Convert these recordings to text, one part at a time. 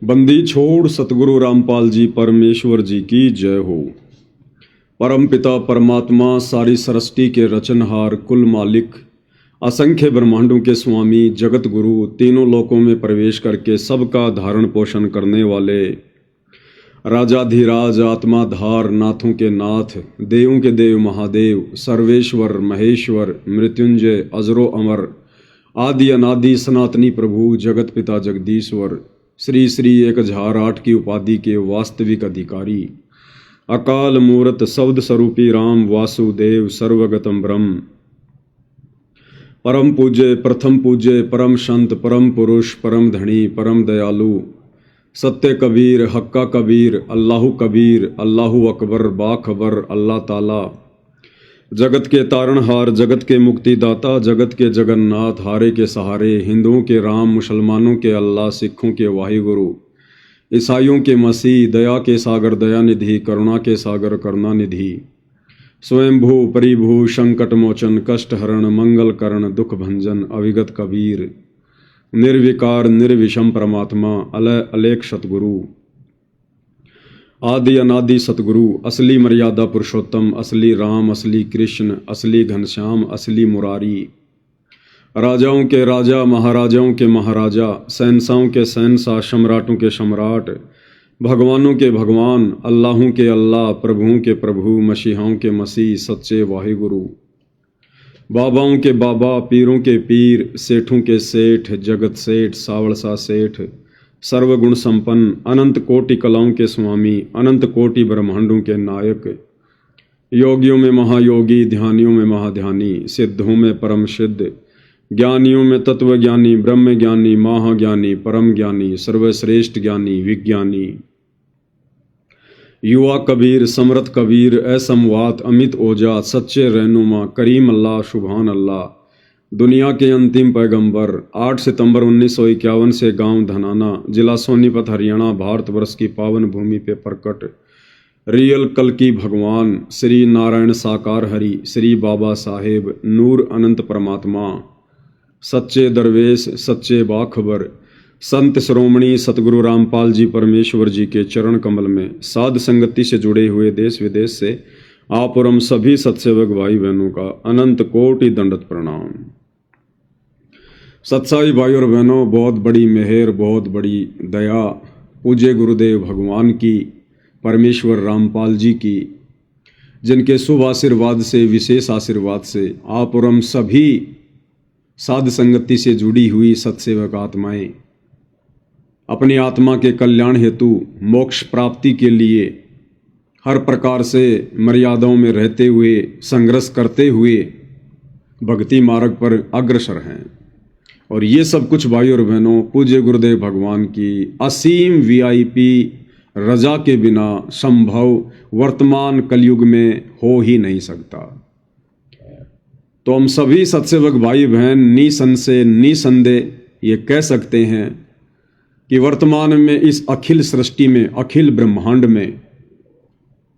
बंदी छोड़ सतगुरु रामपाल जी परमेश्वर जी की जय हो। परम पिता परमात्मा सारी सृष्टि के रचनहार कुल मालिक असंख्य ब्रह्मांडों के स्वामी जगत गुरु तीनों लोकों में प्रवेश करके सबका धारण पोषण करने वाले राजाधिराज आत्माधार नाथों के नाथ देवों के देव महादेव सर्वेश्वर महेश्वर मृत्युंजय अजरो अमर आदि अनादि सनातनी प्रभु जगत पिता जगदीश्वर श्री श्री एक हजार आठ की उपाधि के वास्तविक अधिकारी अकाल मूर्त शब्द स्वरूपी राम वासुदेव सर्वगतम ब्रह्म परम पूज्य प्रथम पूज्य परम संत परम पुरुष परम धनी परम दयालु सत्य कबीर हक्का कबीर अल्लाहु अकबर बाखबर अल्लाह ताला जगत के तारणहार जगत के मुक्तिदाता जगत के जगन्नाथ हारे के सहारे हिंदुओं के राम मुसलमानों के अल्लाह सिखों के वाहिगुरु ईसाइयों के मसीह दया के सागर दयानिधि करुणा के सागर करुणानिधि स्वयंभू परिभू संकट मोचन कष्ट हरण मंगल करण दुख भंजन अविगत कबीर निर्विकार निर्विषम परमात्मा अलय अलेख सतगुरु आदि अनादि सतगुरु असली मर्यादा पुरुषोत्तम असली राम असली कृष्ण असली घनश्याम असली मुरारी राजाओं के राजा महाराजाओं के महाराजा शहंशाहों के शहंशाह सम्राटों के सम्राट भगवानों के भगवान अल्लाहों के अल्लाह प्रभुओं के प्रभु मसीहाओं के मसीह सच्चे वाहिगुरु बाबाओं के बाबा पीरों के पीर सेठों के सेठ जगत सेठ सावड़सा सेठ सर्वगुण संपन्न अनंत कोटि कलाओं के स्वामी अनंत कोटि ब्रह्मांडों के नायक योगियों में महायोगी ध्यानियों में महाध्यानी सिद्धों में परम सिद्ध ज्ञानियों में तत्व ज्ञानी ब्रह्म ज्ञानी महाज्ञानी परम ज्ञानी सर्वश्रेष्ठ ज्ञानी विज्ञानी युवा कबीर समरथ कबीर असमवात अमित ओजा सच्चे रहनुमा करीम अल्लाह सुभान अल्लाह दुनिया के अंतिम पैगंबर 8 सितंबर 1951 से गांव धनाना जिला सोनीपत हरियाणा भारतवर्ष की पावन भूमि पे प्रकट रियल कल की भगवान श्री नारायण साकार हरि श्री बाबा साहेब नूर अनंत परमात्मा सच्चे दरवेश सच्चे बाखबर संत श्रोमणी सतगुरु रामपाल जी परमेश्वर जी के चरण कमल में साध संगति से जुड़े हुए देश विदेश से आप और हम सभी सत्सेवक भाई बहनों का अनंत कोटि दंडवत प्रणाम। सत्साई भाई और बहनों, बहुत बड़ी मेहर बहुत बड़ी दया पूज्य गुरुदेव भगवान की परमेश्वर रामपाल जी की, जिनके शुभ आशीर्वाद से विशेष आशीर्वाद से आप और हम सभी साध संगति से जुड़ी हुई सत्सेवक आत्माएं अपनी आत्मा के कल्याण हेतु मोक्ष प्राप्ति के लिए हर प्रकार से मर्यादाओं में रहते हुए संघर्ष करते हुए भक्ति मार्ग पर अग्रसर हैं। और ये सब कुछ भाई और बहनों पूज्य गुरुदेव भगवान की असीम वीआईपी रजा के बिना संभव वर्तमान कलयुग में हो ही नहीं सकता। तो हम सभी सत्सेवक भाई बहन निसंशय निसंदेह ये कह सकते हैं कि वर्तमान में इस अखिल सृष्टि में अखिल ब्रह्मांड में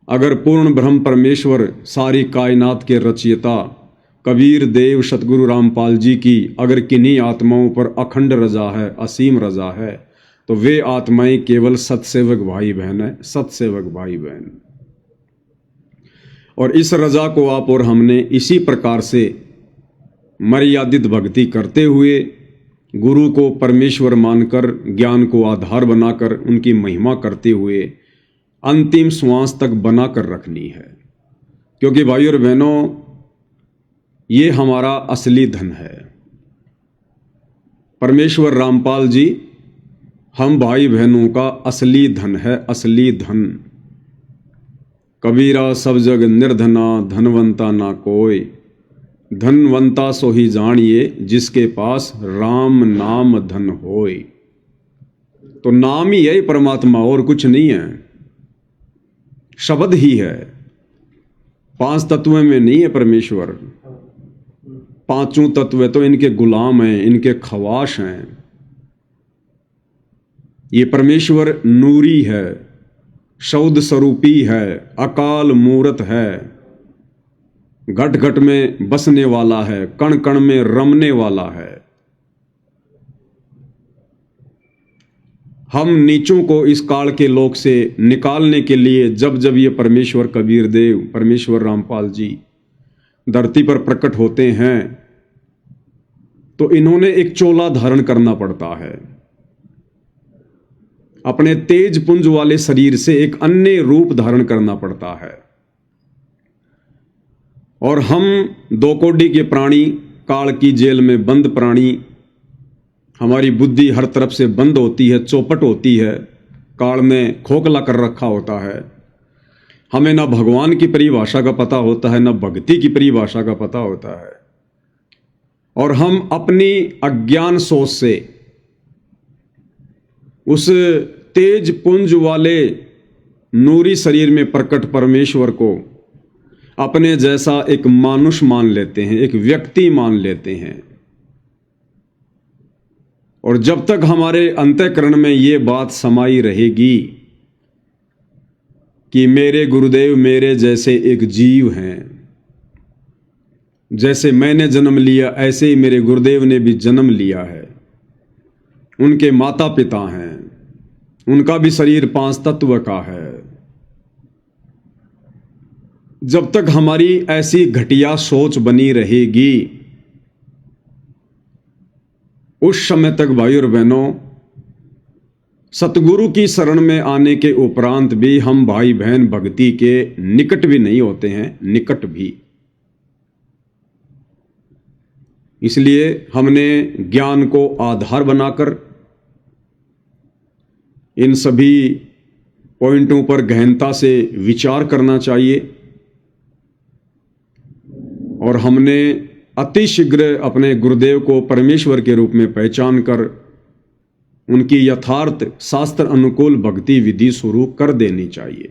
अगर पूर्ण ब्रह्म परमेश्वर सारी कायनात के रचयिता कबीर देव सतगुरु रामपाल जी की अगर किन्हीं आत्माओं पर अखंड रजा है असीम रजा है तो वे आत्माएं केवल सत्सेवक भाई बहन है, सत्सेवक भाई बहन। और इस रजा को आप और हमने इसी प्रकार से मर्यादित भक्ति करते हुए गुरु को परमेश्वर मानकर ज्ञान को आधार बनाकर उनकी महिमा करते हुए अंतिम श्वास तक बनाकर रखनी है। क्योंकि भाई और बहनों ये हमारा असली धन है। परमेश्वर रामपाल जी हम भाई बहनों का असली धन है, असली धन। कबीरा सब जग निर्धना धनवंता ना कोई, धनवंता सो ही जानिए जिसके पास राम नाम धन होय। तो नाम ही है परमात्मा, और कुछ नहीं है, शब्द ही है। पांच तत्वों में नहीं है परमेश्वर, पांचों तत्व तो इनके गुलाम हैं, इनके खवाश हैं। ये परमेश्वर नूरी है, शौद स्वरूपी है, अकाल मूर्त है, घट घट में बसने वाला है, कण कण में रमने वाला है। हम नीचों को इस काल के लोक से निकालने के लिए जब जब ये परमेश्वर कबीर देव, परमेश्वर रामपाल जी धरती पर प्रकट होते हैं तो इन्होंने एक चोला धारण करना पड़ता है। अपने तेज पुंज वाले शरीर से एक अन्य रूप धारण करना पड़ता है। और हम दो कोडी के प्राणी, काल की जेल में बंद प्राणी, हमारी बुद्धि हर तरफ से बंद होती है, चौपट होती है, काल ने खोखला कर रखा होता है। हमें ना भगवान की परिभाषा का पता होता है, ना भक्ति की परिभाषा का पता होता है। और हम अपनी अज्ञान सोच से उस तेज पुंज वाले नूरी शरीर में प्रकट परमेश्वर को अपने जैसा एक मानुष मान लेते हैं, एक व्यक्ति मान लेते हैं। और जब तक हमारे अंतःकरण में ये बात समाई रहेगी कि मेरे गुरुदेव मेरे जैसे एक जीव हैं, जैसे मैंने जन्म लिया ऐसे ही मेरे गुरुदेव ने भी जन्म लिया है, उनके माता पिता हैं, उनका भी शरीर 5 तत्व का है, जब तक हमारी ऐसी घटिया सोच बनी रहेगी उस समय तक भाई और बहनों, सतगुरु की शरण में आने के उपरांत भी हम भाई बहन भक्ति के निकट भी नहीं होते हैं, निकट भी। इसलिए हमने ज्ञान को आधार बनाकर इन सभी पॉइंटों पर गहनता से विचार करना चाहिए। और हमने अतिशीघ्र अपने गुरुदेव को परमेश्वर के रूप में पहचान कर उनकी यथार्थ शास्त्र अनुकूल भक्ति विधि शुरू कर देनी चाहिए।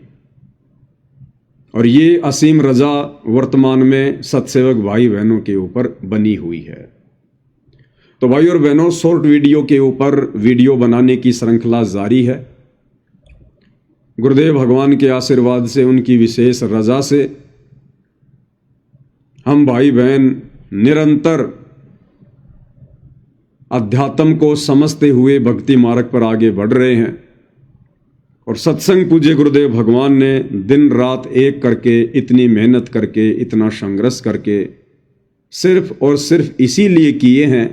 और ये असीम रजा वर्तमान में सत्सेवक भाई बहनों के ऊपर बनी हुई है। तो भाई और बहनों, शॉर्ट वीडियो के ऊपर वीडियो बनाने की श्रृंखला जारी है। गुरुदेव भगवान के आशीर्वाद से, उनकी विशेष रजा से हम भाई बहन निरंतर अध्यात्म को समझते हुए भक्ति मार्ग पर आगे बढ़ रहे हैं। और सत्संग पूज्य गुरुदेव भगवान ने दिन रात एक करके, इतनी मेहनत करके, इतना संघर्ष करके सिर्फ और सिर्फ इसीलिए किए हैं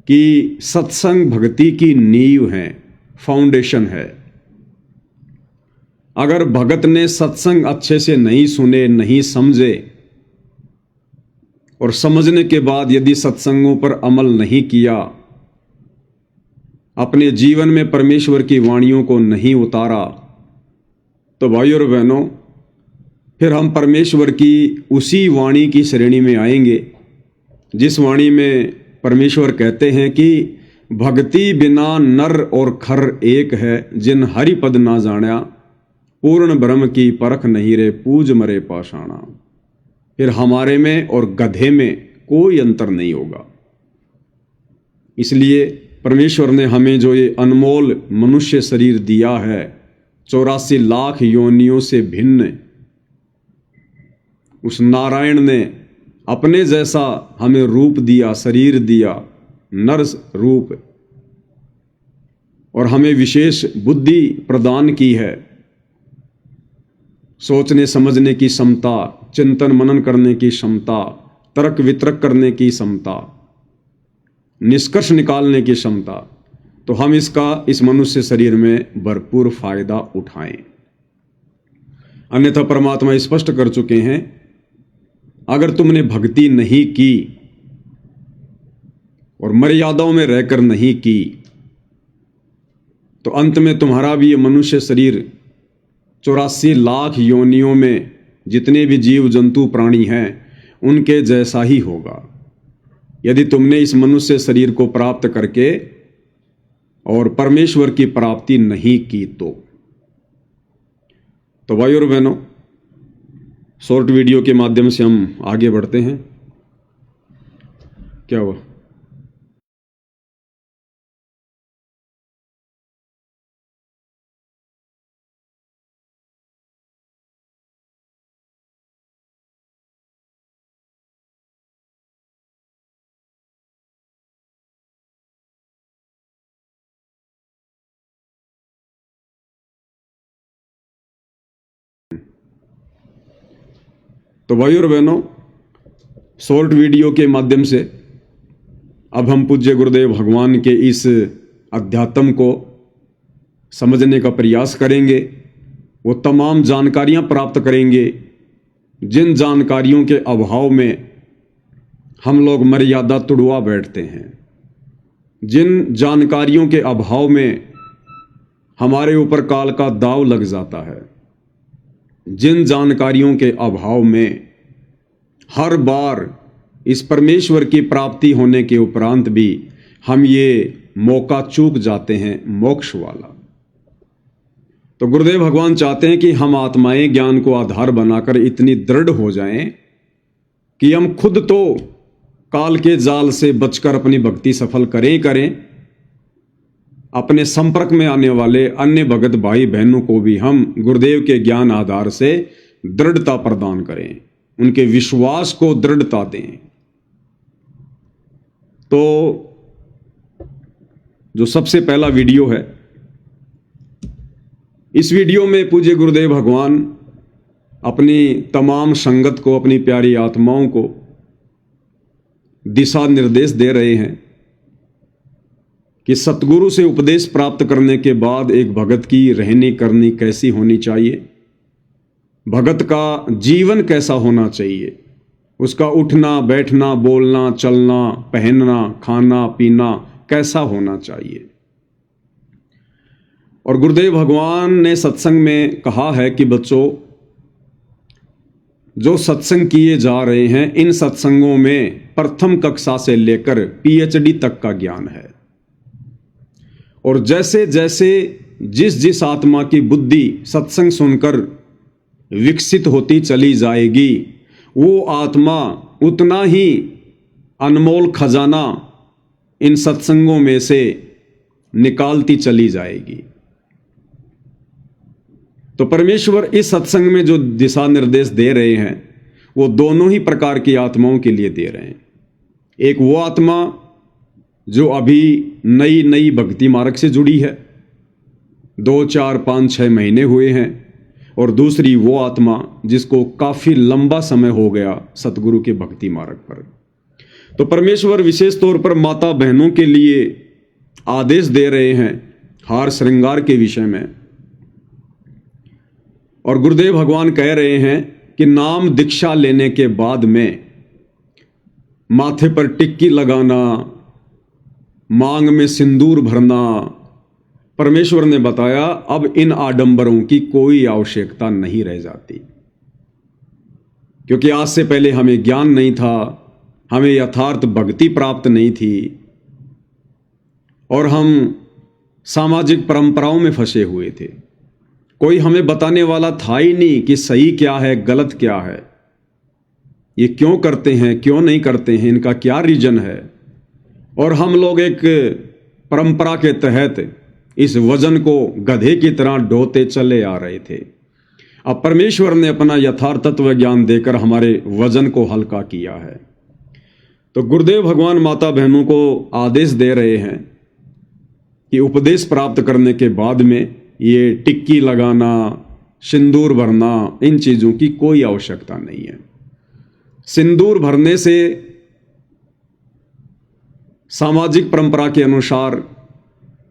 कि सत्संग भक्ति की नींव है, फाउंडेशन है। अगर भगत ने सत्संग अच्छे से नहीं सुने, नहीं समझे, और समझने के बाद यदि सत्संगों पर अमल नहीं किया, अपने जीवन में परमेश्वर की वाणियों को नहीं उतारा, तो भाई और बहनों, फिर हम परमेश्वर की उसी वाणी की श्रेणी में आएंगे जिस वाणी में परमेश्वर कहते हैं कि भक्ति बिना नर और खर एक है, जिन हरि पद ना जाण्या, पूर्ण ब्रह्म की परख नहीं रे, पूज मरे पाषाणा। फिर हमारे में और गधे में कोई अंतर नहीं होगा। इसलिए परमेश्वर ने हमें जो ये अनमोल मनुष्य शरीर दिया है, 84 लाख योनियों से भिन्न, उस नारायण ने अपने जैसा हमें रूप दिया, शरीर दिया, नर रूप, और हमें विशेष बुद्धि प्रदान की है, सोचने समझने की क्षमता, चिंतन मनन करने की क्षमता, तर्क वितर्क करने की क्षमता, निष्कर्ष निकालने की क्षमता। तो हम इस मनुष्य शरीर में भरपूर फायदा उठाएं। अन्यथा परमात्मा स्पष्ट कर चुके हैं, अगर तुमने भक्ति नहीं की और मर्यादाओं में रहकर नहीं की, तो अंत में तुम्हारा भी ये मनुष्य शरीर 84 लाख योनियों में जितने भी जीव जंतु प्राणी हैं उनके जैसा ही होगा, यदि तुमने इस मनुष्य शरीर को प्राप्त करके और परमेश्वर की प्राप्ति नहीं की तो भाई और बहनों, शॉर्ट वीडियो के माध्यम से हम आगे बढ़ते हैं। क्या हुआ? तो भाइयों और बहनों, शॉर्ट वीडियो के माध्यम से अब हम पूज्य गुरुदेव भगवान के इस अध्यात्म को समझने का प्रयास करेंगे। वो तमाम जानकारियां प्राप्त करेंगे जिन जानकारियों के अभाव में हम लोग मर्यादा तुड़वा बैठते हैं, जिन जानकारियों के अभाव में हमारे ऊपर काल का दाव लग जाता है, जिन जानकारियों के अभाव में हर बार इस परमेश्वर की प्राप्ति होने के उपरांत भी हम ये मौका चूक जाते हैं मोक्ष वाला। तो गुरुदेव भगवान चाहते हैं कि हम आत्माएं ज्ञान को आधार बनाकर इतनी दृढ़ हो जाएं कि हम खुद तो काल के जाल से बचकर अपनी भक्ति सफल करें, अपने संपर्क में आने वाले अन्य भगत भाई बहनों को भी हम गुरुदेव के ज्ञान आधार से दृढ़ता प्रदान करें, उनके विश्वास को दृढ़ता दें। तो जो सबसे पहला वीडियो है, इस वीडियो में पूज्य गुरुदेव भगवान अपनी तमाम संगत को, अपनी प्यारी आत्माओं को दिशा निर्देश दे रहे हैं कि सतगुरु से उपदेश प्राप्त करने के बाद एक भगत की रहनी करनी कैसी होनी चाहिए, भगत का जीवन कैसा होना चाहिए, उसका उठना बैठना बोलना चलना पहनना खाना पीना कैसा होना चाहिए। और गुरुदेव भगवान ने सत्संग में कहा है कि बच्चों, जो सत्संग किए जा रहे हैं इन सत्संगों में प्रथम कक्षा से लेकर पीएचडी तक का ज्ञान है। और जैसे जैसे जिस आत्मा की बुद्धि सत्संग सुनकर विकसित होती चली जाएगी, वो आत्मा उतना ही अनमोल खजाना इन सत्संगों में से निकालती चली जाएगी। तो परमेश्वर इस सत्संग में जो दिशा निर्देश दे रहे हैं वो दोनों ही प्रकार की आत्माओं के लिए दे रहे हैं। एक वो आत्मा जो अभी नई नई भक्ति मार्ग से जुड़ी है, 2, 4, 5, 6 महीने हुए हैं, और दूसरी वो आत्मा जिसको काफी लंबा समय हो गया सतगुरु के भक्ति मार्ग पर। तो परमेश्वर विशेष तौर पर माता बहनों के लिए आदेश दे रहे हैं हार श्रृंगार के विषय में। और गुरुदेव भगवान कह रहे हैं कि नाम दीक्षा लेने के बाद में माथे पर टिक्की लगाना, मांग में सिंदूर भरना, परमेश्वर ने बताया अब इन आडंबरों की कोई आवश्यकता नहीं रह जाती, क्योंकि आज से पहले हमें ज्ञान नहीं था, हमें यथार्थ भक्ति प्राप्त नहीं थी, और हम सामाजिक परंपराओं में फंसे हुए थे। कोई हमें बताने वाला था ही नहीं कि सही क्या है गलत क्या है, ये क्यों करते हैं क्यों नहीं करते हैं, इनका क्या रीजन है। और हम लोग एक परंपरा के तहत इस वजन को गधे की तरह ढोते चले आ रहे थे। अब परमेश्वर ने अपना यथार्थ तत्व ज्ञान देकर हमारे वजन को हल्का किया है। तो गुरुदेव भगवान माता बहनों को आदेश दे रहे हैं कि उपदेश प्राप्त करने के बाद में ये टिक्की लगाना, सिंदूर भरना, इन चीजों की कोई आवश्यकता नहीं है। सिंदूर भरने से सामाजिक परंपरा के अनुसार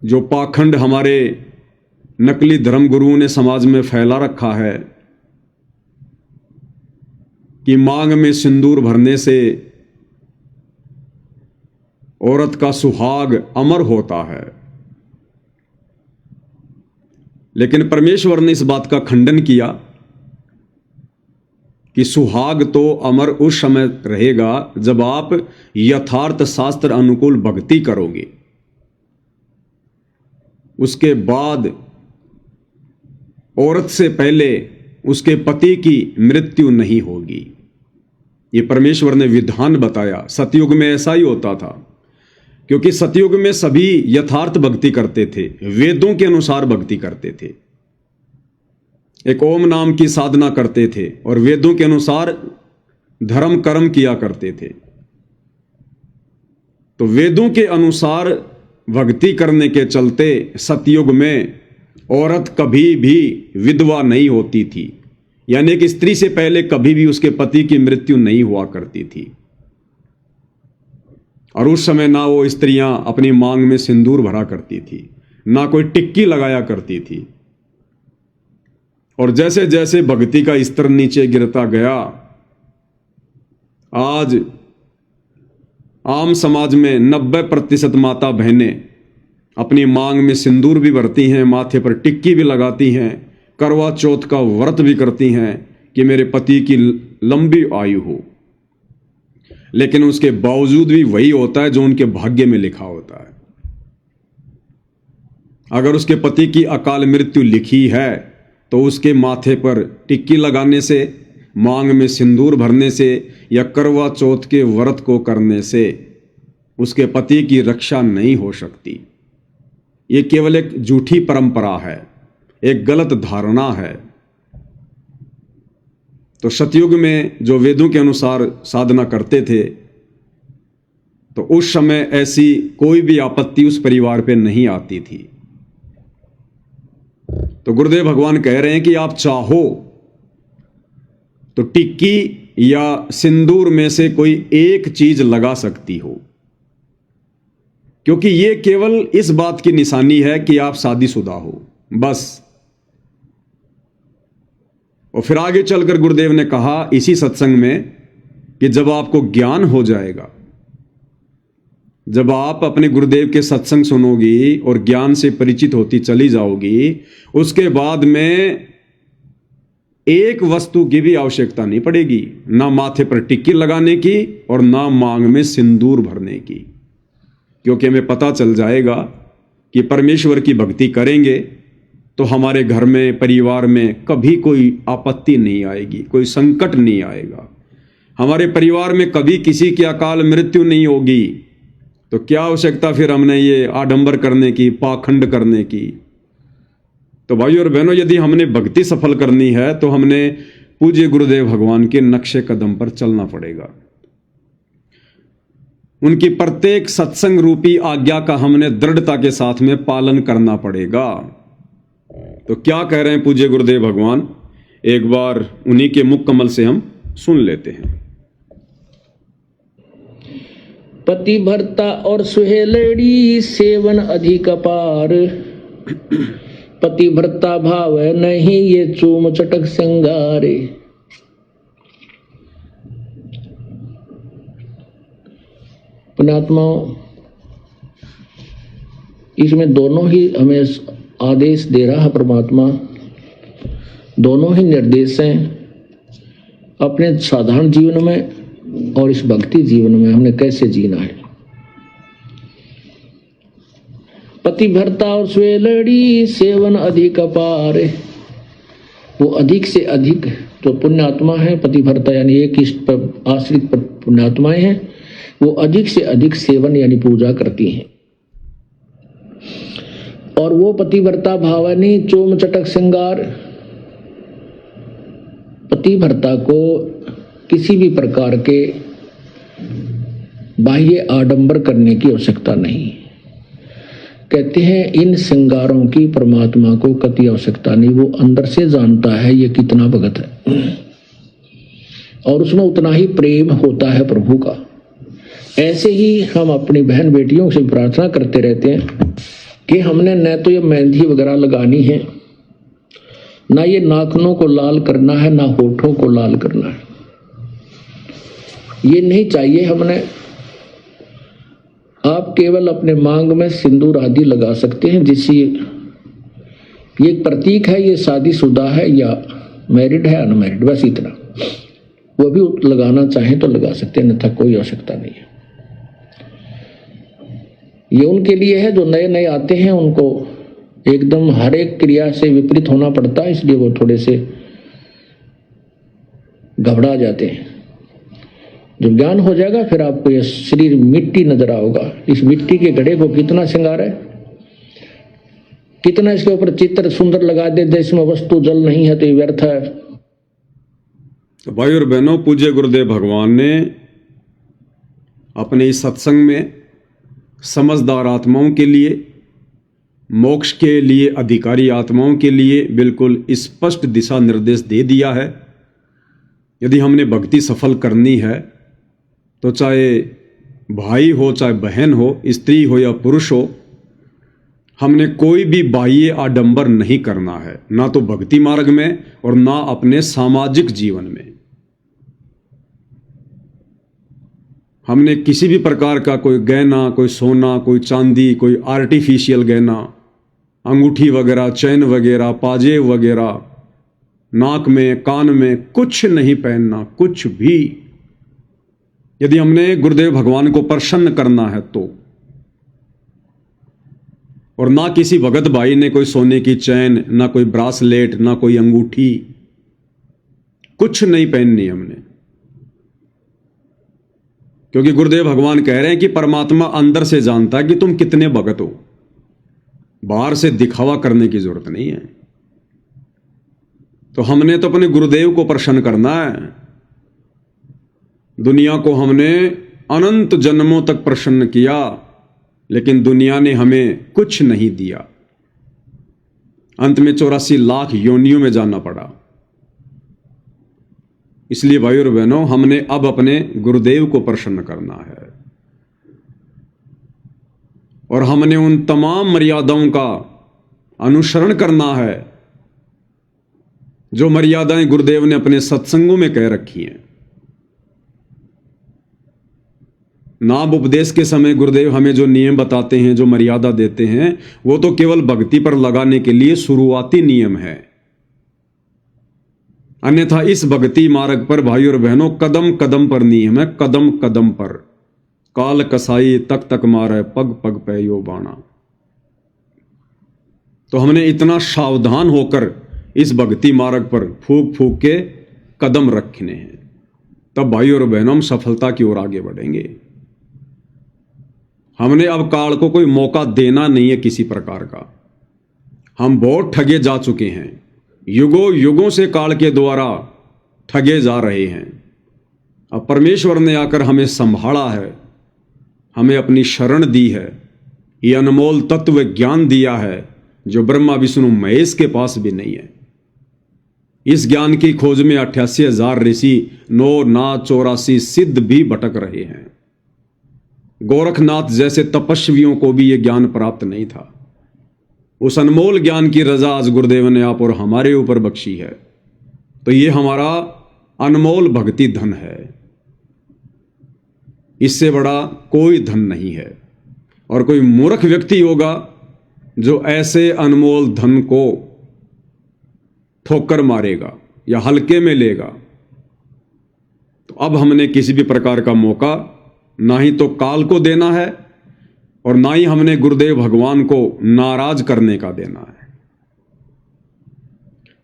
जो पाखंड हमारे नकली धर्म गुरुओं ने समाज में फैला रखा है कि मांग में सिंदूर भरने से औरत का सुहाग अमर होता है, लेकिन परमेश्वर ने इस बात का खंडन किया कि सुहाग तो अमर उस समय रहेगा जब आप यथार्थ शास्त्र अनुकूल भक्ति करोगे, उसके बाद औरत से पहले उसके पति की मृत्यु नहीं होगी। ये परमेश्वर ने विधान बताया। सतयुग में ऐसा ही होता था, क्योंकि सतयुग में सभी यथार्थ भक्ति करते थे, वेदों के अनुसार भक्ति करते थे, एक ओम नाम की साधना करते थे और वेदों के अनुसार धर्म कर्म किया करते थे। तो वेदों के अनुसार भक्ति करने के चलते सतयुग में औरत कभी भी विधवा नहीं होती थी, यानी कि स्त्री से पहले कभी भी उसके पति की मृत्यु नहीं हुआ करती थी। और उस समय ना वो स्त्रियां अपनी मांग में सिंदूर भरा करती थी, ना कोई टिक्की लगाया करती थी। और जैसे जैसे भक्ति का स्तर नीचे गिरता गया, आज आम समाज में 90% माता बहनें अपनी मांग में सिंदूर भी भरती हैं, माथे पर टिक्की भी लगाती हैं, करवा चौथ का व्रत भी करती हैं कि मेरे पति की लंबी आयु हो। लेकिन उसके बावजूद भी वही होता है जो उनके भाग्य में लिखा होता है। अगर उसके पति की अकाल मृत्यु लिखी है तो उसके माथे पर टिक्की लगाने से, मांग में सिंदूर भरने से या करवा चौथ के व्रत को करने से उसके पति की रक्षा नहीं हो सकती। ये केवल एक झूठी परंपरा है, एक गलत धारणा है। तो सतयुग में जो वेदों के अनुसार साधना करते थे, तो उस समय ऐसी कोई भी आपत्ति उस परिवार पे नहीं आती थी। तो गुरुदेव भगवान कह रहे हैं कि आप चाहो तो टिक्की या सिंदूर में से कोई एक चीज लगा सकती हो, क्योंकि यह केवल इस बात की निशानी है कि आप शादीशुदा हो, बस। और फिर आगे चलकर गुरुदेव ने कहा इसी सत्संग में कि जब आपको ज्ञान हो जाएगा, जब आप अपने गुरुदेव के सत्संग सुनोगी और ज्ञान से परिचित होती चली जाओगी, उसके बाद में एक वस्तु की भी आवश्यकता नहीं पड़ेगी, ना माथे पर टिक्की लगाने की और ना मांग में सिंदूर भरने की, क्योंकि हमें पता चल जाएगा कि परमेश्वर की भक्ति करेंगे तो हमारे घर में, परिवार में कभी कोई आपत्ति नहीं आएगी, कोई संकट नहीं आएगा। हमारे परिवार में कभी किसी की अकाल मृत्यु नहीं होगी। तो क्या आवश्यकता फिर हमने ये आडंबर करने की, पाखंड करने की। तो भाइयों और बहनों, यदि हमने भक्ति सफल करनी है तो हमने पूज्य गुरुदेव भगवान के नक्शे कदम पर चलना पड़ेगा। उनकी प्रत्येक सत्संग रूपी आज्ञा का हमने दृढ़ता के साथ में पालन करना पड़ेगा। तो क्या कह रहे हैं पूज्य गुरुदेव भगवान, एक बार उन्हीं के मुख कमल से हम सुन लेते हैं। पतिव्रता और सुहेलड़ी सेवन अधिक अपार, पतिव्रता भाव नहीं ये चूम चटक श्रृंगारे। पुण्यात्माओं, इसमें दोनों ही हमें आदेश दे रहा है परमात्मा, दोनों ही निर्देश हैं। अपने साधारण जीवन में और इस भक्ति जीवन में हमने कैसे जीना है। पतिव्रता और स्वेलड़ी सेवन अधिक अपार, वो अधिक से अधिक जो पुण्यात्मा है, पतिव्रता यानी एक इष्ट पर आश्रित पुण्यात्माएं हैं, वो अधिक से अधिक सेवन यानी पूजा करती हैं। और वो पतिव्रता भावनी चोम चटक श्रृंगार, पतिव्रता को किसी भी प्रकार के बाह्य आडंबर करने की आवश्यकता नहीं। कहते हैं इन श्रृंगारों की परमात्मा को कति आवश्यकता नहीं, वो अंदर से जानता है ये कितना भगत है और उसमें उतना ही प्रेम होता है प्रभु का। ऐसे ही हम अपनी बहन बेटियों से प्रार्थना करते रहते हैं कि हमने न तो ये मेहंदी वगैरह लगानी है, ना ये नाखूनों को लाल करना है, ना होठों को लाल करना है, ये नहीं चाहिए हमने। आप केवल अपने मांग में सिंदूर आदि लगा सकते हैं, जिससे ये एक प्रतीक है ये शादीशुदा है या मैरिड है अनमैरिड, बस इतना। वो भी लगाना चाहें तो लगा सकते हैं, अन्यथा कोई आवश्यकता नहीं है। ये उनके लिए है जो नए नए आते हैं, उनको एकदम हर एक क्रिया से विपरीत होना पड़ता है, इसलिए वो थोड़े से घबरा जाते हैं। जब ज्ञान हो जाएगा फिर आपको ये शरीर मिट्टी नजर आओगा। इस मिट्टी के घड़े को कितना श्रृंगार है, कितना इसके ऊपर चित्र सुंदर लगा दे, इसमें वस्तु जल नहीं है तो ये व्यर्थ है। तो भाई और बहनों, पूज्य गुरुदेव भगवान ने अपने इस सत्संग में समझदार आत्माओं के लिए मोक्ष के लिए अधिकारी आत्माओं के लिए बिल्कुल स्पष्ट दिशा निर्देश दे दिया है। यदि हमने भक्ति सफल करनी है तो चाहे भाई हो, चाहे बहन हो, स्त्री हो या पुरुष हो, हमने कोई भी बाह्य आडंबर नहीं करना है, ना तो भक्ति मार्ग में और ना अपने सामाजिक जीवन में। हमने किसी भी प्रकार का कोई गहना, कोई सोना, कोई चांदी, कोई आर्टिफिशियल गहना, अंगूठी वगैरह, चैन वगैरह, पाजे वगैरह, नाक में, कान में कुछ नहीं पहनना, कुछ भी। यदि हमने गुरुदेव भगवान को प्रसन्न करना है तो। और ना किसी भगत भाई ने कोई सोने की चैन, ना कोई ब्रासलेट, ना कोई अंगूठी, कुछ नहीं पहननी हमने। क्योंकि गुरुदेव भगवान कह रहे हैं कि परमात्मा अंदर से जानता है कि तुम कितने भगत हो, बाहर से दिखावा करने की जरूरत नहीं है। तो हमने तो अपने गुरुदेव को प्रसन्न करना है। दुनिया को हमने अनंत जन्मों तक प्रसन्न किया, लेकिन दुनिया ने हमें कुछ नहीं दिया। अंत में 84 लाख योनियों में जाना पड़ा। इसलिए भाई और बहनों, हमने अब अपने गुरुदेव को प्रसन्न करना है और हमने उन तमाम मर्यादाओं का अनुसरण करना है जो मर्यादाएं गुरुदेव ने अपने सत्संगों में कह रखी हैं। नाम उपदेश के समय गुरुदेव हमें जो नियम बताते हैं, जो मर्यादा देते हैं, वो तो केवल भक्ति पर लगाने के लिए शुरुआती नियम है। अन्यथा इस भक्ति मार्ग पर भाई और बहनों कदम कदम पर नियम है, कदम कदम पर। काल कसाई तक तक मारे, पग पग पे यो बाणा। तो हमने इतना सावधान होकर इस भक्ति मार्ग पर फूक फूक के कदम रखने हैं, तब भाई और बहनों हम सफलता की ओर आगे बढ़ेंगे। हमने अब काल को कोई मौका देना नहीं है किसी प्रकार का। हम बहुत ठगे जा चुके हैं, युगों युगों से काल के द्वारा ठगे जा रहे हैं। अब परमेश्वर ने आकर हमें संभाला है, हमें अपनी शरण दी है, ये अनमोल तत्व ज्ञान दिया है जो ब्रह्मा विष्णु महेश के पास भी नहीं है। इस ज्ञान की खोज में 88,000 ऋषि, 9 नाथ 84 सिद्ध भी भटक रहे हैं। गोरखनाथ जैसे तपस्वियों को भी यह ज्ञान प्राप्त नहीं था। उस अनमोल ज्ञान की रजा आज गुरुदेव ने आप और हमारे ऊपर बख्शी है। तो ये हमारा अनमोल भक्ति धन है, इससे बड़ा कोई धन नहीं है। और कोई मूर्ख व्यक्ति होगा जो ऐसे अनमोल धन को ठोकर मारेगा या हल्के में लेगा। तो अब हमने किसी भी प्रकार का मौका ना ही तो काल को देना है और ना ही हमने गुरुदेव भगवान को नाराज करने का देना है।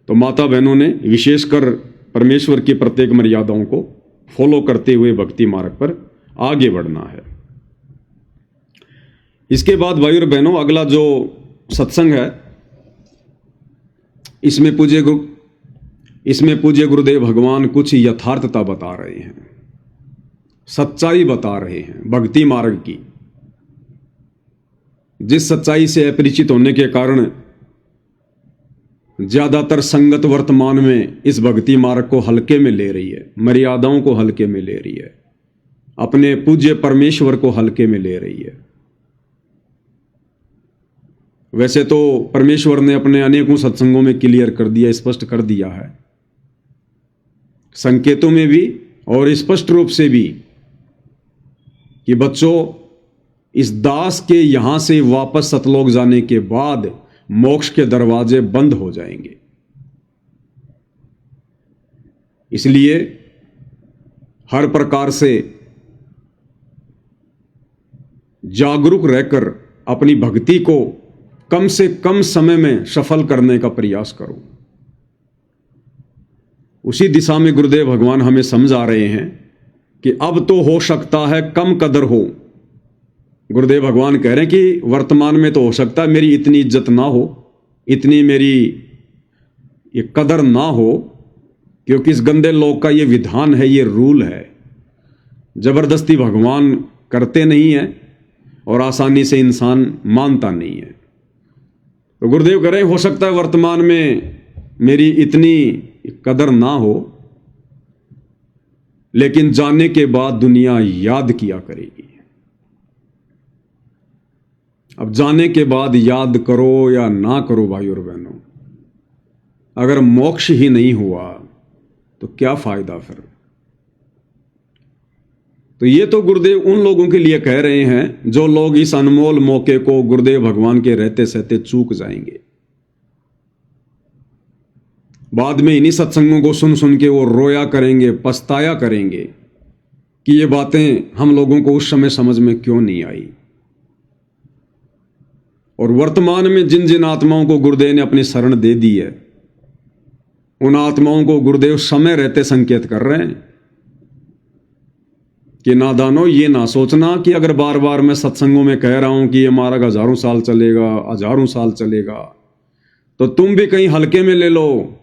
तो माता बहनों ने विशेषकर परमेश्वर की प्रत्येक मर्यादाओं को फॉलो करते हुए भक्ति मार्ग पर आगे बढ़ना है। इसके बाद भाई और बहनों, अगला जो सत्संग है इसमें पूज्य गुरुदेव भगवान कुछ यथार्थता बता रहे हैं, सच्चाई बता रहे हैं भक्ति मार्ग की। जिस सच्चाई से अपरिचित होने के कारण ज्यादातर संगत वर्तमान में इस भक्ति मार्ग को हल्के में ले रही है, मर्यादाओं को हल्के में ले रही है, अपने पूज्य परमेश्वर को हल्के में ले रही है। वैसे तो परमेश्वर ने अपने अनेकों सत्संगों में क्लियर कर दिया, स्पष्ट कर दिया है, संकेतों में भी और स्पष्ट रूप से भी, कि बच्चों इस दास के यहां से वापस सतलोक जाने के बाद मोक्ष के दरवाजे बंद हो जाएंगे। इसलिए हर प्रकार से जागरूक रहकर अपनी भक्ति को कम से कम समय में सफल करने का प्रयास करो। उसी दिशा में गुरुदेव भगवान हमें समझा रहे हैं कि अब तो हो सकता है कम कदर हो। गुरुदेव भगवान कह रहे हैं कि वर्तमान में तो हो सकता है मेरी इतनी इज्जत ना हो, इतनी मेरी ये कदर ना हो, क्योंकि इस गंदे लोक का ये विधान है, ये रूल है। जबरदस्ती भगवान करते नहीं है और आसानी से इंसान मानता नहीं है। तो गुरुदेव कह रहे हो सकता है वर्तमान में मेरी इतनी कदर ना हो, लेकिन जाने के बाद दुनिया याद किया करेगी। अब जाने के बाद याद करो या ना करो भाई और बहनों, अगर मोक्ष ही नहीं हुआ तो क्या फायदा फिर। तो ये तो गुरुदेव उन लोगों के लिए कह रहे हैं जो लोग इस अनमोल मौके को गुरुदेव भगवान के रहते सहते चूक जाएंगे। बाद में इन्हीं सत्संगों को सुन सुन के वो रोया करेंगे, पछताया करेंगे कि ये बातें हम लोगों को उस समय समझ में क्यों नहीं आई। और वर्तमान में जिन जिन आत्माओं को गुरुदेव ने अपनी शरण दे दी है, उन आत्माओं को गुरुदेव समय रहते संकेत कर रहे हैं कि नादानो, ये ना सोचना कि अगर बार बार मैं सत्संगों में कह रहा हूं कि ये मार्ग हजारों साल चलेगा, हजारों साल चलेगा, तो तुम भी कहीं हल्के में ले लो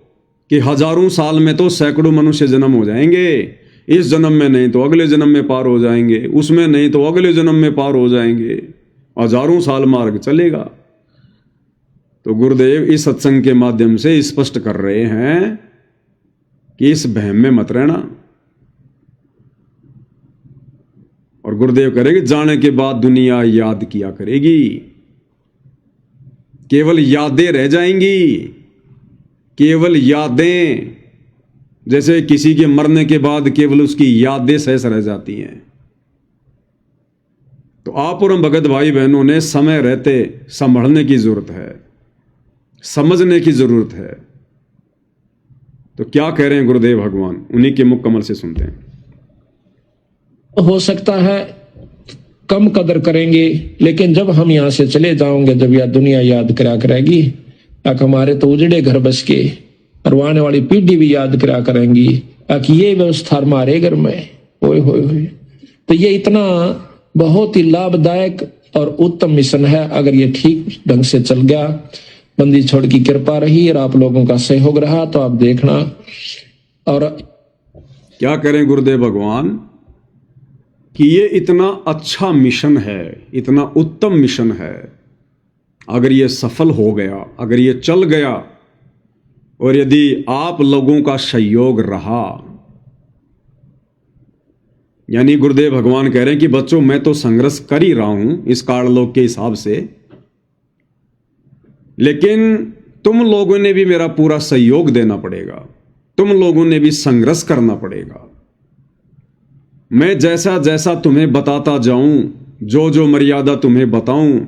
कि हजारों साल में तो सैकड़ों मनुष्य जन्म हो जाएंगे, इस जन्म में नहीं तो अगले जन्म में पार हो जाएंगे, उसमें नहीं तो अगले जन्म में पार हो जाएंगे, हजारों साल मार्ग चलेगा। तो गुरुदेव इस सत्संग के माध्यम से स्पष्ट कर रहे हैं कि इस वहम में मत रहना। और गुरुदेव करेंगे जाने के बाद दुनिया याद किया करेगी, केवल यादें रह जाएंगी, केवल यादें, जैसे किसी के मरने के बाद केवल उसकी यादें शेष रह जाती हैं। तो आप और हम भगत भाई बहनों ने समय रहते संभलने की जरूरत है, समझने की जरूरत है। तो क्या कह रहे हैं गुरुदेव भगवान, उन्हीं के मुख कमल से सुनते हैं। हो सकता है कम कदर करेंगे, लेकिन जब हम यहां से चले जाओगे, जब यह दुनिया याद करा करेगी, ताकि हमारे तो उजड़े घर बस के और आने वाली पीढ़ी भी याद करा करेंगी कि ये व्यवस्था हमारे घर में होए होए। तो ये इतना बहुत ही लाभदायक और उत्तम मिशन है। अगर ये ठीक ढंग से चल गया, बंदी छोड़ की कृपा रही और आप लोगों का सहयोग रहा, तो आप देखना। और क्या करें गुरुदेव भगवान कि ये इतना अच्छा मिशन है, इतना उत्तम मिशन है, अगर ये सफल हो गया, अगर ये चल गया, और यदि आप लोगों का सहयोग रहा, यानी गुरुदेव भगवान कह रहे हैं कि बच्चों मैं तो संघर्ष कर ही रहा हूं इस काललोक के हिसाब से, लेकिन तुम लोगों ने भी मेरा पूरा सहयोग देना पड़ेगा, तुम लोगों ने भी संघर्ष करना पड़ेगा। मैं जैसा जैसा तुम्हें बताता जाऊं, जो जो मर्यादा तुम्हें बताऊं,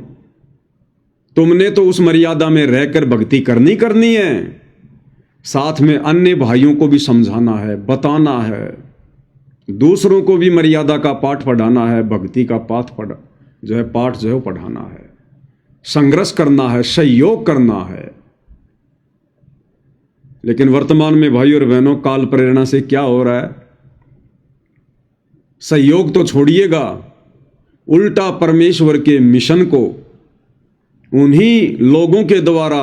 तुमने तो उस मर्यादा में रहकर भक्ति करनी है, साथ में अन्य भाइयों को भी समझाना है, बताना है, दूसरों को भी मर्यादा का पाठ पढ़ाना है, भक्ति का पाठ पढ़ाना है, संघर्ष करना है, सहयोग करना है। लेकिन वर्तमान में भाई और बहनों काल प्रेरणा से क्या हो रहा है, सहयोग तो छोड़िएगा, उल्टा परमेश्वर के मिशन को उन्हीं लोगों के द्वारा,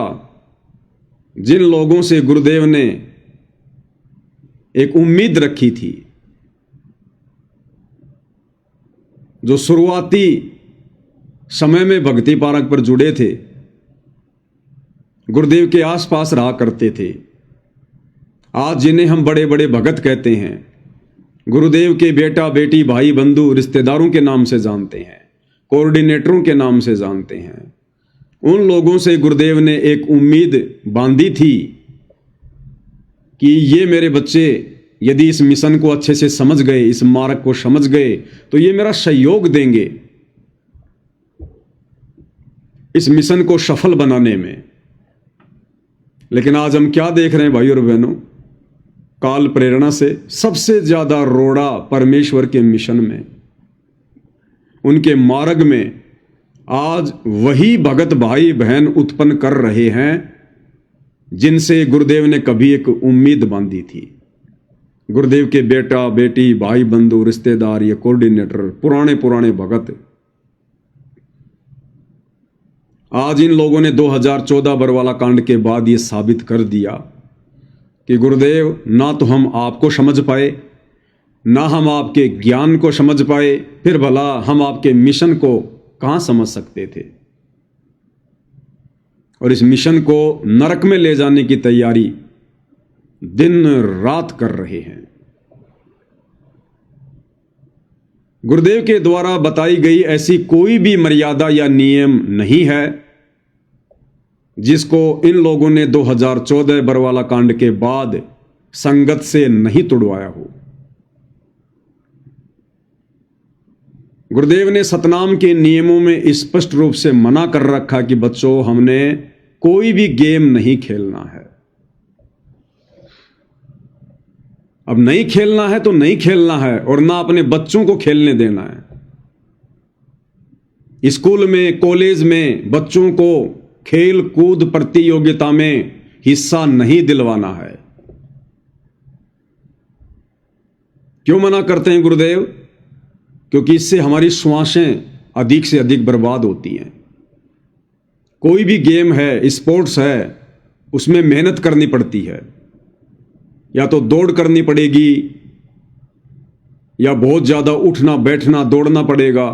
जिन लोगों से गुरुदेव ने एक उम्मीद रखी थी, जो शुरुआती समय में भक्ति पारक पर जुड़े थे, गुरुदेव के आसपास रहा करते थे, आज जिन्हें हम बड़े बड़े भगत कहते हैं, गुरुदेव के बेटा बेटी भाई बंधु रिश्तेदारों के नाम से जानते हैं, कोऑर्डिनेटरों के नाम से जानते हैं, उन लोगों से गुरुदेव ने एक उम्मीद बांधी थी कि ये मेरे बच्चे यदि इस मिशन को अच्छे से समझ गए, इस मार्ग को समझ गए, तो ये मेरा सहयोग देंगे इस मिशन को सफल बनाने में। लेकिन आज हम क्या देख रहे हैं भाई और बहनों, काल प्रेरणा से सबसे ज्यादा रोड़ा परमेश्वर के मिशन में, उनके मार्ग में आज वही भगत भाई बहन उत्पन्न कर रहे हैं जिनसे गुरुदेव ने कभी एक उम्मीद बांधी थी। गुरुदेव के बेटा बेटी भाई बंधु रिश्तेदार, ये कोऑर्डिनेटर, पुराने पुराने भगत, आज इन लोगों ने 2014 बरवाला कांड के बाद ये साबित कर दिया कि गुरुदेव ना तो हम आपको समझ पाए, ना हम आपके ज्ञान को समझ पाए, फिर भला हम आपके मिशन को कहां समझ सकते थे। और इस मिशन को नरक में ले जाने की तैयारी दिन रात कर रहे हैं। गुरुदेव के द्वारा बताई गई ऐसी कोई भी मर्यादा या नियम नहीं है जिसको इन लोगों ने 2014 बरवाला कांड के बाद संगत से नहीं तुड़वाया हो। गुरुदेव ने सतनाम के नियमों में स्पष्ट रूप से मना कर रखा कि बच्चों, हमने कोई भी गेम नहीं खेलना है। अब नहीं खेलना है तो नहीं खेलना है, और ना अपने बच्चों को खेलने देना है। स्कूल में, कॉलेज में बच्चों को खेल कूद प्रतियोगिता में हिस्सा नहीं दिलवाना है। क्यों मना करते हैं गुरुदेव? क्योंकि इससे हमारी श्वासें अधिक से अधिक बर्बाद होती हैं। कोई भी गेम है, स्पोर्ट्स है, उसमें मेहनत करनी पड़ती है। या तो दौड़ करनी पड़ेगी, या बहुत ज्यादा उठना बैठना दौड़ना पड़ेगा।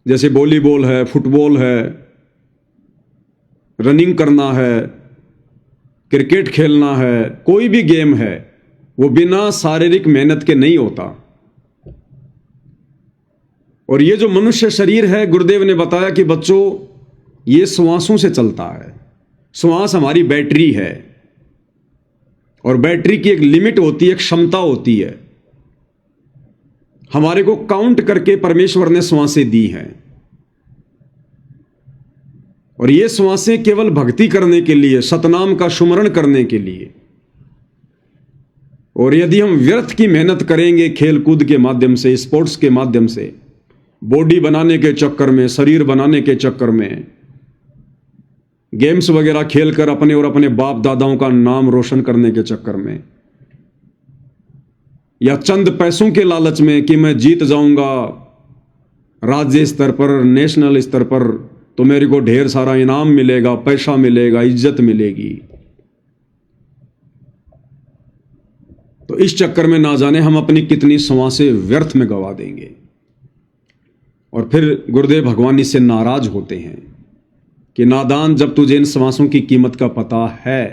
जैसे वॉलीबॉल है, फुटबॉल है, रनिंग करना है, क्रिकेट खेलना है, कोई भी गेम है, वो बिना शारीरिक मेहनत के नहीं होता। और ये जो मनुष्य शरीर है, गुरुदेव ने बताया कि बच्चों, ये श्वासों से चलता है। श्वास हमारी बैटरी है, और बैटरी की एक लिमिट होती है, एक क्षमता होती है। हमारे को काउंट करके परमेश्वर ने श्वासें दी हैं, और ये श्वासें केवल भक्ति करने के लिए, सतनाम का सुमरण करने के लिए। और यदि हम व्यर्थ की मेहनत करेंगे खेल कूद के माध्यम से, स्पोर्ट्स के माध्यम से, बॉडी बनाने के चक्कर में, शरीर बनाने के चक्कर में, गेम्स वगैरह खेलकर अपने और अपने बाप दादाओं का नाम रोशन करने के चक्कर में, या चंद पैसों के लालच में कि मैं जीत जाऊंगा राज्य स्तर पर, नेशनल स्तर पर, तो मेरे को ढेर सारा इनाम मिलेगा, पैसा मिलेगा, इज्जत मिलेगी, तो इस चक्कर में ना जाने हम अपनी कितनी श्वासें व्यर्थ में गवा देंगे। और फिर गुरुदेव भगवान इससे नाराज होते हैं कि नादान, जब तुझे इन श्वासों की कीमत का पता है,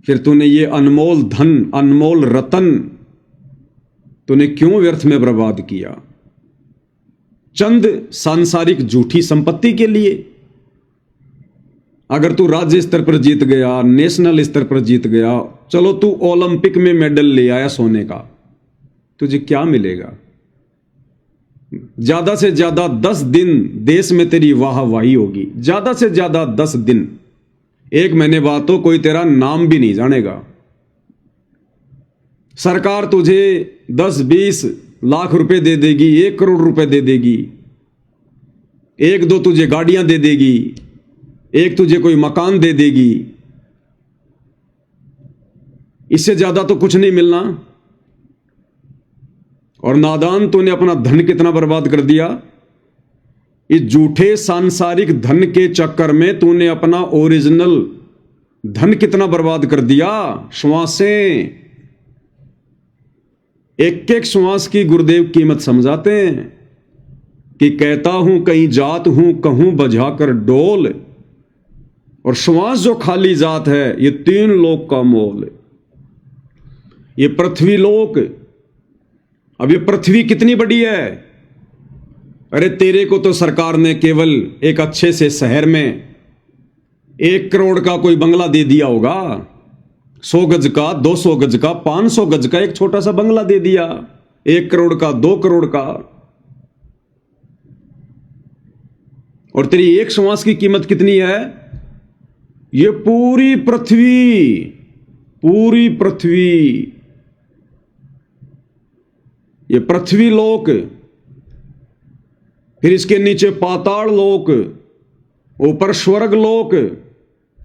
फिर तूने ये अनमोल धन, अनमोल रतन तूने क्यों व्यर्थ में बर्बाद किया? चंद सांसारिक झूठी संपत्ति के लिए? अगर तू राज्य स्तर पर जीत गया, नेशनल स्तर पर जीत गया, चलो तू ओलंपिक में मेडल ले आया सोने का, तुझे क्या मिलेगा? ज्यादा से ज्यादा 10 दिन देश में तेरी वाहवाही होगी, ज्यादा से ज्यादा 10 दिन। 1 महीने बाद तो कोई तेरा नाम भी नहीं जानेगा। सरकार तुझे 10-20 लाख रुपए दे देगी, 1 करोड़ रुपए दे देगी, 1-2 तुझे गाड़ियां दे देगी, एक तुझे कोई मकान दे देगी, इससे ज्यादा तो कुछ नहीं मिलना। और नादान, तूने अपना धन कितना बर्बाद कर दिया? इस झूठे सांसारिक धन के चक्कर में तूने अपना ओरिजिनल धन कितना बर्बाद कर दिया? श्वासें, एक एक श्वास की गुरुदेव कीमत समझाते हैं कि कहता हूं कहीं जात हूं, कहूं बजाकर डोल, और श्वास जो खाली जात है, ये 3 लोक का मोल। ये पृथ्वी लोक, अब ये पृथ्वी कितनी बड़ी है? अरे तेरे को तो सरकार ने केवल एक अच्छे से शहर में 1 करोड़ का कोई बंगला दे दिया होगा, 100 गज का, 200 गज का, 500 गज का एक छोटा सा बंगला दे दिया, 1 करोड़ का, 2 करोड़ का। और तेरी एक श्वास की कीमत कितनी है? ये पूरी पृथ्वी, पूरी पृथ्वी, ये पृथ्वी लोक, फिर इसके नीचे पाताल लोक, ऊपर स्वर्ग लोक,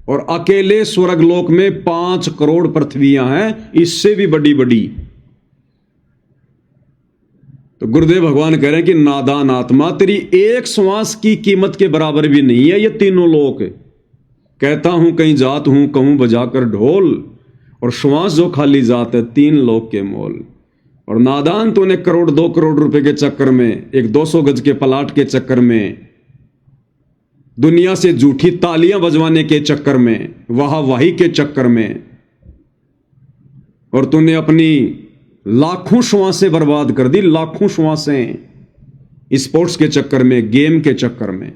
और अकेले स्वर्ग लोक में 5 करोड़ पृथ्वियां हैं, इससे भी बड़ी बड़ी। तो गुरुदेव भगवान कह रहे हैं कि नादान आत्मा, तेरी एक श्वास की कीमत के बराबर भी नहीं है ये तीनों लोक। कहता हूं कहीं जात हूं, कहूं बजाकर ढोल, और श्वास जो खाली जात है 3 लोक के मोल। और नादान, तूने 1 करोड़ 2 करोड़ रुपए के चक्कर में, एक 200 गज के प्लाट के चक्कर में दुनिया से झूठी तालियां बजवाने के चक्कर में, वाहवाही के चक्कर में, और तूने अपनी लाखों श्वासें बर्बाद कर दी, लाखों श्वासें स्पोर्ट्स के चक्कर में, गेम के चक्कर में।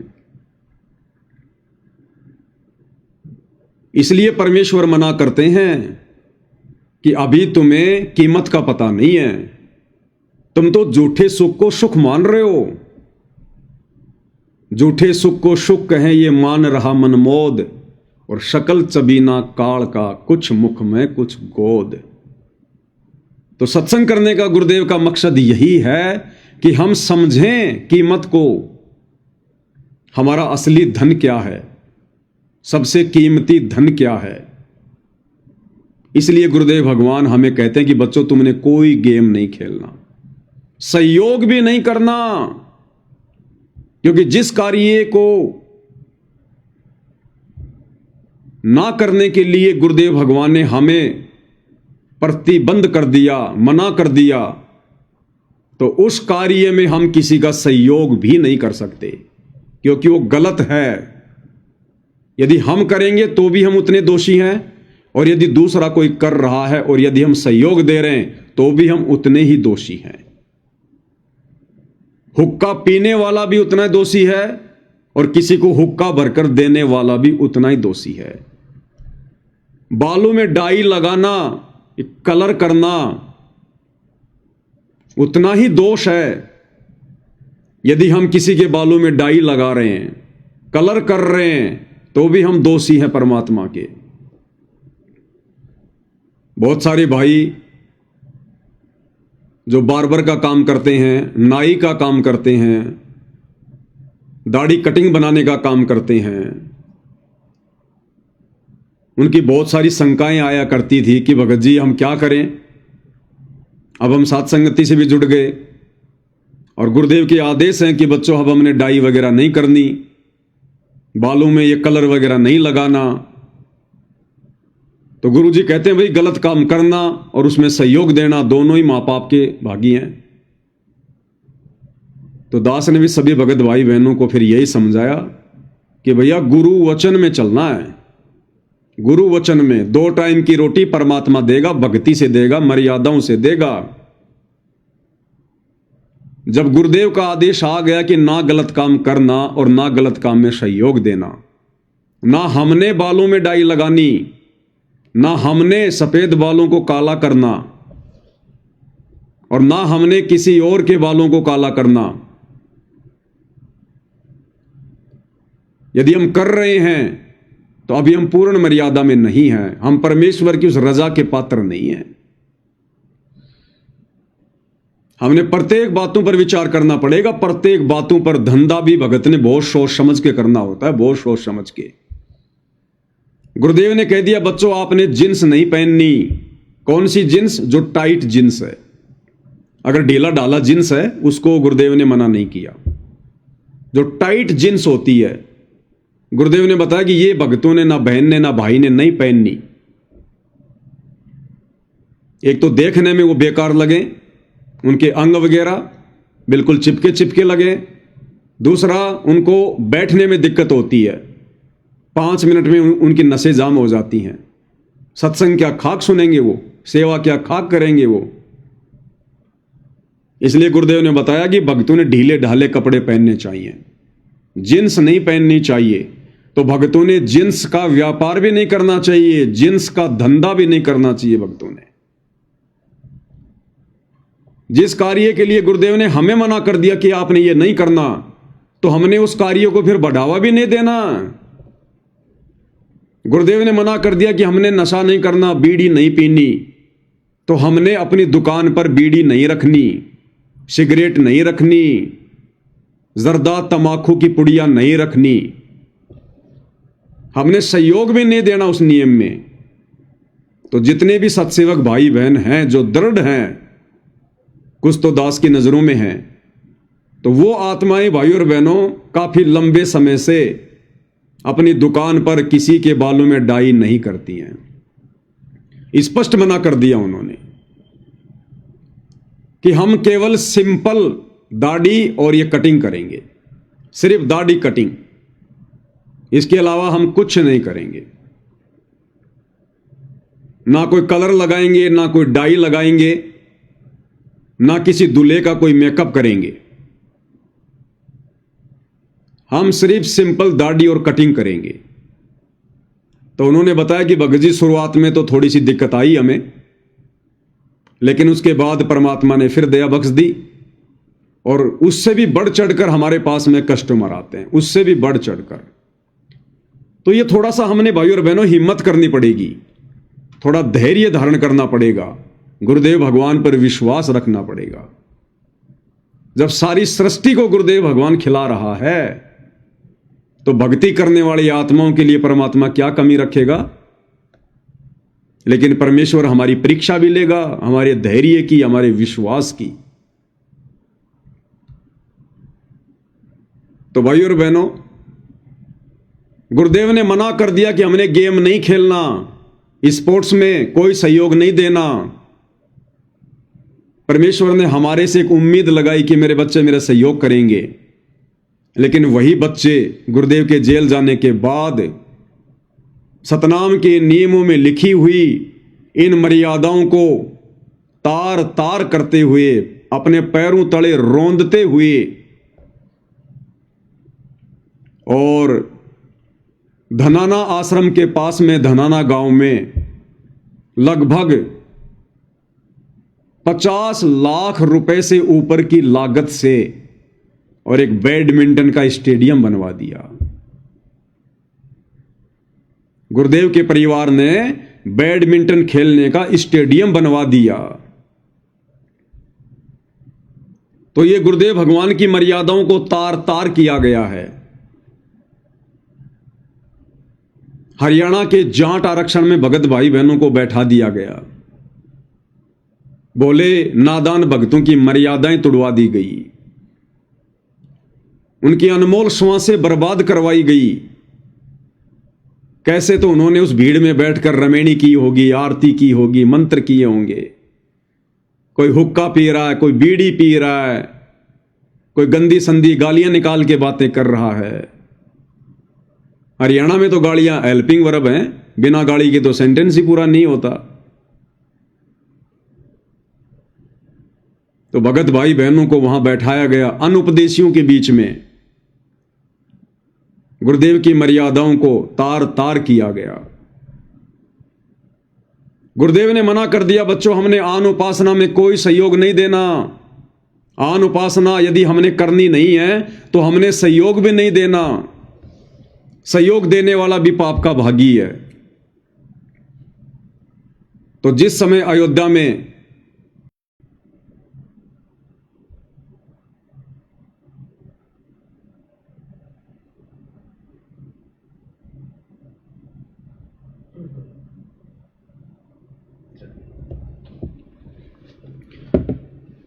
इसलिए परमेश्वर मना करते हैं कि अभी तुम्हें कीमत का पता नहीं है, तुम तो झूठे सुख को सुख मान रहे हो। झूठे सुख को सुख कहें ये मान रहा मनमोद, और शकल चबीना काल का, कुछ मुख में कुछ गोद। तो सत्संग करने का गुरुदेव का मकसद यही है कि हम समझें कीमत को, हमारा असली धन क्या है, सबसे कीमती धन क्या है। इसलिए गुरुदेव भगवान हमें कहते हैं कि बच्चों तुमने कोई गेम नहीं खेलना, सहयोग भी नहीं करना, क्योंकि जिस कार्य को ना करने के लिए गुरुदेव भगवान ने हमें प्रतिबंध कर दिया, मना कर दिया, तो उस कार्य में हम किसी का सहयोग भी नहीं कर सकते, क्योंकि वो गलत है। यदि हम करेंगे तो भी हम उतने दोषी हैं, और यदि दूसरा कोई कर रहा है और यदि हम सहयोग दे रहे हैं तो भी हम उतने ही दोषी हैं। हुक्का पीने वाला भी उतना दोषी है, और किसी को हुक्का भरकर देने वाला भी उतना ही दोषी है। बालों में डाई लगाना, कलर करना उतना ही दोष है। यदि हम किसी के बालों में डाई लगा रहे हैं, कलर कर रहे हैं, तो भी हम दोषी हैं परमात्मा के। बहुत सारे भाई जो बार्बर का काम करते हैं, नाई का काम करते हैं, दाढ़ी कटिंग बनाने का काम करते हैं, उनकी बहुत सारी शंकाएं आया करती थी कि भगत जी हम क्या करें। अब हम साथ संगति से भी जुड़ गए, और गुरुदेव के आदेश हैं कि बच्चों अब हमने डाई वगैरह नहीं करनी, बालों में ये कलर वगैरह नहीं लगाना। तो गुरु जी कहते हैं भाई गलत काम करना और उसमें सहयोग देना दोनों ही मां बाप के भागी हैं। तो दास ने भी सभी भगत भाई बहनों को फिर यही समझाया कि भैया गुरु वचन में चलना है। गुरु वचन में 2 टाइम की रोटी परमात्मा देगा, भक्ति से देगा, मर्यादाओं से देगा। जब गुरुदेव का आदेश आ गया कि ना गलत काम करना और ना गलत काम में सहयोग देना, ना हमने बालों में डाई लगानी, ना हमने सफेद बालों को काला करना, और ना हमने किसी और के बालों को काला करना। यदि हम कर रहे हैं तो अभी हम पूर्ण मर्यादा में नहीं हैं, हम परमेश्वर की उस रजा के पात्र नहीं हैं। हमने प्रत्येक बातों पर विचार करना पड़ेगा। प्रत्येक बातों पर धंधा भी भगत ने बहुत सोच समझ के करना होता है, बहुत सोच समझ के। गुरुदेव ने कह दिया बच्चों आपने जींस नहीं पहननी। कौन सी जींस? जो टाइट जींस है। अगर ढीला ढाला जींस है उसको गुरुदेव ने मना नहीं किया। जो टाइट जींस होती है गुरुदेव ने बताया कि ये भक्तों ने, ना बहन ने, ना भाई ने नहीं पहननी। एक तो देखने में वो बेकार लगे, उनके अंग वगैरह बिल्कुल चिपके चिपके लगे। दूसरा, उनको बैठने में दिक्कत होती है, 5 मिनट में उनकी नसें जाम हो जाती हैं। सत्संग क्या खाक सुनेंगे वो, सेवा क्या खाक करेंगे वो। इसलिए गुरुदेव ने बताया कि भक्तों ने ढीले ढाले कपड़े पहनने चाहिए, जींस नहीं पहननी चाहिए। तो भक्तों ने जींस का व्यापार भी नहीं करना चाहिए, जींस का धंधा भी नहीं करना चाहिए। भक्तों ने जिस कार्य के लिए गुरुदेव ने हमें मना कर दिया कि आपने ये नहीं करना, तो हमने उस कार्य को फिर बढ़ावा भी नहीं देना। गुरुदेव ने मना कर दिया कि हमने नशा नहीं करना, बीड़ी नहीं पीनी, तो हमने अपनी दुकान पर बीड़ी नहीं रखनी, सिगरेट नहीं रखनी, जर्दा तमाकू की पुड़िया नहीं रखनी। हमने सहयोग भी नहीं देना उस नियम में। तो जितने भी सत्सेवक भाई बहन हैं जो दृढ़ हैं, कुछ तो दास की नजरों में हैं, तो वो आत्माएं भाई और बहनों काफी लंबे समय से अपनी दुकान पर किसी के बालों में डाई नहीं करती हैं। स्पष्ट मना कर दिया उन्होंने कि हम केवल सिंपल दाढ़ी और ये कटिंग करेंगे, सिर्फ दाढ़ी कटिंग। इसके अलावा हम कुछ नहीं करेंगे। ना कोई कलर लगाएंगे, ना कोई डाई लगाएंगे, ना किसी दूल्हे का कोई मेकअप करेंगे। हम सिर्फ सिंपल दाढ़ी और कटिंग करेंगे। तो उन्होंने बताया कि भगत जी शुरुआत में तो थोड़ी सी दिक्कत आई हमें, लेकिन उसके बाद परमात्मा ने फिर दया बख्श दी और उससे भी बढ़ चढ़कर हमारे पास में कस्टमर आते हैं, उससे भी बढ़ चढ़कर। तो ये थोड़ा सा हमने भाई और बहनों हिम्मत करनी पड़ेगी, थोड़ा धैर्य धारण करना पड़ेगा, गुरुदेव भगवान पर विश्वास रखना पड़ेगा। जब सारी सृष्टि को गुरुदेव भगवान खिला रहा है तो भक्ति करने वाली आत्माओं के लिए परमात्मा क्या कमी रखेगा। लेकिन परमेश्वर हमारी परीक्षा भी लेगा, हमारे धैर्य की, हमारे विश्वास की। तो भाई और बहनों, गुरुदेव ने मना कर दिया कि हमने गेम नहीं खेलना, स्पोर्ट्स में कोई सहयोग नहीं देना। परमेश्वर ने हमारे से एक उम्मीद लगाई कि मेरे बच्चे मेरा सहयोग करेंगे, लेकिन वही बच्चे गुरुदेव के जेल जाने के बाद सतनाम के नियमों में लिखी हुई इन मर्यादाओं को तार तार करते हुए, अपने पैरों तले रौंदते हुए और धनाना आश्रम के पास में धनाना गांव में लगभग 50 लाख रुपए से ऊपर की लागत से और एक बैडमिंटन का स्टेडियम बनवा दिया। गुरुदेव के परिवार ने बैडमिंटन खेलने का स्टेडियम बनवा दिया। तो ये गुरुदेव भगवान की मर्यादाओं को तार तार किया गया है। हरियाणा के जाट आरक्षण में भगत भाई बहनों को बैठा दिया गया। बोले नादान भक्तों की मर्यादाएं तोड़वा दी गई, उनकी अनमोल श्वासें बर्बाद करवाई गई। कैसे? तो उन्होंने उस भीड़ में बैठकर रमेणी की होगी, आरती की होगी, मंत्र किए होंगे। कोई हुक्का पी रहा है, कोई बीड़ी पी रहा है, कोई गंदी संदी गालियां निकाल के बातें कर रहा है। हरियाणा में तो गाड़ियां हेल्पिंग वर्ब हैं, बिना गाड़ी के तो सेंटेंस ही पूरा नहीं होता। तो भगत भाई बहनों को वहां बैठाया गया अनुपदेशियों के बीच में, गुरुदेव की मर्यादाओं को तार तार किया गया। गुरुदेव ने मना कर दिया, बच्चों हमने आन उपासना में कोई सहयोग नहीं देना। आन उपासना यदि हमने करनी नहीं है तो हमने सहयोग भी नहीं देना। सहयोग देने वाला भी पाप का भागी है। तो जिस समय अयोध्या में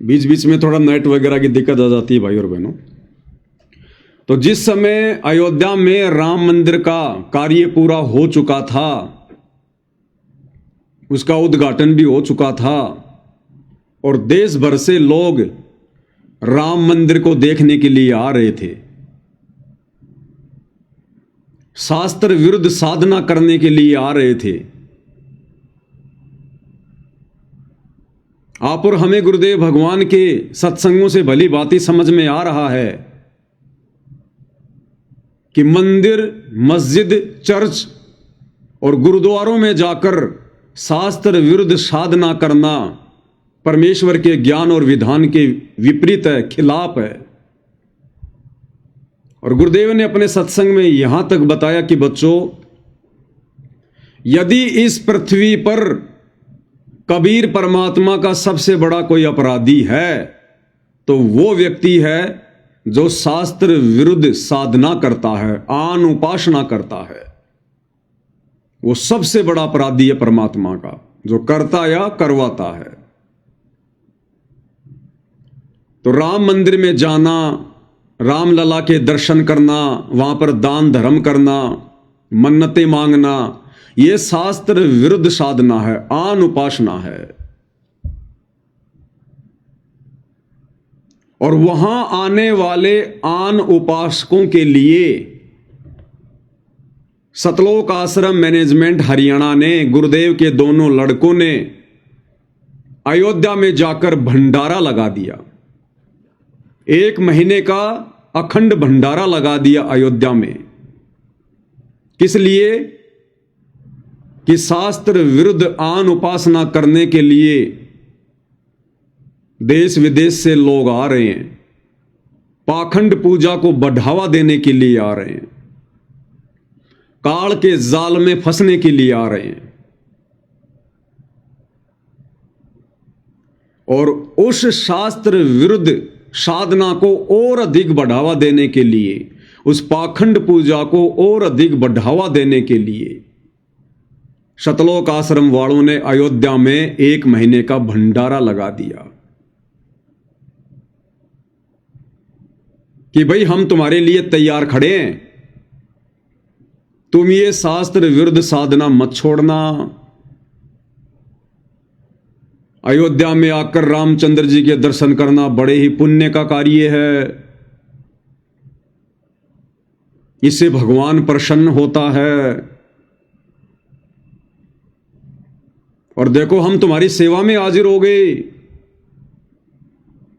बीच बीच में थोड़ा नेट वगैरह की दिक्कत आ जाती है भाई और बहनों। तो जिस समय अयोध्या में राम मंदिर का कार्य पूरा हो चुका था, उसका उद्घाटन भी हो चुका था और देश भर से लोग राम मंदिर को देखने के लिए आ रहे थे, शास्त्र विरुद्ध साधना करने के लिए आ रहे थे। आप और हमें गुरुदेव भगवान के सत्संगों से भली बात समझ में आ रहा है कि मंदिर, मस्जिद, चर्च और गुरुद्वारों में जाकर शास्त्र विरुद्ध साधना करना परमेश्वर के ज्ञान और विधान के विपरीत है, खिलाफ है। और गुरुदेव ने अपने सत्संग में यहां तक बताया कि बच्चों, यदि इस पृथ्वी पर कबीर परमात्मा का सबसे बड़ा कोई अपराधी है तो वो व्यक्ति है जो शास्त्र विरुद्ध साधना करता है, आन उपासना करता है। वो सबसे बड़ा अपराधी है परमात्मा का, जो करता या करवाता है। तो राम मंदिर में जाना, रामलला के दर्शन करना, वहां पर दान धर्म करना, मन्नतें मांगना, यह शास्त्र विरुद्ध साधना है, आन उपासना है। और वहां आने वाले आन उपासकों के लिए सतलोक आश्रम मैनेजमेंट हरियाणा ने, गुरुदेव के दोनों लड़कों ने अयोध्या में जाकर भंडारा लगा दिया। 1 महीने का अखंड भंडारा लगा दिया अयोध्या में। किस लिए? कि शास्त्र विरुद्ध आन उपासना करने के लिए देश विदेश से लोग आ रहे हैं, पाखंड पूजा को बढ़ावा देने के लिए आ रहे हैं, काल के जाल में फंसने के लिए आ रहे हैं। और उस शास्त्र विरुद्ध साधना को और अधिक बढ़ावा देने के लिए, उस पाखंड पूजा को और अधिक बढ़ावा देने के लिए सतलोक आश्रम वालों ने अयोध्या में 1 महीने का भंडारा लगा दिया कि भाई हम तुम्हारे लिए तैयार खड़े हैं, तुम ये शास्त्र विरुद्ध साधना मत छोड़ना। अयोध्या में आकर रामचंद्र जी के दर्शन करना बड़े ही पुण्य का कार्य है, इससे भगवान प्रसन्न होता है। और देखो हम तुम्हारी सेवा में हाजिर हो गए।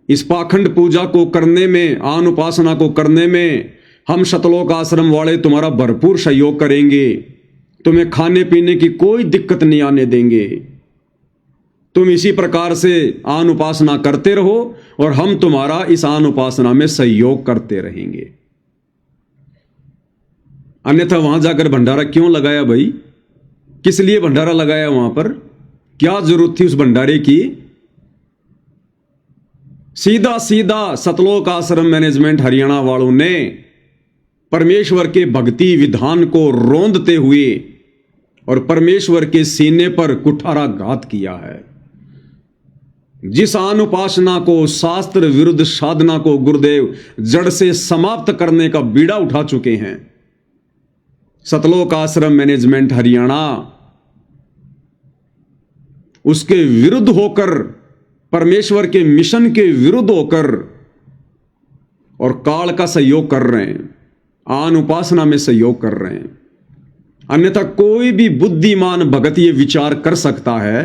इस पाखंड पूजा को करने में, आन उपासना को करने में हम सतलोक आश्रम वाले तुम्हारा भरपूर सहयोग करेंगे। तुम्हें खाने पीने की कोई दिक्कत नहीं आने देंगे। तुम इसी प्रकार से आन उपासना करते रहो और हम तुम्हारा इस आन उपासना में सहयोग करते रहेंगे। अन्यथा वहां जाकर भंडारा क्यों लगाया भाई? किस लिए भंडारा लगाया? वहां पर क्या जरूरत थी उस भंडारे की? सीधा सीधा सतलोक आश्रम मैनेजमेंट हरियाणा वालों ने परमेश्वर के भक्ति विधान को रोंदते हुए और परमेश्वर के सीने पर कुठाराघात किया है। जिस आन उपासना को, शास्त्र विरुद्ध साधना को गुरुदेव जड़ से समाप्त करने का बीड़ा उठा चुके हैं, सतलोक आश्रम मैनेजमेंट हरियाणा उसके विरुद्ध होकर, परमेश्वर के मिशन के विरुद्ध होकर और काल का सहयोग कर रहे हैं, आन उपासना में सहयोग कर रहे हैं। अन्यथा कोई भी बुद्धिमान भगत ये विचार कर सकता है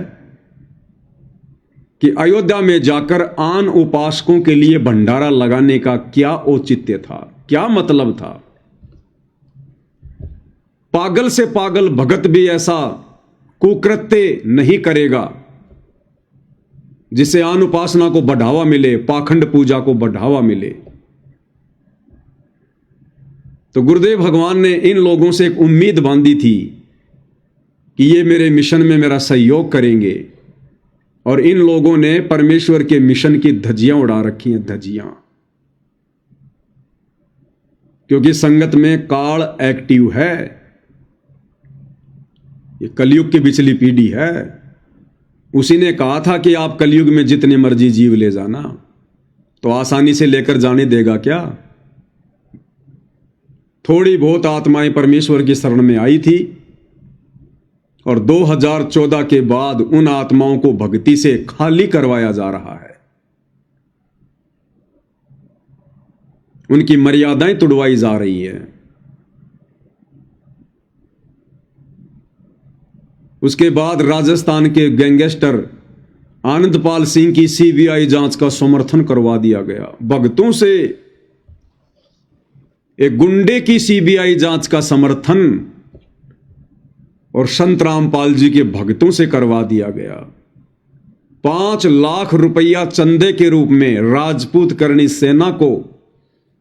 कि अयोध्या में जाकर आन उपासकों के लिए भंडारा लगाने का क्या औचित्य था, क्या मतलब था। पागल से पागल भगत भी ऐसा कुकृत्य नहीं करेगा जिससे आन उपासना को बढ़ावा मिले, पाखंड पूजा को बढ़ावा मिले। तो गुरुदेव भगवान ने इन लोगों से एक उम्मीद बांधी थी कि ये मेरे मिशन में मेरा सहयोग करेंगे, और इन लोगों ने परमेश्वर के मिशन की धज्जियां उड़ा रखी हैं, धज्जियां। क्योंकि संगत में काल एक्टिव है, ये कलयुग की पिछली पीढ़ी है। उसी ने कहा था कि आप कलयुग में जितने मर्जी जीव ले जाना, तो आसानी से लेकर जाने देगा क्या? थोड़ी बहुत आत्माएं परमेश्वर की शरण में आई थी और 2014 के बाद उन आत्माओं को भक्ति से खाली करवाया जा रहा है, उनकी मर्यादाएं तुड़वाई जा रही है। उसके बाद राजस्थान के गैंगस्टर आनंदपाल सिंह की सीबीआई जांच का समर्थन करवा दिया गया। भक्तों से एक गुंडे की सीबीआई जांच का समर्थन और संत रामपाल जी के भक्तों से करवा दिया गया। 5 लाख रुपया चंदे के रूप में राजपूत करणी सेना को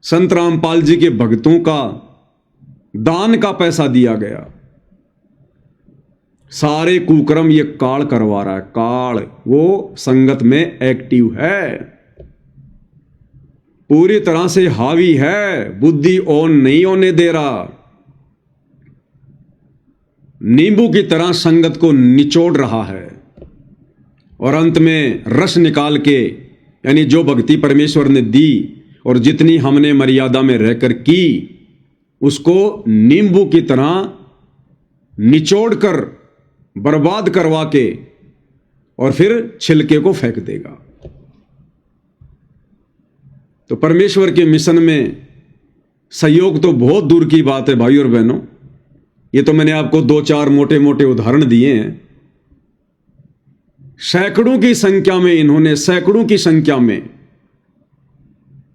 संत रामपाल जी के भक्तों का दान का पैसा दिया गया। सारे कुकर्म ये काल करवा रहा है। काल वो संगत में एक्टिव है, पूरी तरह से हावी है, बुद्धि ऑन नहीं होने दे रहा। नींबू की तरह संगत को निचोड़ रहा है और अंत में रस निकाल के, यानी जो भक्ति परमेश्वर ने दी और जितनी हमने मर्यादा में रहकर की, उसको नींबू की तरह निचोड़कर बर्बाद करवा के और फिर छिलके को फेंक देगा। तो परमेश्वर के मिशन में सहयोग तो बहुत दूर की बात है भाई और बहनों। ये तो मैंने आपको 2-4 मोटे मोटे उदाहरण दिए हैं। सैकड़ों की संख्या में इन्होंने, सैकड़ों की संख्या में,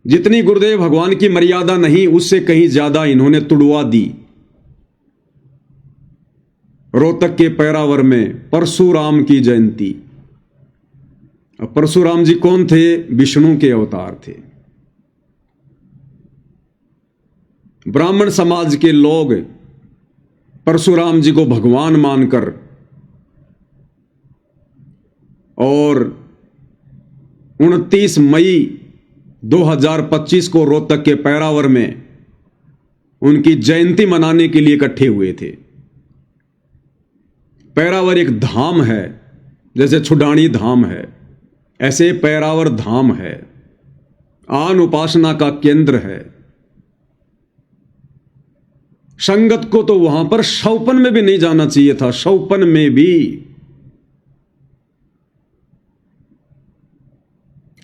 जितनी गुरुदेव भगवान की मर्यादा नहीं उससे कहीं ज्यादा इन्होंने तुड़वा दी। रोहतक के पैरावर में परशुराम की जयंती। अब परशुराम जी कौन थे? विष्णु के अवतार थे। ब्राह्मण समाज के लोग परशुराम जी को भगवान मानकर और 29 मई 2025 को रोहतक के पैरावर में उनकी जयंती मनाने के लिए इकट्ठे हुए थे। पैरावर एक धाम है, जैसे छुडानी धाम है, ऐसे पैरावर धाम है, आन उपासना का केंद्र है। संगत को तो वहां पर शौपन में भी नहीं जाना चाहिए था, शौपन में भी।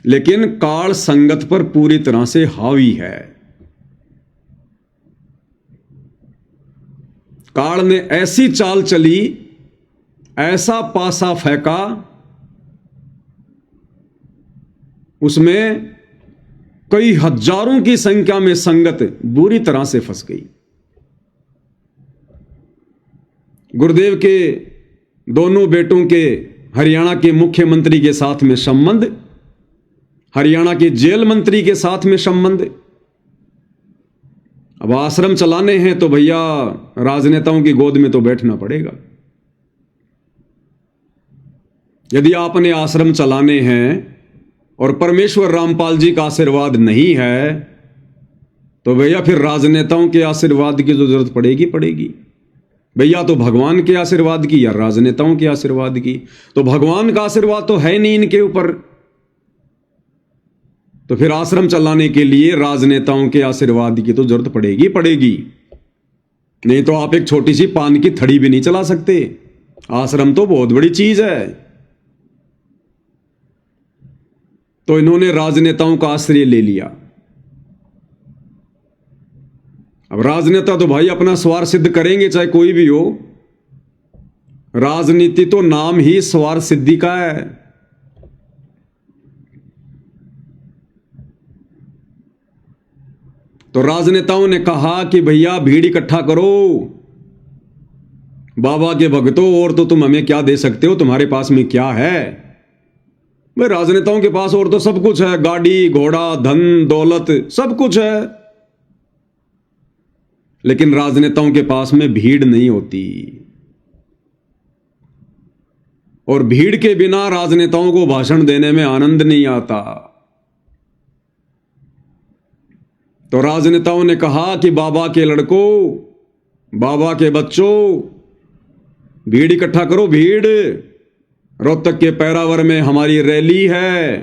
लेकिन काल संगत पर पूरी तरह से हावी है। काल ने ऐसी चाल चली, ऐसा पासा फेंका, उसमें कई हजारों की संख्या में संगत बुरी तरह से फंस गई। गुरुदेव के दोनों बेटों के हरियाणा के मुख्यमंत्री के साथ में संबंध, हरियाणा के जेल मंत्री के साथ में संबंध। अब आश्रम चलाने हैं तो भैया राजनेताओं की गोद में तो बैठना पड़ेगा। यदि आपने आश्रम चलाने हैं और परमेश्वर रामपाल जी का आशीर्वाद नहीं है तो भैया फिर राजनेताओं के आशीर्वाद की तो जरूरत पड़ेगी। भैया तो भगवान के आशीर्वाद की या राजनेताओं के आशीर्वाद की? तो भगवान का आशीर्वाद तो है नहीं इनके ऊपर, तो फिर आश्रम चलाने के लिए राजनेताओं के आशीर्वाद की तो जरूरत पड़ेगी। नहीं तो आप एक छोटी सी पान की थड़ी भी नहीं चला सकते। आश्रम तो बहुत बड़ी चीज है। तो इन्होंने राजनेताओं का आश्रय ले लिया। अब राजनेता तो भाई अपना स्वार्थ सिद्ध करेंगे, चाहे कोई भी हो। राजनीति तो नाम ही स्वार्थ सिद्धि का है। तो राजनेताओं ने कहा कि भैया भीड़ इकट्ठा करो, बाबा के भक्तों, और तो तुम हमें क्या दे सकते हो? तुम्हारे पास में क्या है? भाई राजनेताओं के पास और तो सब कुछ है, गाड़ी घोड़ा धन दौलत सब कुछ है, लेकिन राजनेताओं के पास में भीड़ नहीं होती। और भीड़ के बिना राजनेताओं को भाषण देने में आनंद नहीं आता। तो राजनेताओं ने कहा कि बाबा के लड़कों, बाबा के बच्चों, भीड़ इकट्ठा करो, भीड़। रोहतक के पैरावर में हमारी रैली है,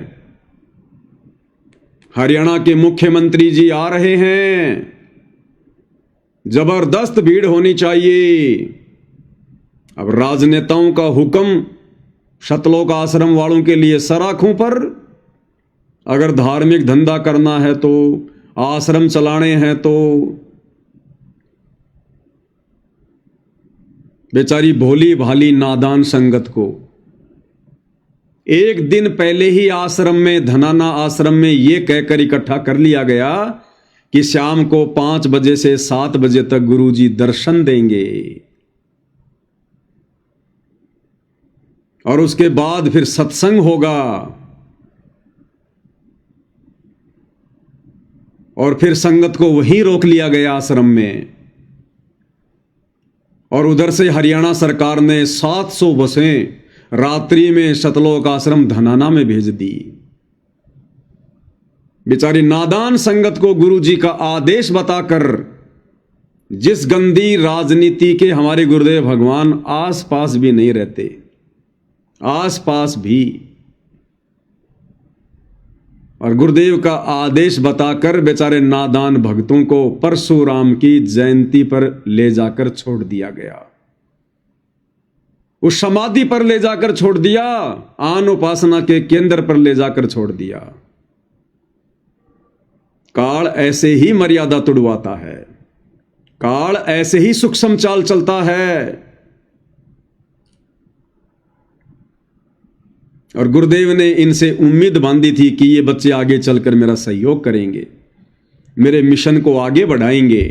हरियाणा के मुख्यमंत्री जी आ रहे हैं, जबरदस्त भीड़ होनी चाहिए। अब राजनेताओं का हुक्म शतलोक आश्रम वालों के लिए सराखों पर। अगर धार्मिक धंधा करना है तो, आश्रम चलाने हैं तो बेचारी भोली भाली नादान संगत को एक दिन पहले ही आश्रम में, धनाना आश्रम में यह कहकर इकट्ठा कर लिया गया कि शाम को 5 बजे से 7 बजे तक गुरुजी दर्शन देंगे और उसके बाद फिर सत्संग होगा और फिर संगत को वहीं रोक लिया गया आश्रम में। और उधर से हरियाणा सरकार ने 700 बसें रात्रि में शतलोक आश्रम धनाना में भेज दी। बेचारी नादान संगत को गुरुजी का आदेश बताकर, जिस गंदी राजनीति के हमारे गुरुदेव भगवान आसपास भी नहीं रहते, आसपास भी, और गुरुदेव का आदेश बताकर बेचारे नादान भक्तों को परशुराम की जयंती पर ले जाकर छोड़ दिया गया। उस समाधि पर ले जाकर छोड़ दिया, आन उपासना के केंद्र पर ले जाकर छोड़ दिया। काल ऐसे ही मर्यादा तुड़वाता है। काल ऐसे ही सूक्ष्म चाल चलता है। और गुरुदेव ने इनसे उम्मीद बांधी थी कि ये बच्चे आगे चलकर मेरा सहयोग करेंगे, मेरे मिशन को आगे बढ़ाएंगे।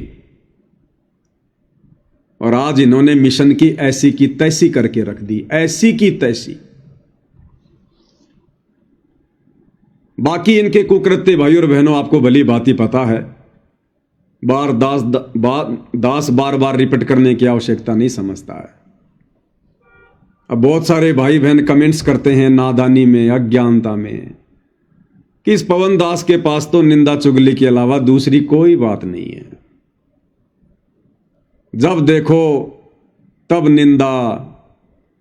और आज इन्होंने मिशन की ऐसी की तैसी करके रख दी, ऐसी की तैसी। बाकी इनके कुकृत्य भाई और बहनों आपको भली भांति पता है। दास बार बार रिपीट करने की आवश्यकता नहीं समझता है। अब बहुत सारे भाई बहन कमेंट्स करते हैं नादानी में, अज्ञानता में, कि इस पवन दास के पास तो निंदा चुगली के अलावा दूसरी कोई बात नहीं है। जब देखो तब निंदा,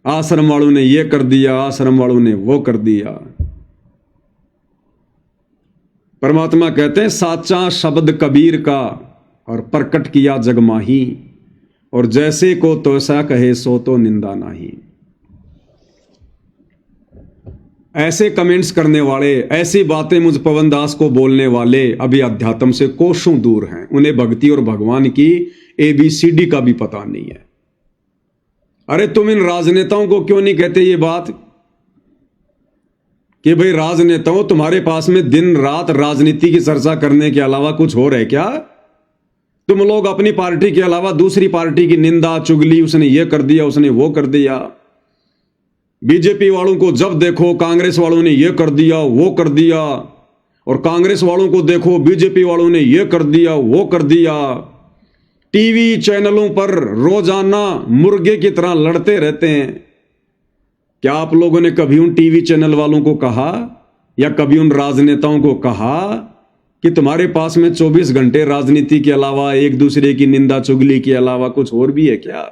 आश्रम वालों ने ये कर दिया, आश्रम वालों ने वो कर दिया। परमात्मा कहते हैं साचा शब्द कबीर का और प्रकट किया जगमाही, और जैसे को तैसा कहे सो तो निंदा नाही। ऐसे कमेंट्स करने वाले, ऐसी बातें मुझ पवन दास को बोलने वाले अभी अध्यात्म से कोसों दूर हैं। उन्हें भक्ति और भगवान की ABCD का भी पता नहीं है। अरे तुम इन राजनेताओं को क्यों नहीं कहते ये बात कि भाई राजनेताओं, तुम्हारे पास में दिन रात राजनीति की चर्चा करने के अलावा कुछ और है क्या? तुम लोग अपनी पार्टी के अलावा दूसरी पार्टी की निंदा चुगली, उसने ये कर दिया, उसने वो कर दिया। बीजेपी वालों को जब देखो कांग्रेस वालों ने ये कर दिया, वो कर दिया, और कांग्रेस वालों को देखो बीजेपी वालों ने ये कर दिया, वो कर दिया। टीवी चैनलों पर रोजाना मुर्गे की तरह लड़ते रहते हैं। क्या आप लोगों ने कभी उन टीवी चैनल वालों को कहा या कभी उन राजनेताओं को कहा कि तुम्हारे पास में 24 घंटे राजनीति के अलावा, एक दूसरे की निंदा चुगली के अलावा कुछ और भी है क्या?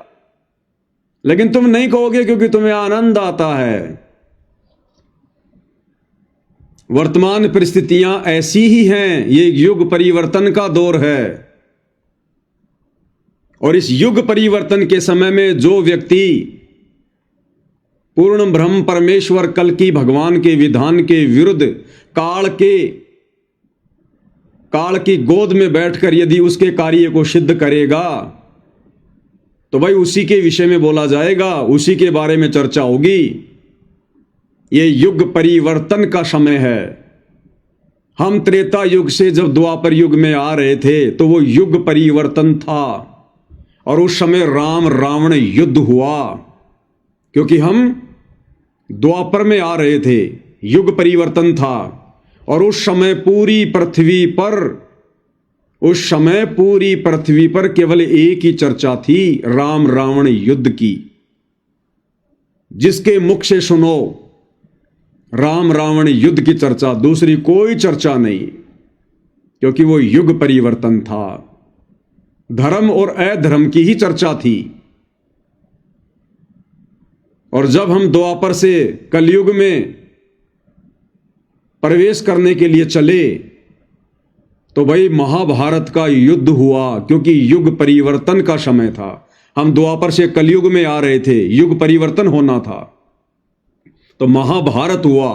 लेकिन तुम नहीं कहोगे क्योंकि तुम्हें आनंद आता है। वर्तमान परिस्थितियां ऐसी ही हैं। ये युग परिवर्तन का दौर है, और इस युग परिवर्तन के समय में जो व्यक्ति पूर्ण ब्रह्म परमेश्वर कल की भगवान के विधान के विरुद्ध काल की गोद में बैठकर यदि उसके कार्य को सिद्ध करेगा, तो भाई उसी के विषय में बोला जाएगा, उसी के बारे में चर्चा होगी। ये युग परिवर्तन का समय है। हम त्रेता युग से जब द्वापर युग में आ रहे थे तो वो युग परिवर्तन था, और उस समय राम रावण युद्ध हुआ, क्योंकि हम द्वापर में आ रहे थे, युग परिवर्तन था। और उस समय पूरी पृथ्वी पर केवल एक ही चर्चा थी, राम रावण युद्ध की। जिसके मुख से सुनो राम रावण युद्ध की चर्चा, दूसरी कोई चर्चा नहीं, क्योंकि वो युग परिवर्तन था। धर्म और अधर्म की ही चर्चा थी। और जब हम द्वापर से कलयुग में प्रवेश करने के लिए चले तो भाई महाभारत का युद्ध हुआ, क्योंकि युग परिवर्तन का समय था। हम द्वापर से कलयुग में आ रहे थे, युग परिवर्तन होना था, तो महाभारत हुआ।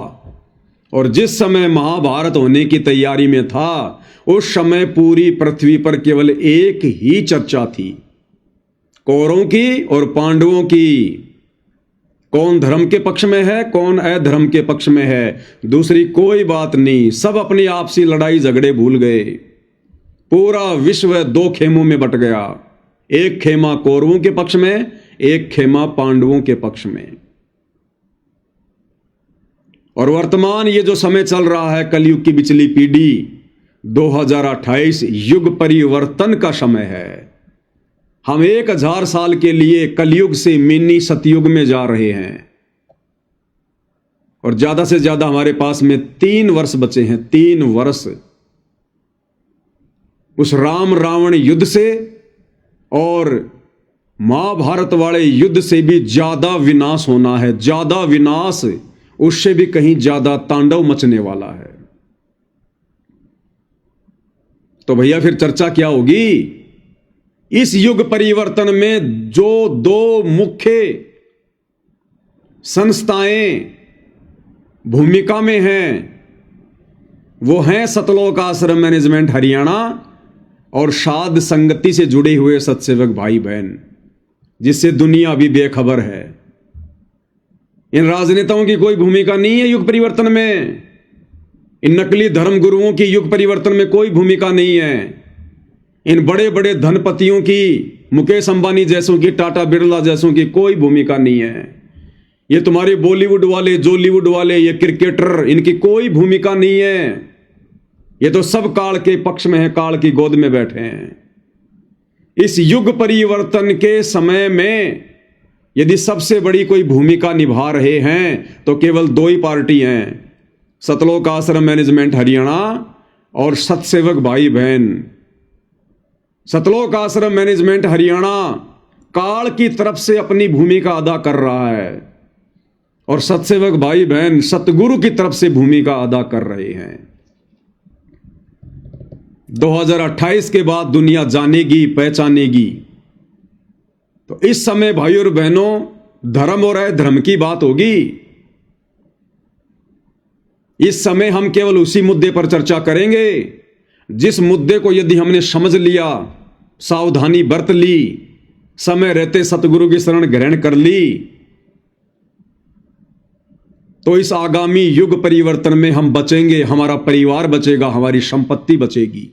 और जिस समय महाभारत होने की तैयारी में था, उस समय पूरी पृथ्वी पर केवल एक ही चर्चा थी, कौरवों की और पांडवों की। कौन धर्म के पक्ष में है, कौन अधर्म के पक्ष में है, दूसरी कोई बात नहीं। सब अपनी आपसी लड़ाई झगड़े भूल गए। पूरा विश्व दो खेमों में बट गया, एक खेमा कौरवों के पक्ष में, एक खेमा पांडवों के पक्ष में। और वर्तमान ये जो समय चल रहा है, कलयुग की बिचली पीढ़ी, 2028 युग परिवर्तन का समय है। हम 1000 साल के लिए कलयुग से मिनी सतयुग में जा रहे हैं, और ज्यादा से ज्यादा हमारे पास में 3 वर्ष बचे हैं। 3 वर्ष उस राम रावण युद्ध से और महाभारत वाले युद्ध से भी ज्यादा विनाश होना है। ज्यादा विनाश, उससे भी कहीं ज्यादा तांडव मचने वाला है। तो भैया फिर चर्चा क्या होगी? इस युग परिवर्तन में जो 2 मुख्य संस्थाएं भूमिका में हैं, वो हैं सतलोक आश्रम मैनेजमेंट हरियाणा और साध संगति से जुड़े हुए सत्सेवक भाई बहन, जिससे दुनिया अभी बेखबर है। इन राजनेताओं की कोई भूमिका नहीं है युग परिवर्तन में। इन नकली धर्म गुरुओं की युग परिवर्तन में कोई भूमिका नहीं है। इन बड़े बड़े धनपतियों की, मुकेश अंबानी जैसों की, टाटा बिरला जैसों की कोई भूमिका नहीं है। ये तुम्हारे बॉलीवुड वाले, जॉलीवुड वाले, ये क्रिकेटर, इनकी कोई भूमिका नहीं है। ये तो सब काल के पक्ष में है, काल की गोद में बैठे हैं। इस युग परिवर्तन के समय में यदि सबसे बड़ी कोई भूमिका निभा रहे हैं तो केवल दो ही पार्टी हैं, सतलोक आश्रम मैनेजमेंट हरियाणा और सतसेवक भाई बहन। सतलोक आश्रम मैनेजमेंट हरियाणा काल की तरफ से अपनी भूमिका अदा कर रहा है और सतसेवक भाई बहन सतगुरु की तरफ से भूमिका अदा कर रहे हैं। 2028 के बाद दुनिया जानेगी, पहचानेगी। तो इस समय भाई और बहनों धर्म और अधर्म की बात होगी। इस समय हम केवल उसी मुद्दे पर चर्चा करेंगे जिस मुद्दे को यदि हमने समझ लिया, सावधानी बरत ली, समय रहते सतगुरु की शरण ग्रहण कर ली, तो इस आगामी युग परिवर्तन में हम बचेंगे, हमारा परिवार बचेगा, हमारी संपत्ति बचेगी।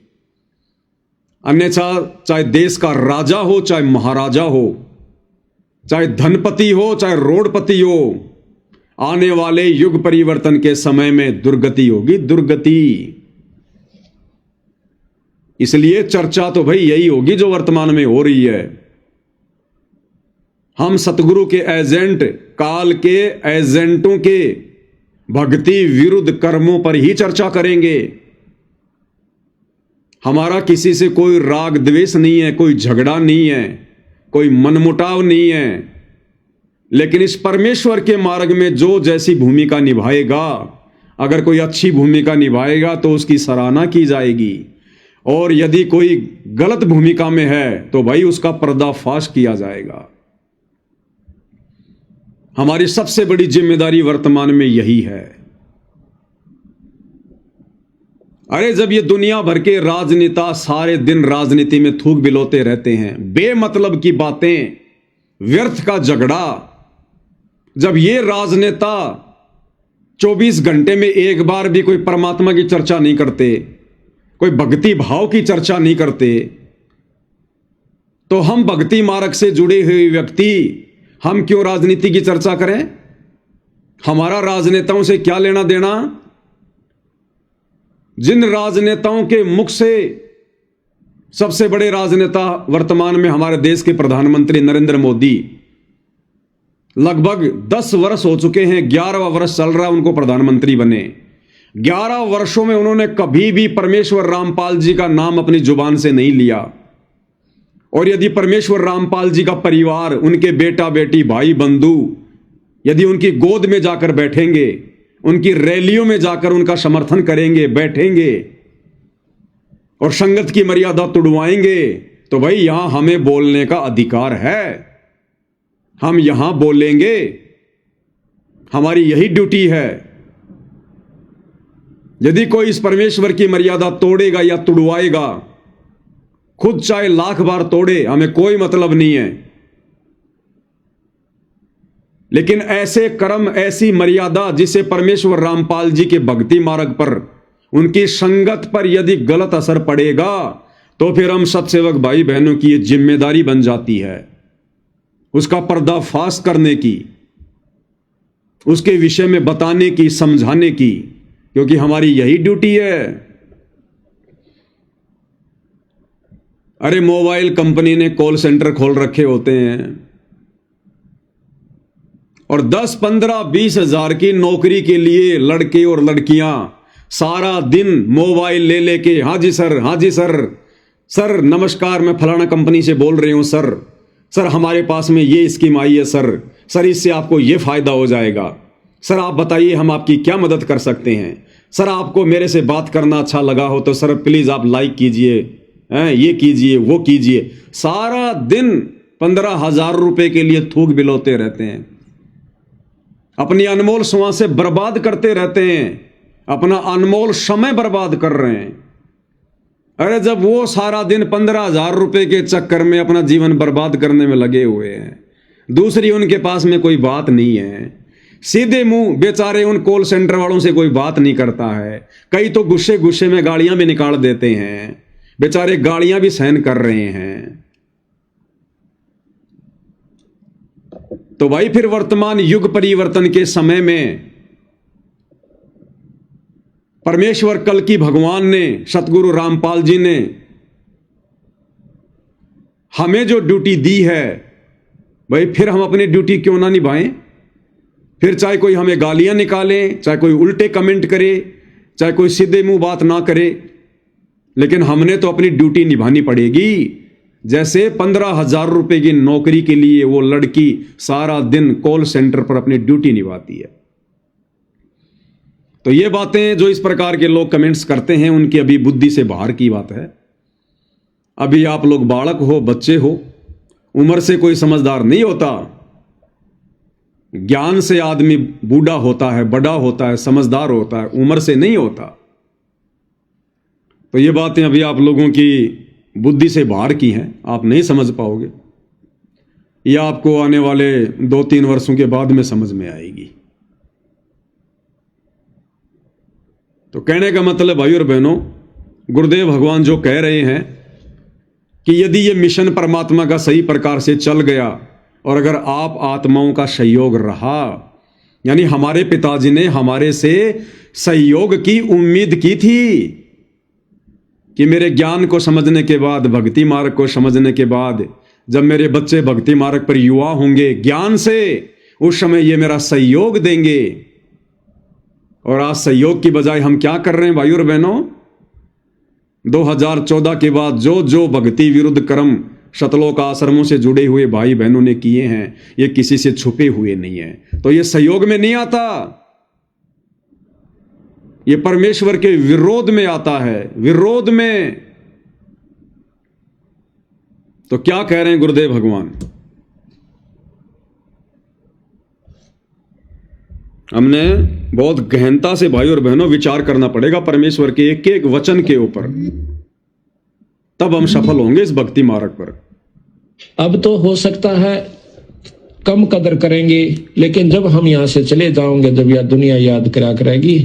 अन्यथा चाहे देश का राजा हो, चाहे महाराजा हो, चाहे धनपति हो, चाहे रोडपति हो, आने वाले युग परिवर्तन के समय में दुर्गति होगी, दुर्गति। इसलिए चर्चा तो भाई यही होगी जो वर्तमान में हो रही है। हम सतगुरु के एजेंट, काल के एजेंटों के भक्ति विरुद्ध कर्मों पर ही चर्चा करेंगे। हमारा किसी से कोई राग द्वेष नहीं है, कोई झगड़ा नहीं है, कोई मनमुटाव नहीं है। लेकिन इस परमेश्वर के मार्ग में जो जैसी भूमिका निभाएगा, अगर कोई अच्छी भूमिका निभाएगा तो उसकी सराहना की जाएगी, और यदि कोई गलत भूमिका में है तो भाई उसका पर्दाफाश किया जाएगा। हमारी सबसे बड़ी जिम्मेदारी वर्तमान में यही है। अरे जब ये दुनिया भर के राजनेता सारे दिन राजनीति में थूक बिलोते रहते हैं, बेमतलब की बातें, व्यर्थ का झगड़ा, जब ये राजनेता 24 घंटे में एक बार भी कोई परमात्मा की चर्चा नहीं करते, कोई भक्ति भाव की चर्चा नहीं करते, तो हम भक्ति मार्ग से जुड़े हुए व्यक्ति हम क्यों राजनीति की चर्चा करें? हमारा राजनेताओं से क्या लेना देना? जिन राजनेताओं के मुख से, सबसे बड़े राजनेता वर्तमान में हमारे देश के प्रधानमंत्री नरेंद्र मोदी, लगभग 10 वर्ष हो चुके हैं, 11वां वर्ष चल रहा उनको प्रधानमंत्री बने। 11 वर्षों में उन्होंने कभी भी परमेश्वर रामपाल जी का नाम अपनी जुबान से नहीं लिया। और यदि परमेश्वर रामपाल जी का परिवार, उनके बेटा बेटी, भाई बंधु, यदि उनकी गोद में जाकर बैठेंगे, उनकी रैलियों में जाकर उनका समर्थन करेंगे, बैठेंगे और संगत की मर्यादा तुड़वाएंगे, तो भाई यहां हमें बोलने का अधिकार है। हम यहां बोलेंगे, हमारी यही ड्यूटी है। यदि कोई इस परमेश्वर की मर्यादा तोड़ेगा या तुड़वाएगा, खुद चाहे लाख बार तोड़े, हमें कोई मतलब नहीं है। लेकिन ऐसे कर्म, ऐसी मर्यादा जिसे परमेश्वर रामपाल जी के भक्ति मार्ग पर, उनकी संगत पर यदि गलत असर पड़ेगा, तो फिर हम सतसेवक भाई बहनों की ये जिम्मेदारी बन जाती है उसका पर्दाफाश करने की, उसके विषय में बताने की, समझाने की, क्योंकि हमारी यही ड्यूटी है। अरे मोबाइल कंपनी ने कॉल सेंटर खोल रखे होते हैं और 10, 15, 20 हजार की नौकरी के लिए लड़के और लड़कियां सारा दिन मोबाइल ले लेके, हाँ जी सर, हाँ जी सर, सर नमस्कार, मैं फलाना कंपनी से बोल रही हूं सर, सर हमारे पास में ये स्कीम आई है सर, सर इससे आपको ये फायदा हो जाएगा, सर आप बताइए हम आपकी क्या मदद कर सकते हैं, सर आपको मेरे से बात करना अच्छा लगा हो तो सर प्लीज आप लाइक कीजिए, ये कीजिए, वो कीजिए। सारा दिन 15,000 रुपए के लिए थूक बिलोते रहते हैं, अपनी अनमोल श्वासें बर्बाद करते रहते हैं, अपना अनमोल समय बर्बाद कर रहे हैं। अरे जब वो सारा दिन 15,000 रुपए के चक्कर में अपना जीवन बर्बाद करने में लगे हुए हैं, दूसरी उनके पास में कोई बात नहीं है, सीधे मुंह बेचारे उन कॉल सेंटर वालों से कोई बात नहीं करता है, कई तो गुस्से गुस्से में गालियां भी निकाल देते हैं, बेचारे गालियां भी सहन कर रहे हैं। तो भाई फिर वर्तमान युग परिवर्तन के समय में परमेश्वर कल की भगवान ने, सतगुरु रामपाल जी ने हमें जो ड्यूटी दी है, भाई फिर हम अपनी ड्यूटी क्यों ना निभाएं? फिर चाहे कोई हमें गालियां निकाले, चाहे कोई उल्टे कमेंट करे, चाहे कोई सीधे मुंह बात ना करे, लेकिन हमने तो अपनी ड्यूटी निभानी पड़ेगी। जैसे 15,000 रुपए की नौकरी के लिए वो लड़की सारा दिन कॉल सेंटर पर अपनी ड्यूटी निभाती है। तो ये बातें जो इस प्रकार के लोग कमेंट्स करते हैं, उनकी अभी बुद्धि से बाहर की बात है। अभी आप लोग बालक हो, बच्चे हो, उम्र से कोई समझदार नहीं होता। ज्ञान से आदमी बूढ़ा होता है, बड़ा होता है, समझदार होता है, उम्र से नहीं होता। तो ये बातें अभी आप लोगों की बुद्धि से बाहर की हैं, आप नहीं समझ पाओगे। यह आपको आने वाले 2-3 वर्षों के बाद में समझ में आएगी। तो कहने का मतलब भाई और बहनों, गुरुदेव भगवान जो कह रहे हैं कि यदि ये मिशन परमात्मा का सही प्रकार से चल गया और अगर आप आत्माओं का सहयोग रहा, यानी हमारे पिताजी ने हमारे से सहयोग की उम्मीद की थी कि मेरे ज्ञान को समझने के बाद, भक्ति मार्ग को समझने के बाद, जब मेरे बच्चे भक्ति मार्ग पर युवा होंगे ज्ञान से, उस समय ये मेरा सहयोग देंगे। और आज सहयोग की बजाय हम क्या कर रहे हैं भाई और बहनों? 2014 के बाद जो जो भक्ति विरुद्ध कर्म शतलोक आश्रमों से जुड़े हुए भाई बहनों ने किए हैं, ये किसी से छुपे हुए नहीं है। तो ये सहयोग में नहीं आता, ये परमेश्वर के विरोध में आता है, विरोध में। तो क्या कह रहे हैं गुरुदेव भगवान? हमने बहुत गहनता से भाई और बहनों विचार करना पड़ेगा परमेश्वर के एक एक वचन के ऊपर, तब हम सफल होंगे इस भक्ति मार्ग पर। अब तो हो सकता है कम कदर करेंगे, लेकिन जब हम यहाँ से चले जाओगे, जब यह दुनिया याद करा करेगी,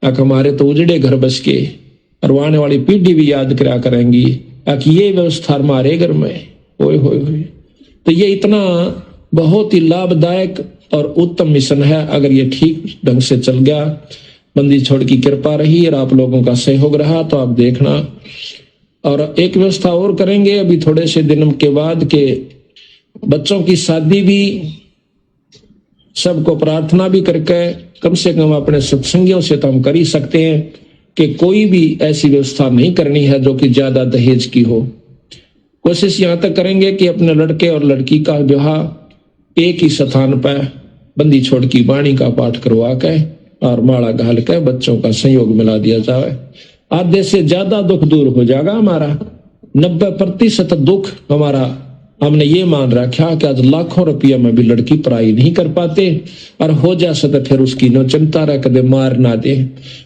हमारे तो उजड़े घर बस के, और आने वाली पीढ़ी भी याद करा करेंगी कि ये व्यवस्था हमारे घर में होए होए होए। तो ये इतना बहुत ही लाभदायक और उत्तम मिशन है। अगर ये ठीक ढंग से चल गया, बंदी छोड़ की कृपा रही और आप लोगों का सहयोग रहा, तो आप देखना। और एक व्यवस्था और करेंगे अभी थोड़े से दिनों के बाद के बच्चों की शादी भी सबको प्रार्थना भी करके कम से कम अपने सत्संगियों से तो हम कर ही सकते हैं कि कोई भी ऐसी व्यवस्था नहीं करनी है जो कि ज्यादा दहेज की हो। कोशिश यहां तक करेंगे कि अपने लड़के और लड़की का विवाह एक ही स्थान पर बंदी छोड़ की वाणी का पाठ करवा के और माला घाल के बच्चों का संयोग मिला दिया जाए। आधे से ज्यादा दुख दूर हो जाएगा हमारा। 90% दुख हमारा हमने ये मान रखा कि आज लाखों रुपया में भी लड़की पढ़ाई नहीं कर पाते, और हो जा तो फिर उसकी नो चिंता रहे, कदे मार ना दे,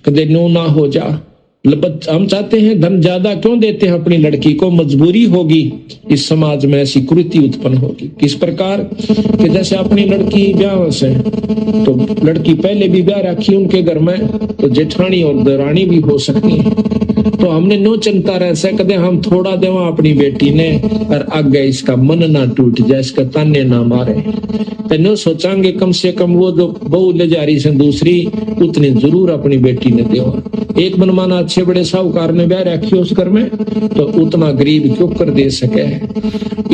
कदे नो ना हो जा। हम चाहते हैं धन ज्यादा क्यों देते हैं अपनी लड़की को? मजबूरी होगी, इस समाज में ऐसी कुरीति उत्पन्न होगी। किस प्रकार कि जैसे अपनी लड़की ब्याह से, तो लड़की पहले भी ब्याह रखी उनके घर में, तो जेठानी और दरानी भी हो सकती है। तो हमने नो चिंता रह सकते, हम थोड़ा देवा अपनी बेटी ने, और आगे इसका मन ना टूट जाए, इसका ताने ना मारे। तो सोचांगे कम से कम वो जो बहू ले जा रही से दूसरी, उतनी जरूर अपनी बेटी ने देवा। एक मनमाना अच्छे बड़े साहूकार ने ब्याह रखी उस घर में, तो उतना गरीब क्यों कर दे सके?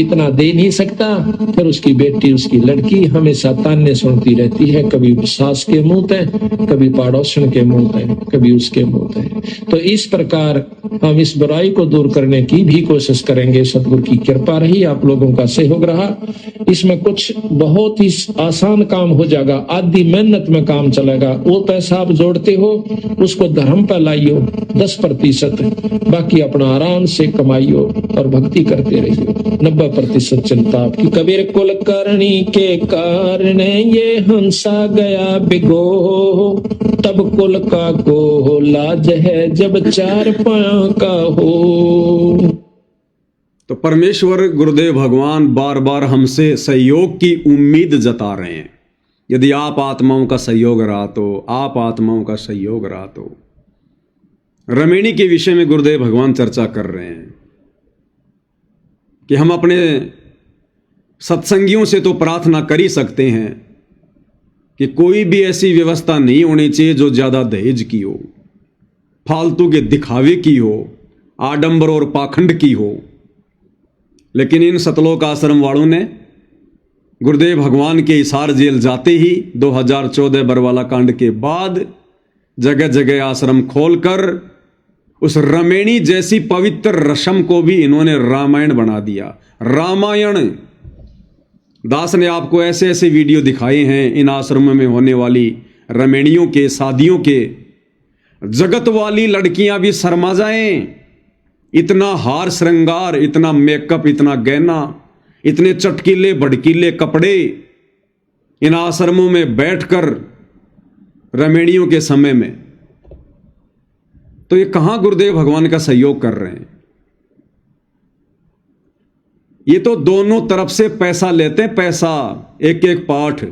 इतना दे नहीं सकता। फिर उसकी बेटी, उसकी लड़की हमेशा ताने सुनती रहती है, कभी सास के मुंह ते, कभी पड़ोसन के मुंह ते, कभी उसके मुंह ते। तो इस प्रकार हम इस बुराई को दूर करने की भी कोशिश करेंगे। सतगुरु की कृपा रही, आप लोगों का सहयोग रहा। इसमें कुछ बहुत ही आसान काम हो जाएगा, आधी मेहनत में काम चलेगा। वो पैसा आप जोड़ते हो, उसको धर्म पर लाइयो, 10%, बाकी अपना आराम से कमाइयो और भक्ति करते रहियो। 90% चिंता आपकी। कबीर कुल करनी के कारण ये हंसा गया बिगो, तब कुल का को लाज है जब 4 पांव का हो। तो परमेश्वर गुरुदेव भगवान बार बार हमसे सहयोग की उम्मीद जता रहे हैं। यदि आप आत्माओं का सहयोग रहा तो, आप आत्माओं का सहयोग रहा तो। रमेणी के विषय में गुरुदेव भगवान चर्चा कर रहे हैं कि हम अपने सत्संगियों से तो प्रार्थना कर ही सकते हैं कि कोई भी ऐसी व्यवस्था नहीं होनी चाहिए जो ज्यादा दहेज की हो, फालतू के दिखावे की हो, आडंबर और पाखंड की हो। लेकिन इन सतलोक आश्रम वालों ने गुरुदेव भगवान के हिसार जेल जाते ही 2014 बरवाला कांड के बाद जगह जगह आश्रम खोलकर उस रमेणी जैसी पवित्र रस्म को भी इन्होंने रामायण बना दिया। रामायण। दास ने आपको ऐसे ऐसे वीडियो दिखाए हैं इन आश्रमों में होने वाली रमेणियों के, शादियों के। जगत वाली लड़कियां भी शर्मा जाएं। इतना हार श्रृंगार, इतना मेकअप, इतना गहना, इतने चटकीले भड़कीले कपड़े इन आश्रमों में बैठकर रमेणियों के समय में। तो ये कहां गुरुदेव भगवान का सहयोग कर रहे हैं? ये तो दोनों तरफ से पैसा लेते हैं। पैसा, एक एक पाठ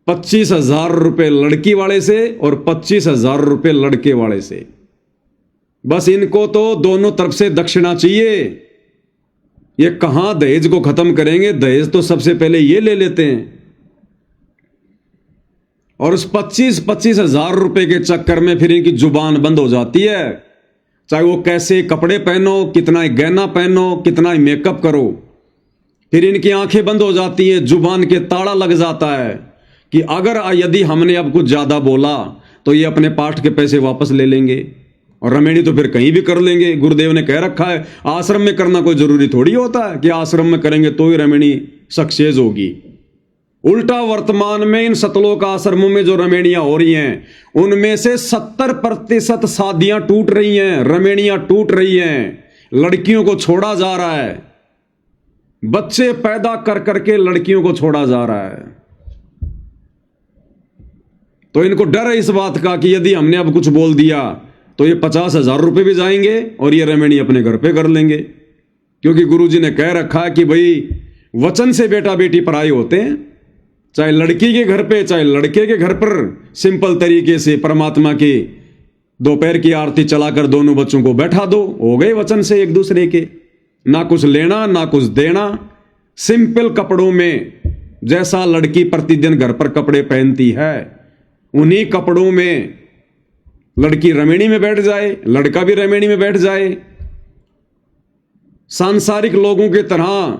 25,000 रुपए लड़की वाले से और 25,000 रुपए लड़के वाले से। बस इनको तो दोनों तरफ से दक्षिणा चाहिए। ये कहां दहेज को खत्म करेंगे? दहेज तो सबसे पहले ये ले लेते हैं। और उस 25,000 रुपए के चक्कर में फिर इनकी जुबान बंद हो जाती है। चाहे वो कैसे कपड़े पहनो, कितना ही गहना पहनो, कितना ही मेकअप करो, फिर इनकी आंखें बंद हो जाती है। जुबान के ताला लग जाता है कि अगर यदि हमने अब कुछ ज्यादा बोला तो ये अपने पाठ के पैसे वापस ले लेंगे और रमेणी तो फिर कहीं भी कर लेंगे। गुरुदेव ने कह रखा है आश्रम में करना कोई जरूरी थोड़ी होता है कि आश्रम में करेंगे तो ही रमेणी सक्सेस होगी। उल्टा वर्तमान में इन सतलोक आश्रमों में जो रमेणियां हो रही हैं उनमें से 70% शादियां टूट रही हैं, रमेणियां टूट रही हैं। लड़कियों को छोड़ा जा रहा है, बच्चे पैदा कर करके लड़कियों को छोड़ा जा रहा है। तो इनको डर है इस बात का कि यदि हमने अब कुछ बोल दिया तो ये 50,000 रुपए भी जाएंगे और ये रमेणी अपने घर पे कर लेंगे। क्योंकि गुरुजी ने कह रखा है कि भाई वचन से बेटा बेटी पराये होते हैं। चाहे लड़की के घर पे चाहे लड़के के घर पर सिंपल तरीके से परमात्मा की दोपहर की आरती चलाकर दोनों बच्चों को बैठा दो, हो गए वचन से एक दूसरे के। ना कुछ लेना ना कुछ देना, सिंपल कपड़ों में। जैसा लड़की प्रतिदिन घर पर कपड़े पहनती है उन्हीं कपड़ों में लड़की रमेणी में बैठ जाए, लड़का भी रमेणी में बैठ जाए। सांसारिक लोगों की तरह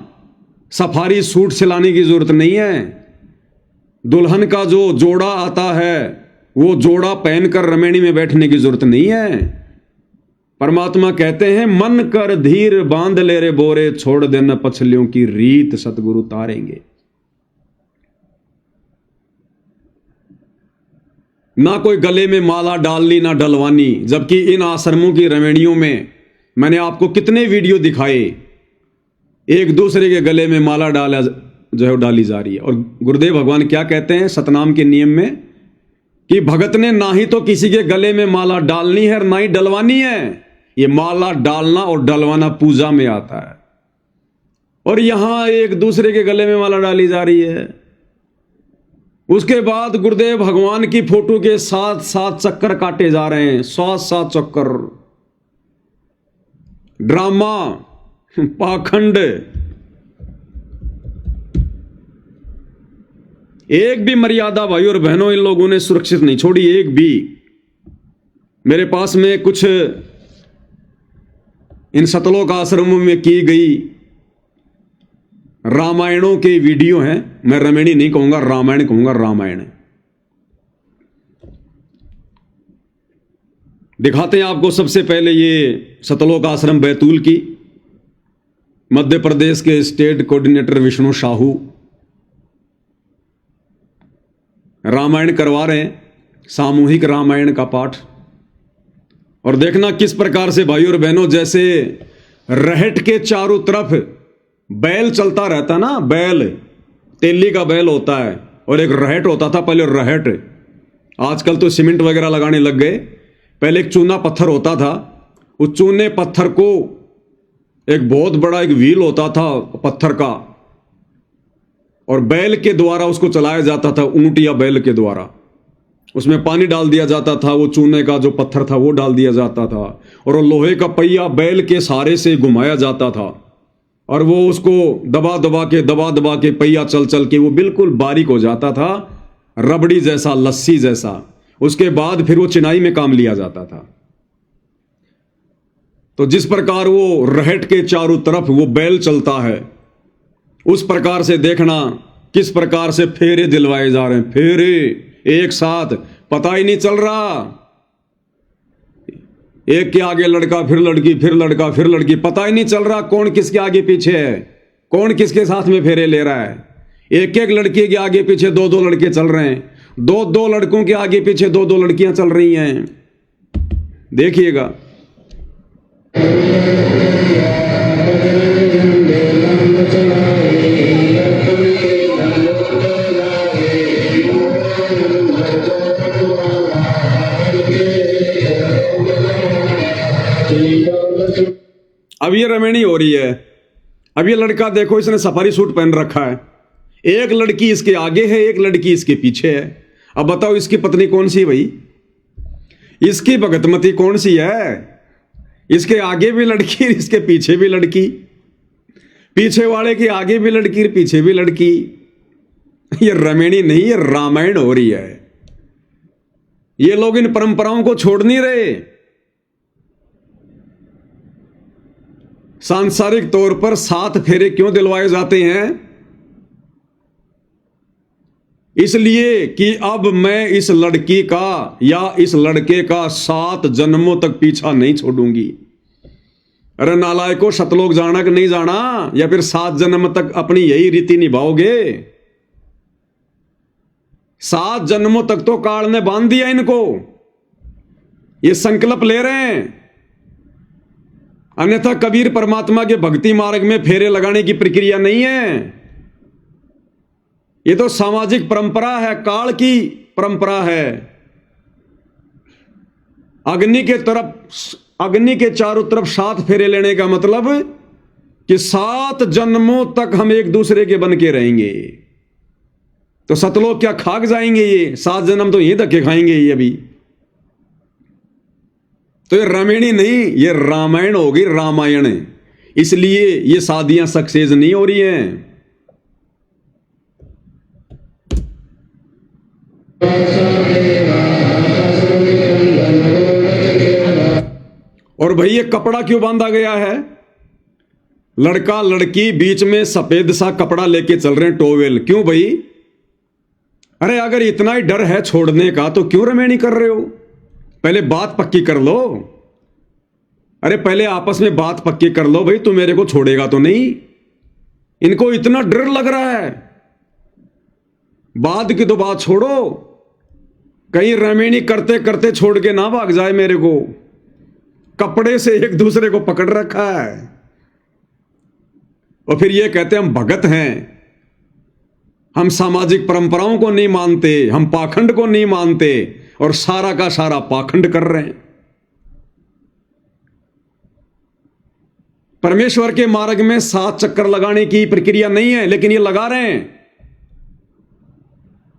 सफारी सूट सिलाने की जरूरत नहीं है। दुल्हन का जो जोड़ा आता है वो जोड़ा पहनकर रमेणी में बैठने की जरूरत नहीं है। परमात्मा कहते हैं मन कर धीर बांध ले रे बोरे, छोड़ देना पछलियों की रीत सतगुरु तारेंगे। ना कोई गले में माला डालनी ना डलवानी। जबकि इन आश्रमों की रमेणियों में मैंने आपको कितने वीडियो दिखाए, एक दूसरे के गले में माला डाला जो है डाली जा रही है। और गुरुदेव भगवान क्या कहते हैं सतनाम के नियम में कि भगत ने ना ही तो किसी के गले में माला डालनी है ना ही डलवानी है। ये माला डालना और डलवाना पूजा में आता है और यहां एक दूसरे के गले में माला डाली जा रही है। उसके बाद गुरुदेव भगवान की फोटो के साथ साथ चक्कर काटे जा रहे हैं, 7 चक्कर। ड्रामा, पाखंड। एक भी मर्यादा भाई और बहनों इन लोगों ने सुरक्षित नहीं छोड़ी, एक भी। मेरे पास में कुछ इन सतलोक आश्रमों में की गई रामायणों के वीडियो हैं। मैं रमेणी नहीं कहूंगा, रामायण कहूंगा, रामायण। दिखाते हैं आपको सबसे पहले ये सतलोक आश्रम बैतूल की, मध्य प्रदेश के स्टेट कोऑर्डिनेटर विष्णु साहू रामायण करवा रहे हैं, सामूहिक रामायण का पाठ। और देखना किस प्रकार से भाई और बहनों, जैसे रहट के चारों तरफ बैल चलता रहता ना, बैल तेली का बैल होता है और एक रहट होता था पहले, रहट। आजकल तो सीमेंट वगैरह लगाने लग गए, पहले एक चूना पत्थर होता था, उस चूने पत्थर को एक बहुत बड़ा एक व्हील होता था पत्थर का, और बैल के द्वारा उसको चलाया जाता था, ऊंट या बैल के द्वारा। उसमें पानी डाल दिया जाता था, वो चूने का जो पत्थर था वो डाल दिया जाता था, और वो लोहे का पहिया बैल के सहारे से घुमाया जाता था, और वो उसको दबा दबा के पहिया चल चल के वो बिल्कुल बारीक हो जाता था, रबड़ी जैसा, लस्सी जैसा। उसके बाद फिर वो चिनाई में काम लिया जाता था। तो जिस प्रकार वो रहट के चारों तरफ वो बैल चलता है, उस प्रकार से देखना किस प्रकार से फेरे दिलवाए जा रहे हैं, फेरे एक साथ, पता ही नहीं चल रहा, एक के आगे लड़का फिर लड़की, फिर लड़का फिर लड़की, पता ही नहीं चल रहा कौन किसके आगे पीछे है, कौन किसके साथ में फेरे ले रहा है। एक एक लड़की के आगे पीछे दो दो लड़के चल रहे हैं, दो दो लड़कों के आगे पीछे दो दो लड़कियां चल रही हैं। देखिएगा। अब ये रमेणी हो रही है। अब ये लड़का देखो, इसने सफारी सूट पहन रखा है, एक लड़की इसके आगे है, एक लड़की इसके पीछे है। अब बताओ इसकी पत्नी कौन सी है भाई? इसकी भगतमती कौन सी है? इसके आगे भी लड़की, इसके पीछे भी लड़की, पीछे वाले के आगे भी लड़की, पीछे भी लड़की। ये रमेणी नहीं, ये रामायण हो रही है। ये लोग इन परंपराओं को छोड़ नहीं रहे। सांसारिक तौर पर 7 फेरे क्यों दिलवाए जाते हैं? इसलिए कि अब मैं इस लड़की का या इस लड़के का 7 जन्मों तक पीछा नहीं छोड़ूंगी। अरे नालायको, सतलोक जाना कि नहीं जाना, या फिर 7 जन्म तक अपनी यही रीति निभाओगे? 7 जन्मों तक तो काल ने बांध दिया इनको, ये संकल्प ले रहे हैं। अन्यथा कबीर परमात्मा के भक्ति मार्ग में फेरे लगाने की प्रक्रिया नहीं है। ये तो सामाजिक परंपरा है, काल की परंपरा है। अग्नि के चारों तरफ 7 फेरे लेने का मतलब कि 7 जन्मों तक हम एक दूसरे के बन के रहेंगे। तो सतलोक क्या खाक जाएंगे? ये 7 जन्म तो ये धक्के खाएंगे ये अभी। तो ये रमेणी नहीं, ये रामायण होगी, रामायण। इसलिए ये शादियां सक्सेस नहीं हो रही हैं। और भाई ये कपड़ा क्यों बांधा गया है? लड़का लड़की बीच में सफेद सा कपड़ा लेके चल रहे हैं, टोवेल। क्यों भाई? अरे अगर इतना ही डर है छोड़ने का तो क्यों रमेणी कर रहे हो? पहले बात पक्की कर लो। अरे पहले आपस में बात पक्की कर लो भाई, तू मेरे को छोड़ेगा तो नहीं। इनको इतना डर लग रहा है, बाद की तो बात छोड़ो, कहीं रमेणी करते करते छोड़ के ना भाग जाए मेरे को। कपड़े से एक दूसरे को पकड़ रखा है और फिर ये कहते हम भगत हैं, हम सामाजिक परंपराओं को नहीं मानते, हम पाखंड को नहीं मानते, और सारा का सारा पाखंड कर रहे हैं। परमेश्वर के मार्ग में 7 चक्कर लगाने की प्रक्रिया नहीं है, लेकिन ये लगा रहे हैं।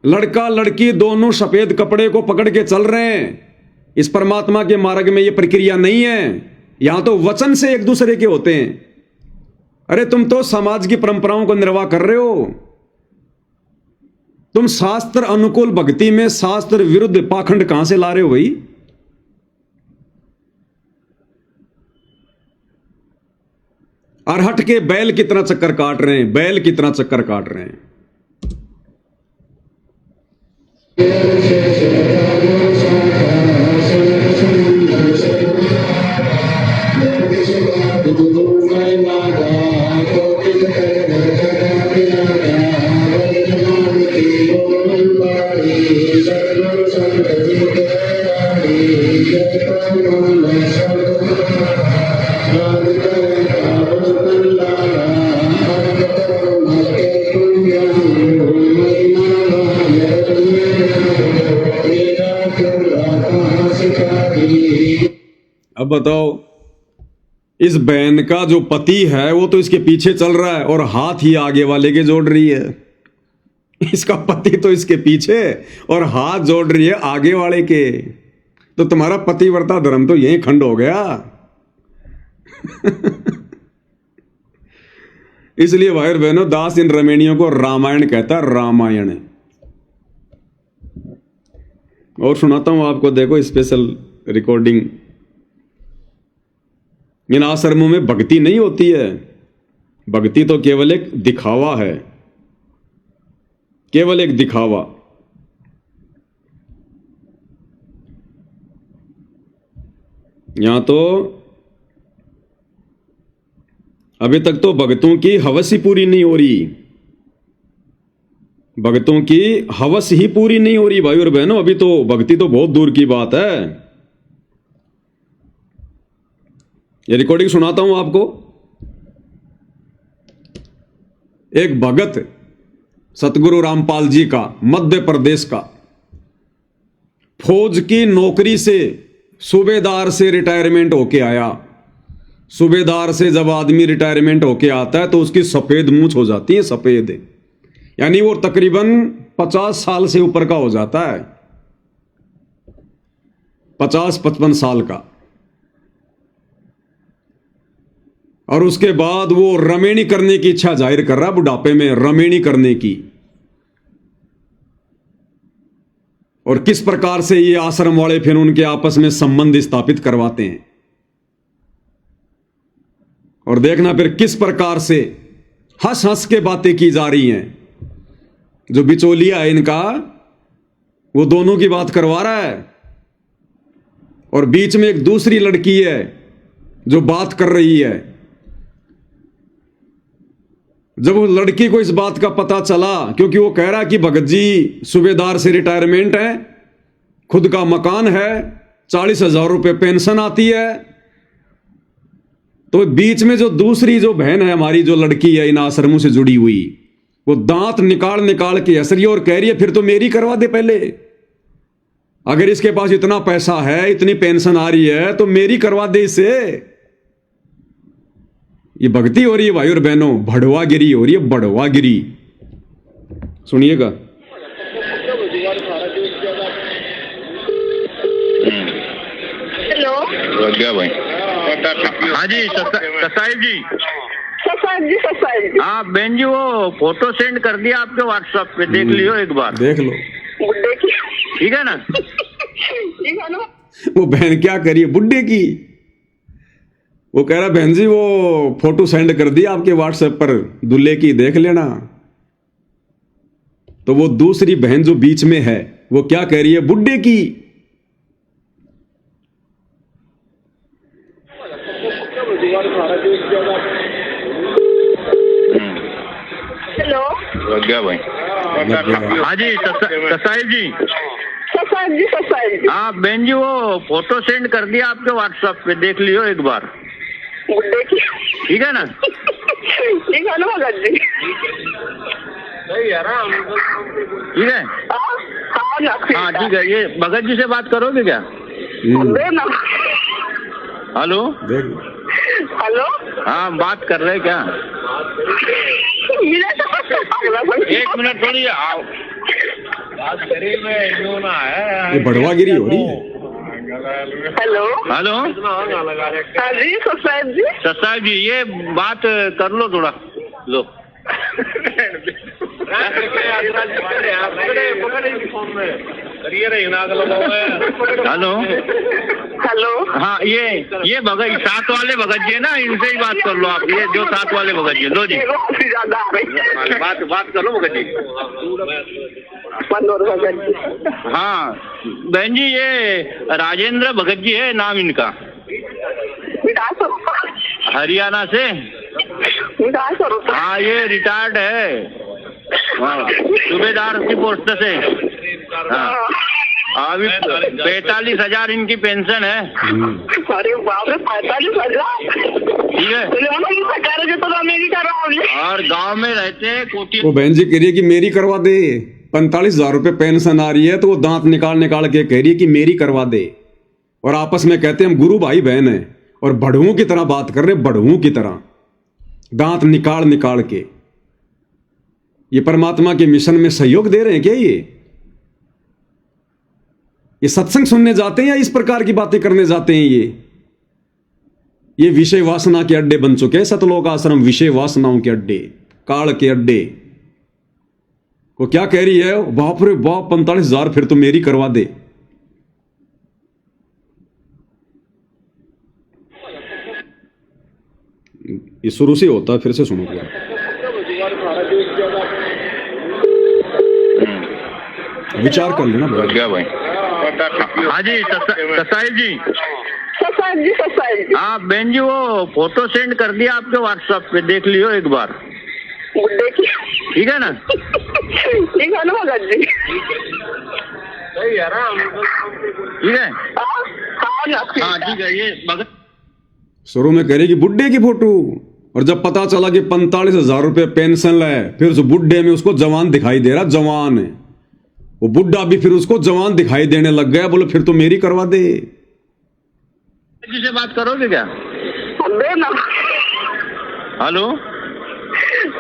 लड़का लड़की दोनों सफेद कपड़े को पकड़ के चल रहे हैं। इस परमात्मा के मार्ग में ये प्रक्रिया नहीं है। यहां तो वचन से एक दूसरे के होते हैं। अरे तुम तो समाज की परंपराओं को निर्वाह कर रहे हो। तुम शास्त्र अनुकूल भक्ति में शास्त्र विरुद्ध पाखंड कहां से ला रहे हो भाई? अरहट के बैल कितना चक्कर काट रहे हैं, बैल कितना चक्कर काट रहे हैं। बताओ, इस बहन का जो पति है वो तो इसके पीछे चल रहा है और हाथ ही आगे वाले के जोड़ रही है। इसका पति तो इसके पीछे और हाथ जोड़ रही है आगे वाले के। तो तुम्हारा पतिव्रता धर्म तो यही खंड हो गया। इसलिए भाई और बहनों, दास इन रमणियों को रामायण कहता है, रामायण। और सुनाता हूं आपको, देखो स्पेशल रिकॉर्डिंग। इन आश्रमों में भक्ति नहीं होती है, भक्ति तो केवल एक दिखावा है, केवल एक दिखावा। यहां तो अभी तक तो भक्तों की हवस ही पूरी नहीं हो रही, भक्तों की हवस ही पूरी नहीं हो रही भाई और बहनों। अभी तो भक्ति तो बहुत दूर की बात है। ये रिकॉर्डिंग सुनाता हूं आपको। एक भगत सतगुरु रामपाल जी का, मध्य प्रदेश का, फौज की नौकरी से सूबेदार से रिटायरमेंट होके आया। सूबेदार से जब आदमी रिटायरमेंट होके आता है तो उसकी सफेद मूंछ हो जाती है, सफेद, यानी वो तकरीबन 50 साल से ऊपर का हो जाता है, 50-55 साल का। और उसके बाद वो रमेणी करने की इच्छा जाहिर कर रहा, बुढ़ापे में रमेणी करने की। और किस प्रकार से ये आश्रम वाले फिर उनके आपस में संबंध स्थापित करवाते हैं, और देखना फिर किस प्रकार से हंस हंस के बातें की जा रही हैं। जो बिचौलिया है इनका, वो दोनों की बात करवा रहा है, और बीच में एक दूसरी लड़की है जो बात कर रही है। जब वो लड़की को इस बात का पता चला, क्योंकि वो कह रहा कि भगत जी सूबेदार से रिटायरमेंट है, खुद का मकान है, 40,000 रुपये पेंशन आती है, तो बीच में जो दूसरी जो बहन है हमारी, जो लड़की है इन आश्रमों से जुड़ी हुई, वो दांत निकाल निकाल के हंस रही है और कह रही है फिर तो मेरी करवा दे पहले। अगर इसके पास इतना पैसा है, इतनी पेंशन आ रही है, तो मेरी करवा दे इसे। ये भक्ति हो रही है भाई और बहनों, भड़वागिरी हो रही है, भड़वागिरी। सुनिएगा। हेलो, क्या भाई? हाँ जी ससाइल जी। ससाइल जी। हाँ बहन जी, वो फोटो सेंड कर दिया आपके व्हाट्सएप पे, देख लियो एक बार। देख लो, ठीक है ना? ठीक है ना? वो बहन क्या करिए बुड्ढे की। वो कह रहा बहन जी वो फोटो सेंड कर दिया आपके व्हाट्सएप पर दूल्हे की, देख लेना। तो वो दूसरी बहन जो बीच में है वो क्या कह रही है, बुड्ढे की। हेलो, क्या भाई? हाँ जी ससाइल जी। ससाइल जी। हाँ बहन जी, वो फोटो सेंड कर दिया आपके व्हाट्सएप पे, देख लियो एक बार। ठीक है ना? ठीक है ना भगत जी? ठीक है। हाँ ठीक है। ये भगत जी से बात करोगे क्या? हेलो हेलो, हाँ बात कर रहे क्या? एक मिनट थोड़ी आओ, बात करिए। ये भड़वागिरी हो रही है। हेलो हेलो हाँ जी ससाइल जी। ससाइल जी, ये बात कर लो थोड़ा, लो। हेलो हेलो, हाँ ये भगत, साथ वाले भगत जी है ना, इनसे ही बात कर लो आप। ये जो साथ वाले भगत जी, लो जी बात कर लो भगत जी। हाँ बहन जी, ये राजेंद्र भगत जी है नाम इनका, हरियाणा से। हाँ ये रिटायर्ड है, सूबेदार की पोस्ट से। हाँ अभी 45,000 इनकी पेंशन है। अरे बाप रे, 45,000। ठीक है। तो और गांव में रहते हैं कोठी। वो बहन जी कह रही है कि मेरी करवा दे, 45,000 रुपये पेंशन आ रही है, तो वो दांत निकाल निकाल के कह रही है कि मेरी करवा दे। और आपस में कहते हैं हम गुरु भाई बहन हैं, और बड़ुओं की तरह बात कर रहे हैं, बड़ुओं की तरह दांत निकाल निकाल के। ये परमात्मा के मिशन में सहयोग दे रहे हैं क्या? ये सत्संग सुनने जाते हैं या इस प्रकार की बातें करने जाते हैं? ये विषय वासना के अड्डे बन चुके हैं सतलोक आश्रम, विषय वासनाओं के अड्डे, काल के अड्डे। वो क्या कह रही है? बाप रे बाप 45,000 फिर तो मेरी करवा दे। ये शुरू से होता है, फिर से सुनो क्या विचार कर लेना भाई। क्या भाई? हाँ जी ससाई जी। ससाई जी। हाँ बहन जी, वो फोटो सेंड कर दिया आपके व्हाट्सएप पे, देख लियो एक बार। देखिए ठीक है ना? ठीक है ना भगत जी? सही है ना? ठीक है। हाँ ठीक है। ये भगत शुरू में करेगी बुड्ढे की फोटो, और जब पता चला कि 45,000 रुपए पेंशन है, फिर उस बुड्ढे में उसको जवान दिखाई दे रहा, जवान है वो बुड्ढा भी, फिर उसको जवान दिखाई देने लग गया। बोले फिर तो मेरी करवा दे। जी से बात करोगे क्या? Hello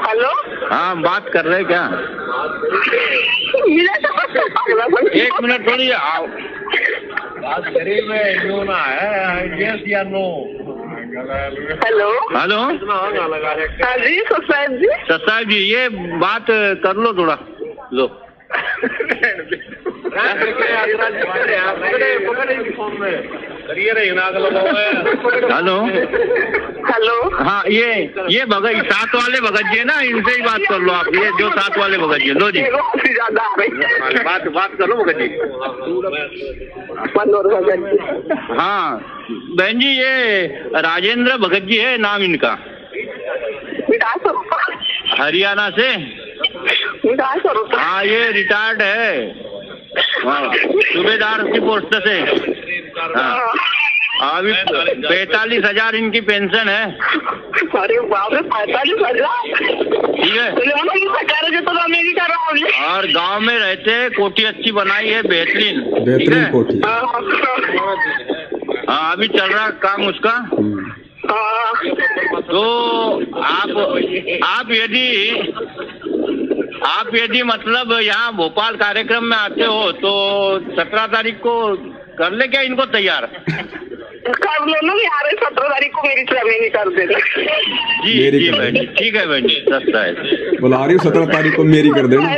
hello. हाँ बात कर रहे क्या? एक मिनट थोड़ी आओ बात करिए। मैं जो ना है यस या नो। Hello hello. हाँ जी ससाई जी। ससाई जी, ये बात कर लो थोड़ा। लो हेलो। हेलो। हाँ ये भगत साथ वाले भगत जी है ना, इनसे ही बात कर लो आप। ये जो साथ वाले भगत जी, लो जी ज्यादा आ रही। बात कर लो भगत जी। मनोहर भगत जी। हाँ बहन जी, ये राजेंद्र भगत जी है नाम इनका, हरियाणा से। हाँ ये रिटायर्ड है, हाँ सूबेदार की पोस्ट से। हाँ अभी 45,000 इनकी पेंशन है। अरे बाप रे 45,000। ठीक है। तो अमेरिका रहा। और गांव में रहते, कोठी अच्छी बनाई है, बेहतरीन बेहतरीन कोठी। हाँ अभी चल रहा काम उसका। तो आप यदि मतलब यहाँ भोपाल कार्यक्रम में आते हो तो 17 तारीख को कर ले क्या इनको तैयार? कर लो ना यार, 17 तारीख को मेरी ट्रेनिंग कर देना। जी बहन जी, ठीक है बहन जी, सस्ता है। बुला रही हूँ 17 तारीख को मेरी कर देना।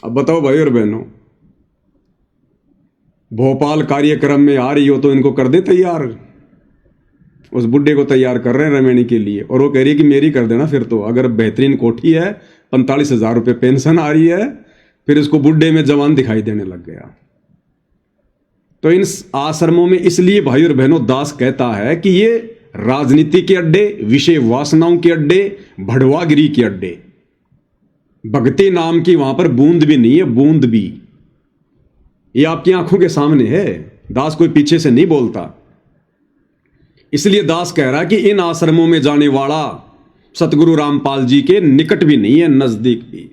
अब बताओ भाई और बहनों, भोपाल कार्यक्रम में आ रही हो तो इनको कर दे तैयार। उस बुड्ढे को तैयार कर रहे हैं रमेणी के लिए, और वो कह रही है कि मेरी कर देना। फिर तो अगर बेहतरीन कोठी है, 45,000 रुपये पेंशन आ रही है, फिर इसको बुड्ढे में जवान दिखाई देने लग गया। तो इन आश्रमों में इसलिए भाई और बहनों दास कहता है कि ये राजनीति के अड्डे, विषय वासनाओं के अड्डे, भड़वागिरी के अड्डे। भक्ति नाम की वहां पर बूंद भी नहीं है, बूंद भी। ये आपकी आंखों के सामने है, दास कोई पीछे से नहीं बोलता। इसलिए दास कह रहा है कि इन आश्रमों में जाने वाला सतगुरु रामपाल जी के निकट भी नहीं है, नजदीक भी।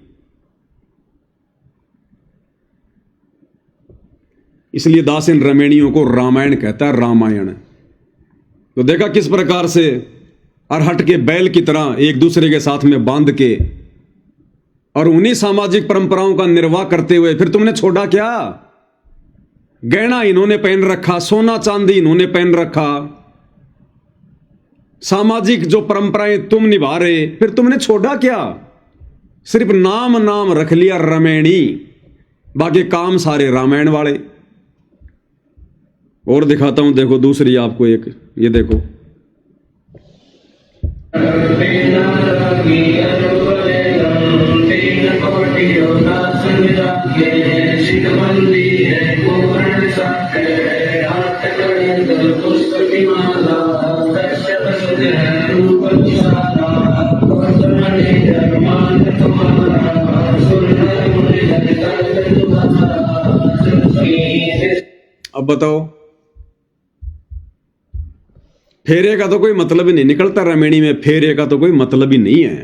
इसलिए दास इन रमेणियों को रामायण कहता है, रामायण। तो देखा किस प्रकार से अरहट के बैल की तरह एक दूसरे के साथ में बांध के और उन्हीं सामाजिक परंपराओं का निर्वाह करते हुए फिर तुमने छोड़ा क्या? गहना इन्होंने पहन रखा, सोना चांदी इन्होंने पहन रखा, सामाजिक जो परंपराएं तुम निभा रहे, फिर तुमने छोड़ा क्या? सिर्फ नाम रख लिया रमेणी, बाकी काम सारे रामायण वाले। और दिखाता हूं, देखो दूसरी आपको एक, ये देखो। अब बताओ, फेरे का तो कोई मतलब ही नहीं निकलता रमेणी में, फेरे का तो कोई मतलब ही नहीं है।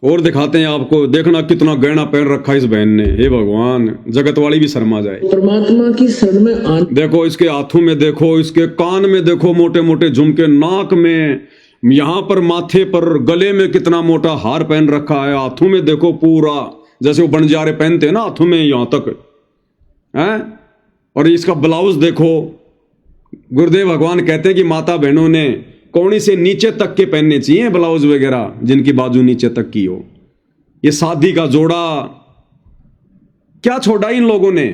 और दिखाते हैं आपको, देखना कितना गहना पहन रखा है इस बहन ने। हे भगवान, जगत वाली भी शर्मा जाए। परमात्मा की शरण में आने देखो इसके हाथों में, देखो इसके कान में, देखो मोटे मोटे झुमके, नाक में, यहाँ पर माथे पर, गले में कितना मोटा हार पहन रखा है, हाथों में देखो पूरा जैसे वो बंजारे पहनते हैं ना हाथों में यहाँ तक है। और इसका ब्लाउज देखो, गुरुदेव भगवान कहते हैं कि माता बहनों ने कोहनी से नीचे तक के पहनने चाहिए ब्लाउज वगैरह, जिनकी बाजू नीचे तक की हो। ये शादी का जोड़ा क्या छोड़ा इन लोगों ने।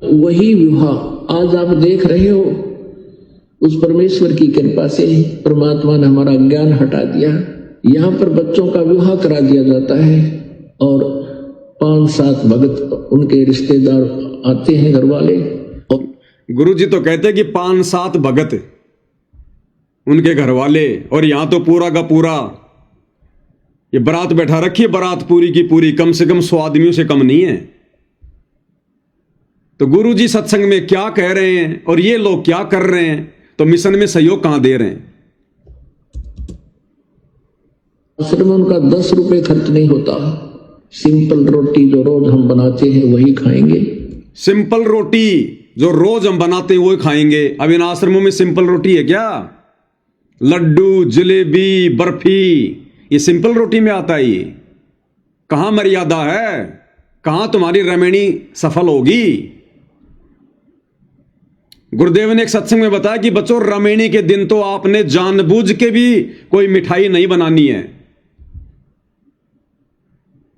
वही विवाह आज आप देख रहे हो, उस परमेश्वर की कृपा से परमात्मा ने हमारा ज्ञान हटा दिया। यहाँ पर बच्चों का विवाह करा दिया जाता है और 5-7 भगत उनके रिश्तेदार आते हैं, घर वाले। और गुरु जी तो कहते हैं कि 5-7 भगत उनके घर वाले, और यहां तो पूरा का पूरा ये बारात बैठा रखी है, बारात पूरी की पूरी, कम से कम 100 आदमियों से कम नहीं है। तो गुरु जी सत्संग में क्या कह रहे हैं और ये लोग क्या कर रहे हैं, तो मिशन में सहयोग कहां दे रहे हैं। आश्रम में उनका 10 रुपए खर्च नहीं होता। सिंपल रोटी जो रोज हम बनाते हैं वही खाएंगे। सिंपल रोटी जो रोज हम बनाते हैं वही खाएंगे। अब इन आश्रमों में सिंपल रोटी है क्या? लड्डू, जलेबी, बर्फी, ये सिंपल रोटी में आता है। ये कहां मर्यादा है, कहां तुम्हारी रमणी सफल होगी। गुरुदेव ने एक सत्संग में बताया कि बच्चों, रमणी के दिन तो आपने जानबूझ के भी कोई मिठाई नहीं बनानी है।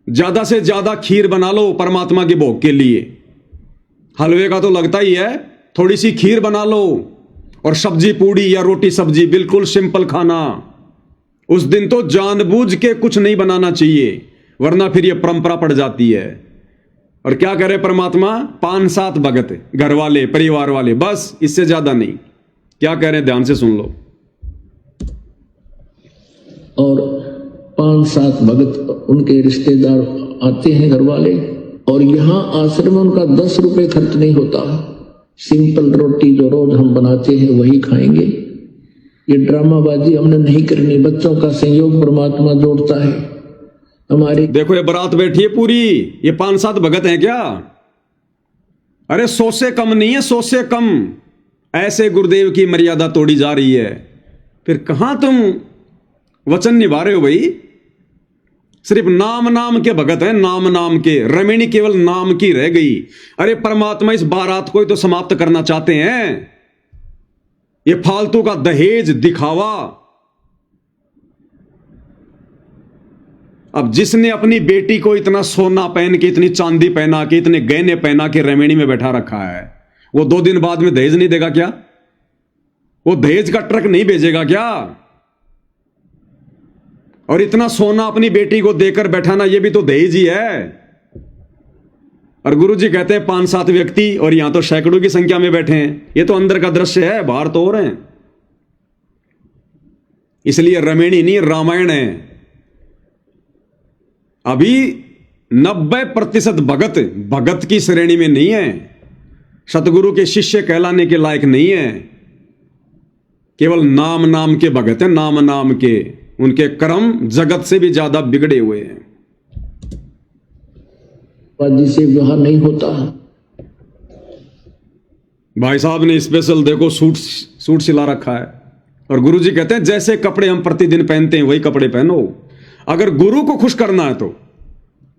ज्यादा से ज्यादा खीर बना लो परमात्मा के भोग के लिए। हलवे का तो लगता ही है, थोड़ी सी खीर बना लो, और सब्जी पूड़ी या रोटी सब्जी, बिल्कुल सिंपल खाना। उस दिन तो जानबूझ के कुछ नहीं बनाना चाहिए, वरना फिर यह परंपरा पड़ जाती है। और क्या करे परमात्मा? 5-7 भगत, घर वाले, परिवार वाले, बस, इससे ज्यादा नहीं। क्या कह रहे हैं, ध्यान से सुन लो। और 5-7 भगत उनके रिश्तेदार आते हैं, घर वाले। और यहाँ आश्रम में उनका 10 रुपए खर्च नहीं होता। सिंपल रोटी जो रोज हम बनाते हैं वही खाएंगे। ये ड्रामाबाजी हमने नहीं करनी। बच्चों का सहयोग परमात्मा जोड़ता है। हमारे देखो ये बारात बैठी है पूरी, ये 5-7 भगत हैं क्या? अरे 100 से कम नहीं है, 100 से कम। ऐसे गुरुदेव की मर्यादा तोड़ी जा रही है। फिर कहां तुम वचन निभा रहे हो भाई? सिर्फ नाम नाम के भगत हैं, नाम नाम के। रमणी केवल नाम की रह गई। अरे परमात्मा इस बारात को ही तो समाप्त करना चाहते हैं। ये फालतू का दहेज, दिखावा। अब जिसने अपनी बेटी को इतना सोना पहन के, इतनी चांदी पहना के, इतने गहने पहना के रमणी में बैठा रखा है, वो 2 दिन बाद में दहेज नहीं देगा क्या? वो दहेज का ट्रक नहीं भेजेगा क्या? और इतना सोना अपनी बेटी को देकर बैठाना, ये भी तो दहेज ही है। और गुरु जी कहते हैं 5-7 व्यक्ति, और यहां तो सैकड़ों की संख्या में बैठे हैं। ये तो अंदर का दृश्य है, बाहर तो हो रहे हैं। इसलिए रमणी नहीं, रामायण है। अभी 90% भगत भगत की श्रेणी में नहीं है, सतगुरु के शिष्य कहलाने के लायक नहीं है। केवल नाम नाम के भगत हैं, नाम नाम के। उनके कर्म जगत से भी ज्यादा बिगड़े हुए हैं। से विवाह नहीं होता। भाई साहब ने स्पेशल देखो सूट सिला रखा है। और गुरु जी कहते हैं जैसे कपड़े हम प्रतिदिन पहनते हैं वही कपड़े पहनो। अगर गुरु को खुश करना है तो,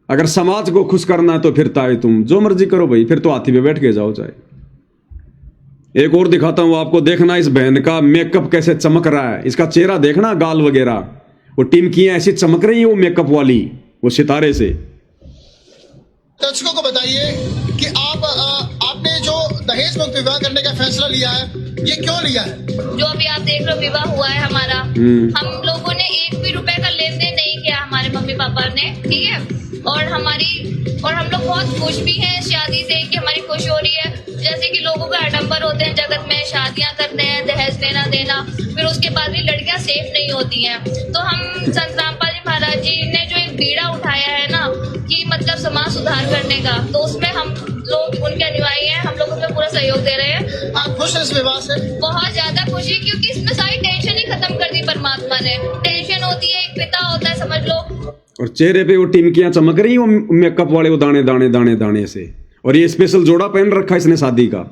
अगर समाज को खुश करना है तो फिर ताए तुम जो मर्जी करो भाई, फिर तो हाथी पे बैठ के जाओ चाहे। एक और दिखाता हूं आपको, देखना इस बहन का मेकअप कैसे चमक रहा है। इसका चेहरा देखना, गाल वगैरह, वो टिमकियां ऐसी चमक रही है वो मेकअप वाली, वो सितारे से। दर्शकों को बताइए कि आपने जो दहेज मुक्त विवाह करने का फैसला लिया है, ये क्यों लिया है? जो अभी आप देख रहे हो विवाह हुआ है हमारा, हम लोगों ने 1 भी रुपए का लेन देन नहीं किया हमारे मम्मी पापा ने, ठीक है। और हम लोग बहुत खुश भी हैं शादी से कि हमारी खुश हो रही है। जैसे कि लोगों का आडंबर होते हैं जगत में, शादियां करते हैं, दहेज देना, फिर उसके बाद भी लड़कियां सेफ नहीं होती हैं। तो हम संत रामपाल जी महाराज जी ने जो एक बीड़ा उठाया है ना, कि मतलब समाज सुधार करने का, तो उसमें हम लोग उनके अनुयायी हैं, हम लोग उसमें पूरा सहयोग दे रहे हैं। आप खुश हैं इस विवाह से? बहुत ज्यादा खुशी, क्योंकि इसमें सारी टेंशन ही खत्म कर दी परमात्मा ने। टेंशन होती है, एक पिता होता है समझ लो। और चेहरे पे वो टिमकियां चमक रही, वो मेकअप वाले वो दाने दाने दाने दाने से। और ये स्पेशल जोड़ा पहन रखा इसने शादी का,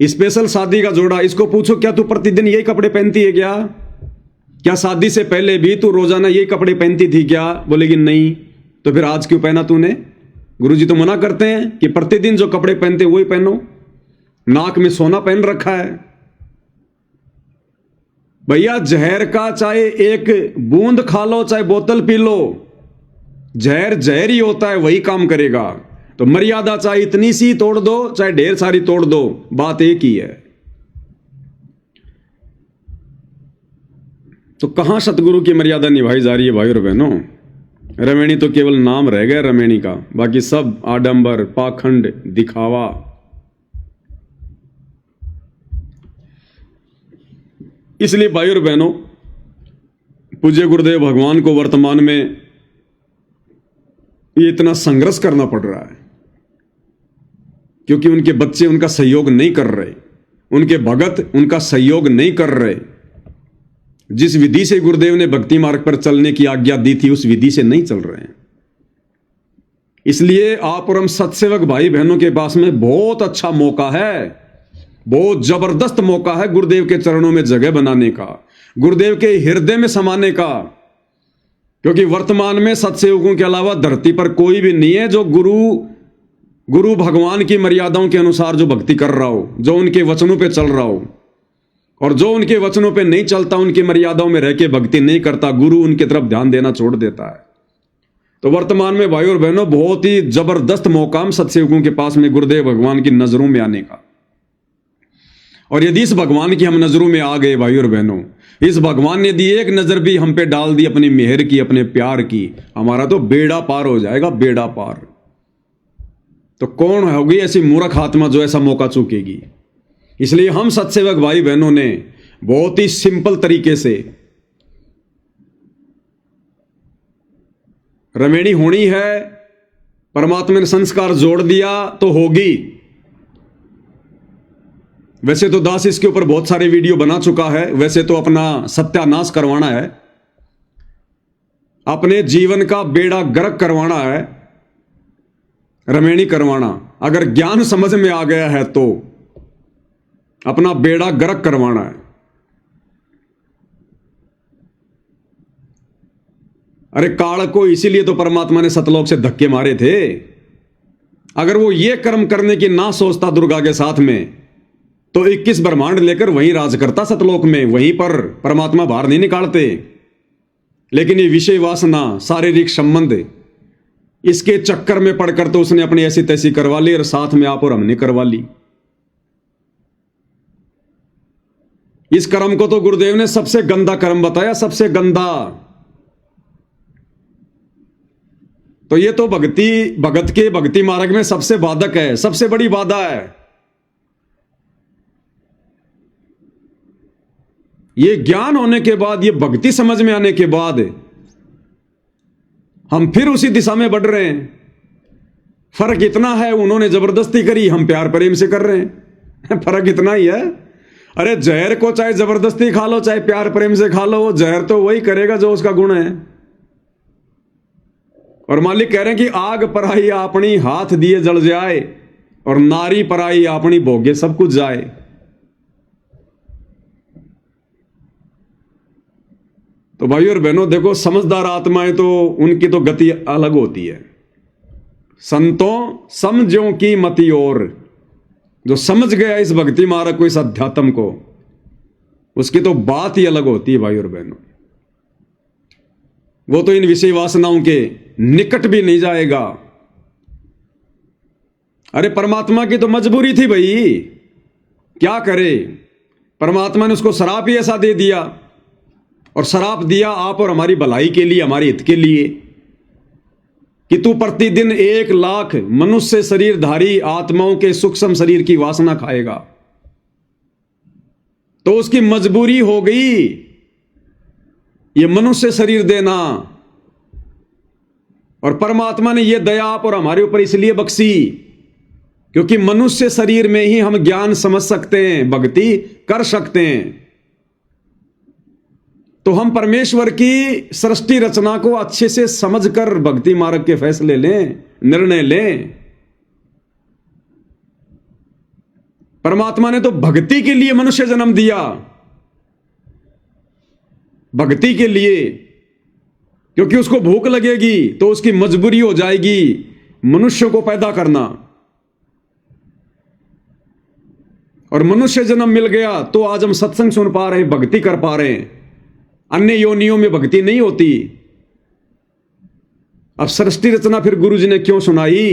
स्पेशल शादी का जोड़ा। इसको पूछो क्या तू प्रतिदिन यही कपड़े पहनती है क्या? क्या शादी से पहले भी तू रोजाना यही कपड़े पहनती थी क्या? बोलेगी नहीं। तो फिर आज क्यों पहना तूने? गुरुजी तो मना करते हैं कि प्रतिदिन जो कपड़े पहनते वही पहनो। नाक में सोना पहन रखा है। भैया जहर का चाहे एक बूंद खा लो चाहे बोतल पी लो, जहर जहर ही होता है, वही काम करेगा। तो मर्यादा चाहे इतनी सी तोड़ दो चाहे ढेर सारी तोड़ दो, बात एक ही है। तो कहां सतगुरु की मर्यादा निभाई जा रही है भाई और बहनों? रमेणी तो केवल नाम रह गया रमेणी का, बाकी सब आडंबर, पाखंड, दिखावा। इसलिए भाई और बहनों, पूज्य गुरुदेव भगवान को वर्तमान में ये इतना संघर्ष करना पड़ रहा है, क्योंकि उनके बच्चे उनका सहयोग नहीं कर रहे, उनके भगत उनका सहयोग नहीं कर रहे। जिस विधि से गुरुदेव ने भक्ति मार्ग पर चलने की आज्ञा दी थी उस विधि से नहीं चल रहे हैं। इसलिए आप और हम सत्सेवक भाई बहनों के पास में बहुत अच्छा मौका है, बहुत जबरदस्त मौका है गुरुदेव के चरणों में जगह बनाने का, गुरुदेव के हृदय में समाने का। क्योंकि वर्तमान में सत्सेवकों के अलावा धरती पर कोई भी नहीं है जो गुरु भगवान की मर्यादाओं के अनुसार जो भक्ति कर रहा हो, जो उनके वचनों पे चल रहा हो। और जो उनके वचनों पे नहीं चलता, उनकी मर्यादाओं में रह के भक्ति नहीं करता, गुरु उनकी तरफ ध्यान देना छोड़ देता है। तो वर्तमान में भाई और बहनों बहुत ही जबरदस्त मौका हम सत्सेवकों के पास में गुरुदेव भगवान की नजरों में आने का। और यदि इस भगवान की हम नजरों में आ गए भाई और बहनों, इस भगवान ने यदि एक नजर भी हम पे डाल दी अपनी मेहर की, अपने प्यार की, हमारा तो बेड़ा पार हो जाएगा, बेड़ा पार। तो कौन होगी ऐसी मूर्ख आत्मा जो ऐसा मौका चूकेगी? इसलिए हम सत्सेवक भाई बहनों ने बहुत ही सिंपल तरीके से रमेणी होनी है, परमात्मा ने संस्कार जोड़ दिया तो होगी। वैसे तो दास इसके ऊपर बहुत सारे वीडियो बना चुका है, वैसे तो अपना सत्यानाश करवाना है, अपने जीवन का बेड़ा गर्क करवाना है, रमेणी करवाना। अगर ज्ञान समझ में आ गया है तो अपना बेड़ा गर्क करवाना है। अरे काल को इसीलिए तो परमात्मा ने सतलोक से धक्के मारे थे। अगर वो ये कर्म करने की ना सोचता दुर्गा के साथ में, तो 21 ब्रह्मांड लेकर वहीं राज करता सतलोक में, वहीं पर परमात्मा बाहर नहीं निकालते। लेकिन ये विषय वासना, शारीरिक संबंध, इसके चक्कर में पड़कर तो उसने अपनी ऐसी तैसी करवा ली, और साथ में आप और हमने करवा ली। इस कर्म को तो गुरुदेव ने सबसे गंदा कर्म बताया, सबसे गंदा। तो ये तो भगत के भक्ति मार्ग में सबसे बाधक है, सबसे बड़ी बाधा है। ये ज्ञान होने के बाद, ये भक्ति समझ में आने के बाद हम फिर उसी दिशा में बढ़ रहे हैं। फर्क इतना है, उन्होंने जबरदस्ती करी, हम प्यार प्रेम से कर रहे हैं। फर्क इतना ही है। अरे जहर को चाहे जबरदस्ती खा लो चाहे प्यार प्रेम से खा लो, वो जहर तो वही करेगा जो उसका गुण है। और मालिक कह रहे हैं कि आग पराई अपनी हाथ दिए जल जाए, और नारी पराई अपनी भोगे सब कुछ जाए। तो भाई और बहनों देखो, समझदार आत्माएं तो उनकी तो गति अलग होती है। संतों समझों की मति, और जो समझ गया इस भक्ति मार्ग को, इस अध्यात्म को, उसकी तो बात ही अलग होती है भाई और बहनों। वो तो इन विषय वासनाओं के निकट भी नहीं जाएगा। अरे परमात्मा की तो मजबूरी थी भाई, क्या करे। परमात्मा ने उसको श्राप ही ऐसा दे दिया, और श्राप दिया आप और हमारी भलाई के लिए, हमारे हित के लिए, कि तू प्रतिदिन 1 लाख मनुष्य शरीरधारी आत्माओं के सूक्ष्म शरीर की वासना खाएगा। तो उसकी मजबूरी हो गई ये मनुष्य शरीर देना। और परमात्मा ने यह दया आप और हमारे ऊपर इसलिए बख्शी क्योंकि मनुष्य शरीर में ही हम ज्ञान समझ सकते हैं, भक्ति कर सकते हैं। तो हम परमेश्वर की सृष्टि रचना को अच्छे से समझकर भक्ति मार्ग के फैसले लें, निर्णय लें। परमात्मा ने तो भक्ति के लिए मनुष्य जन्म दिया, भक्ति के लिए, क्योंकि उसको भूख लगेगी तो उसकी मजबूरी हो जाएगी मनुष्य को पैदा करना। और मनुष्य जन्म मिल गया तो आज हम सत्संग सुन पा रहे हैं, भक्ति कर पा रहे हैं। अन्य योनियों में भक्ति नहीं होती। अब सृष्टि रचना फिर गुरु जी ने क्यों सुनाई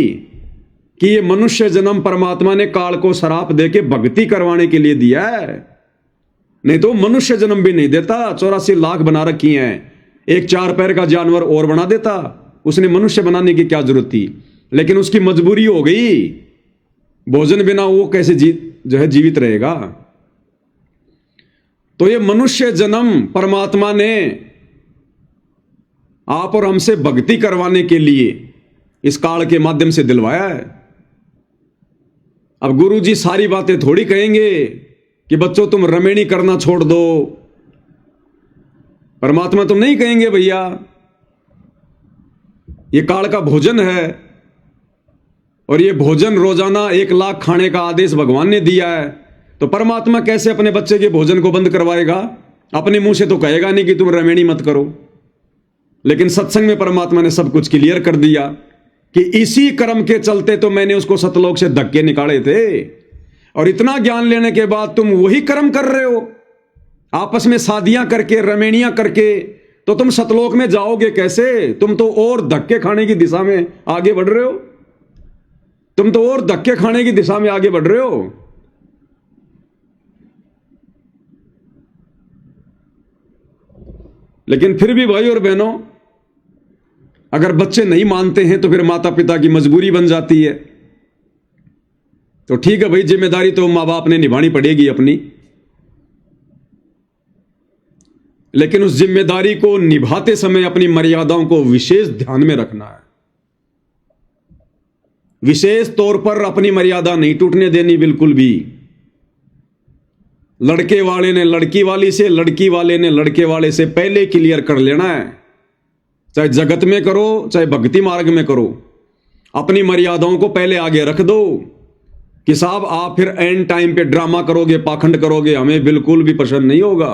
कि ये मनुष्य जन्म परमात्मा ने काल को शराप देके भक्ति करवाने के लिए दिया है, नहीं तो मनुष्य जन्म भी नहीं देता। 84 लाख बना रखी हैं, एक 4 पैर का जानवर और बना देता। उसने मनुष्य बनाने की क्या जरूरत थी? लेकिन उसकी मजबूरी हो गई, भोजन बिना वो कैसे जीवित रहेगा। तो ये मनुष्य जन्म परमात्मा ने आप और हमसे भक्ति करवाने के लिए इस काल के माध्यम से दिलवाया है। अब गुरु जी सारी बातें थोड़ी कहेंगे कि बच्चों तुम रमेणी करना छोड़ दो। परमात्मा तो नहीं कहेंगे भैया ये काल का भोजन है और ये भोजन रोजाना 1 लाख खाने का आदेश भगवान ने दिया है, तो परमात्मा कैसे अपने बच्चे के भोजन को बंद करवाएगा? अपने मुंह से तो कहेगा नहीं कि तुम रमेणी मत करो। लेकिन सत्संग में परमात्मा ने सब कुछ क्लियर कर दिया कि इसी कर्म के चलते तो मैंने उसको सतलोक से धक्के निकाले थे, और इतना ज्ञान लेने के बाद तुम वही कर्म कर रहे हो, आपस में शादियां करके रमेणियां करके, तो तुम सतलोक में जाओगे कैसे? तुम तो और धक्के खाने की दिशा में आगे बढ़ रहे हो, तुम तो और धक्के खाने की दिशा में आगे बढ़ रहे हो। लेकिन फिर भी भाई और बहनों, अगर बच्चे नहीं मानते हैं तो फिर माता पिता की मजबूरी बन जाती है। तो ठीक है भाई, जिम्मेदारी तो मां बाप ने निभानी पड़ेगी अपनी, लेकिन उस जिम्मेदारी को निभाते समय अपनी मर्यादाओं को विशेष ध्यान में रखना है। विशेष तौर पर अपनी मर्यादा नहीं टूटने देनी बिल्कुल भी। लड़के वाले ने लड़की वाली से, लड़की वाले ने लड़के वाले से पहले क्लियर कर लेना है। चाहे जगत में करो चाहे भक्ति मार्ग में करो, अपनी मर्यादाओं को पहले आगे रख दो कि साहब आप फिर एंड टाइम पे ड्रामा करोगे, पाखंड करोगे, हमें बिल्कुल भी पसंद नहीं होगा।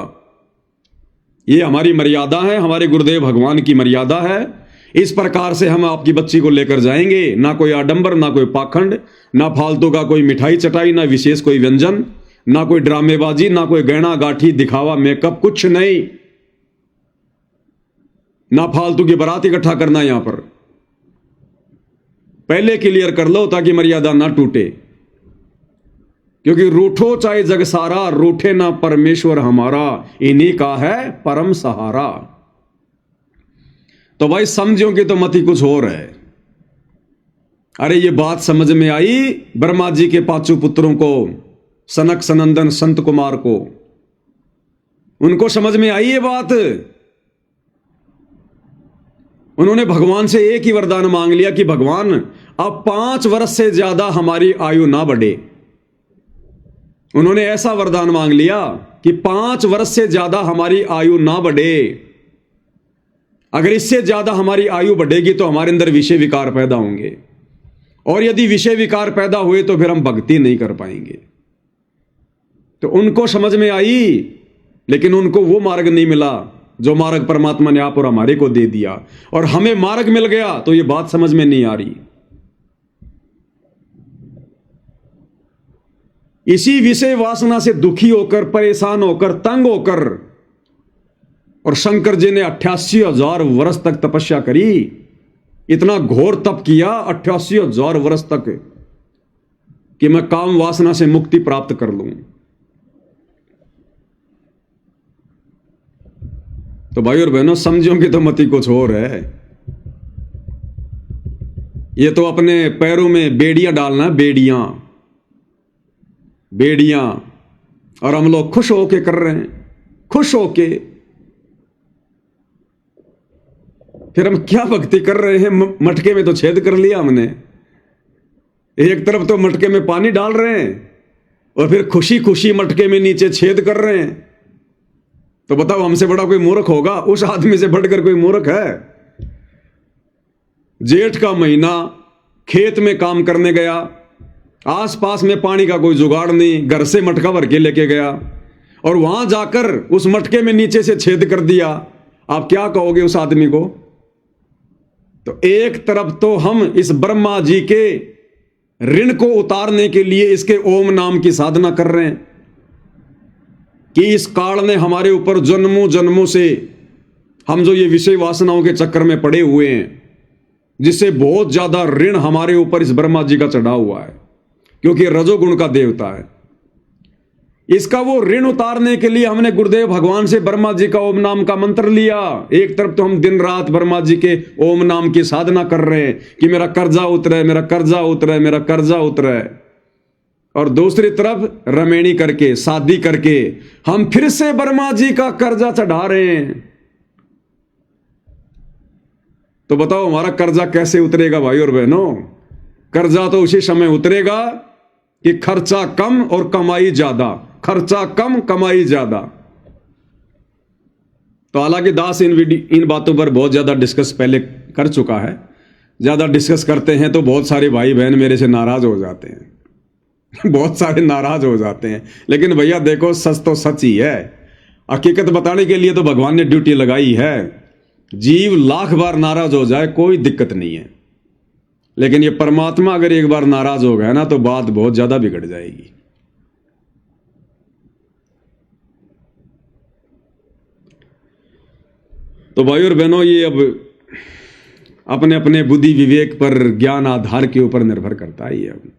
ये हमारी मर्यादा है, हमारे गुरुदेव भगवान की मर्यादा है। इस प्रकार से हम आपकी बच्ची को लेकर जाएंगे। ना कोई आडंबर, ना कोई पाखंड, ना फालतू का कोई मिठाई चटाई, ना विशेष कोई व्यंजन, ना कोई ड्रामेबाजी, ना कोई गहना गाठी दिखावा मेकअप, कुछ नहीं। ना फालतू की बारात इकट्ठा करना। यहां पर पहले क्लियर कर लो ताकि मर्यादा ना टूटे, क्योंकि रूठो चाहे जग सारा, रूठे ना परमेश्वर हमारा, इन्हीं का है परम सहारा। तो भाई समझो कि तो मती कुछ और है। अरे ये बात समझ में आई ब्रह्मा जी के 5 पुत्रों को, सनक सनंदन संत कुमार को, उनको समझ में आई ये बात। उन्होंने भगवान से एक ही वरदान मांग लिया कि भगवान अब 5 वर्ष से ज्यादा हमारी आयु ना बढ़े। उन्होंने ऐसा वरदान मांग लिया कि 5 वर्ष से ज्यादा हमारी आयु ना बढ़े। अगर इससे ज्यादा हमारी आयु बढ़ेगी तो हमारे अंदर विषय विकार पैदा होंगे, और यदि विषय विकार पैदा हुए तो फिर हम भक्ति नहीं कर पाएंगे। तो उनको समझ में आई, लेकिन उनको वो मार्ग नहीं मिला जो मार्ग परमात्मा ने आप और हमारे को दे दिया, और हमें मार्ग मिल गया तो ये बात समझ में नहीं आ रही। इसी विषय वासना से दुखी होकर, परेशान होकर, तंग होकर, और शंकर जी ने 88,000 वर्ष तक तपस्या करी। इतना घोर तप किया 88,000 वर्ष तक कि मैं काम वासना से मुक्ति प्राप्त कर लूं। तो भाई और बहनों समझो कि तो मती कुछ और है। ये तो अपने पैरों में बेड़ियां डालना, बेड़ियां बेड़ियां, और हम लोग खुश होके कर रहे हैं, खुश होके। फिर हम क्या भक्ति कर रहे हैं? मटके में तो छेद कर लिया हमने। एक तरफ तो मटके में पानी डाल रहे हैं और फिर खुशी खुशी मटके में नीचे छेद कर रहे हैं। तो बताओ हमसे बड़ा कोई मूर्ख होगा? उस आदमी से बढ़कर कोई मूर्ख है? जेठ का महीना, खेत में काम करने गया, आसपास में पानी का कोई जुगाड़ नहीं, घर से मटका भर के लेके गया और वहां जाकर उस मटके में नीचे से छेद कर दिया। आप क्या कहोगे उस आदमी को? तो एक तरफ तो हम इस ब्रह्मा जी के ऋण को उतारने के लिए इसके ओम नाम की साधना कर रहे हैं कि इस काल ने हमारे ऊपर जन्मों जन्मों से हम जो ये विषय वासनाओं के चक्कर में पड़े हुए हैं, जिससे बहुत ज्यादा ऋण हमारे ऊपर इस ब्रह्मा जी का चढ़ा हुआ है, क्योंकि रजोगुण का देवता है। इसका वो ऋण उतारने के लिए हमने गुरुदेव भगवान से ब्रह्मा जी का ओम नाम का मंत्र लिया। एक तरफ तो हम दिन रात ब्रह्मा जी के ओम नाम की साधना कर रहे हैं कि मेरा कर्जा उतरे, मेरा कर्जा उतरे, मेरा कर्जा उतरे, और दूसरी तरफ रमेणी करके, शादी करके हम फिर से ब्रह्मा जी का कर्जा चढ़ा रहे हैं। तो बताओ हमारा कर्जा कैसे उतरेगा भाई और बहनों? कर्जा तो उसी समय उतरेगा कि खर्चा कम और कमाई ज्यादा, खर्चा कम कमाई ज्यादा। तो हालांकि दास इन बातों पर बहुत ज्यादा डिस्कस पहले कर चुका है। ज्यादा डिस्कस करते हैं तो बहुत सारे भाई बहन मेरे से नाराज हो जाते हैं बहुत सारे नाराज हो जाते हैं। लेकिन भैया देखो, सच तो सच ही है। हकीकत बताने के लिए तो भगवान ने ड्यूटी लगाई है। जीव लाख बार नाराज हो जाए कोई दिक्कत नहीं है, लेकिन ये परमात्मा अगर एक बार नाराज हो गया ना तो बात बहुत ज्यादा बिगड़ जाएगी। तो भाई और बहनों, ये अब अपने अपने बुद्धि विवेक पर, ज्ञान आधार के ऊपर निर्भर करता है। ये अब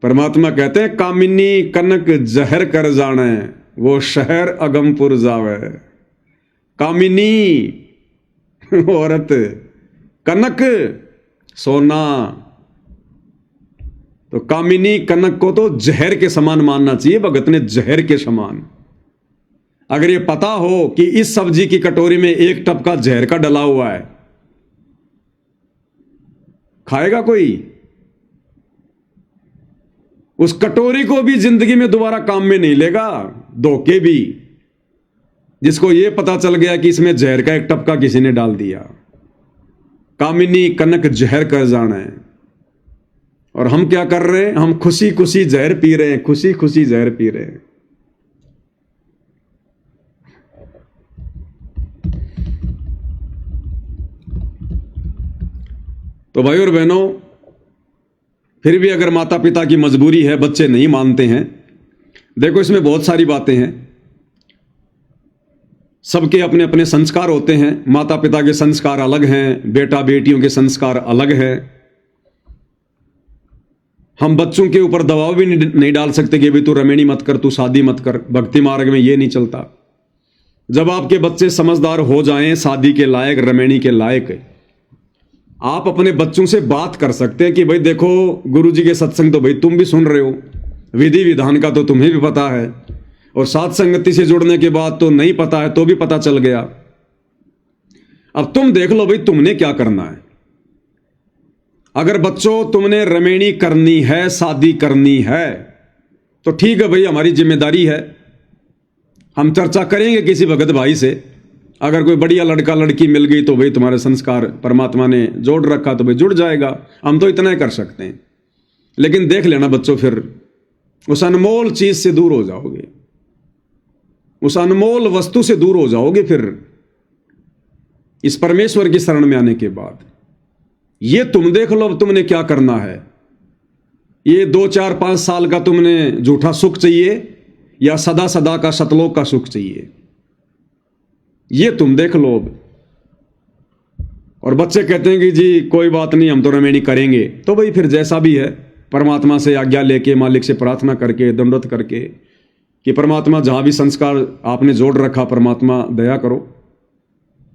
परमात्मा कहते हैं, कामिनी कनक जहर कर जाने, वो शहर अगमपुर जावे। कामिनी औरत, कनक सोना। तो कामिनी कनक को तो जहर के समान मानना चाहिए भगत ने, जहर के समान। अगर ये पता हो कि इस सब्जी की कटोरी में एक टपका जहर का डला हुआ है, खाएगा कोई? उस कटोरी को भी जिंदगी में दोबारा काम में नहीं लेगा। धोखे भी, जिसको यह पता चल गया कि इसमें जहर का एक टपका किसी ने डाल दिया। कामिनी कनक जहर कर जाना है। और हम क्या कर रहे हैं? हम खुशी खुशी जहर पी रहे हैं, खुशी खुशी जहर पी रहे हैं। तो भाई और बहनों, फिर भी अगर माता पिता की मजबूरी है, बच्चे नहीं मानते हैं, देखो इसमें बहुत सारी बातें हैं। सबके अपने अपने संस्कार होते हैं। माता पिता के संस्कार अलग हैं, बेटा बेटियों के संस्कार अलग हैं। हम बच्चों के ऊपर दबाव भी नहीं डाल सकते कि भाई तू रमेणी मत कर, तू शादी मत कर। भक्ति मार्ग में ये नहीं चलता। जब आपके बच्चे समझदार हो जाएं, शादी के लायक, रमेणी के लायक, आप अपने बच्चों से बात कर सकते हैं कि भाई देखो, गुरुजी के सत्संग तो भाई तुम भी सुन रहे हो, विधि विधान का तो तुम्हें भी पता है, और साथ संगति से जुड़ने के बाद तो नहीं पता है तो भी पता चल गया। अब तुम देख लो भाई तुमने क्या करना है। अगर बच्चों तुमने रमेणी करनी है, शादी करनी है, तो ठीक है भाई, हमारी जिम्मेदारी है। हम चर्चा करेंगे किसी भगत भाई से। अगर कोई बढ़िया लड़का लड़की मिल गई तो भाई तुम्हारे संस्कार परमात्मा ने जोड़ रखा तो भाई जुड़ जाएगा। हम तो इतना ही कर सकते हैं। लेकिन देख लेना बच्चों, फिर उस अनमोल चीज से दूर हो जाओगे, उस अनमोल वस्तु से दूर हो जाओगे। फिर इस परमेश्वर की शरण में आने के बाद ये तुम देख लो अब तुमने क्या करना है। ये 2, 4, 5 साल का तुमने झूठा सुख चाहिए या सदा सदा का सतलोक का सुख चाहिए, ये तुम देख लो अब। और बच्चे कहते हैं कि जी कोई बात नहीं, हम तो रमेणी करेंगे। तो भाई फिर जैसा भी है, परमात्मा से आज्ञा लेके, मालिक से प्रार्थना करके, दंडवत करके कि परमात्मा जहां भी संस्कार आपने जोड़ रखा, परमात्मा दया करो।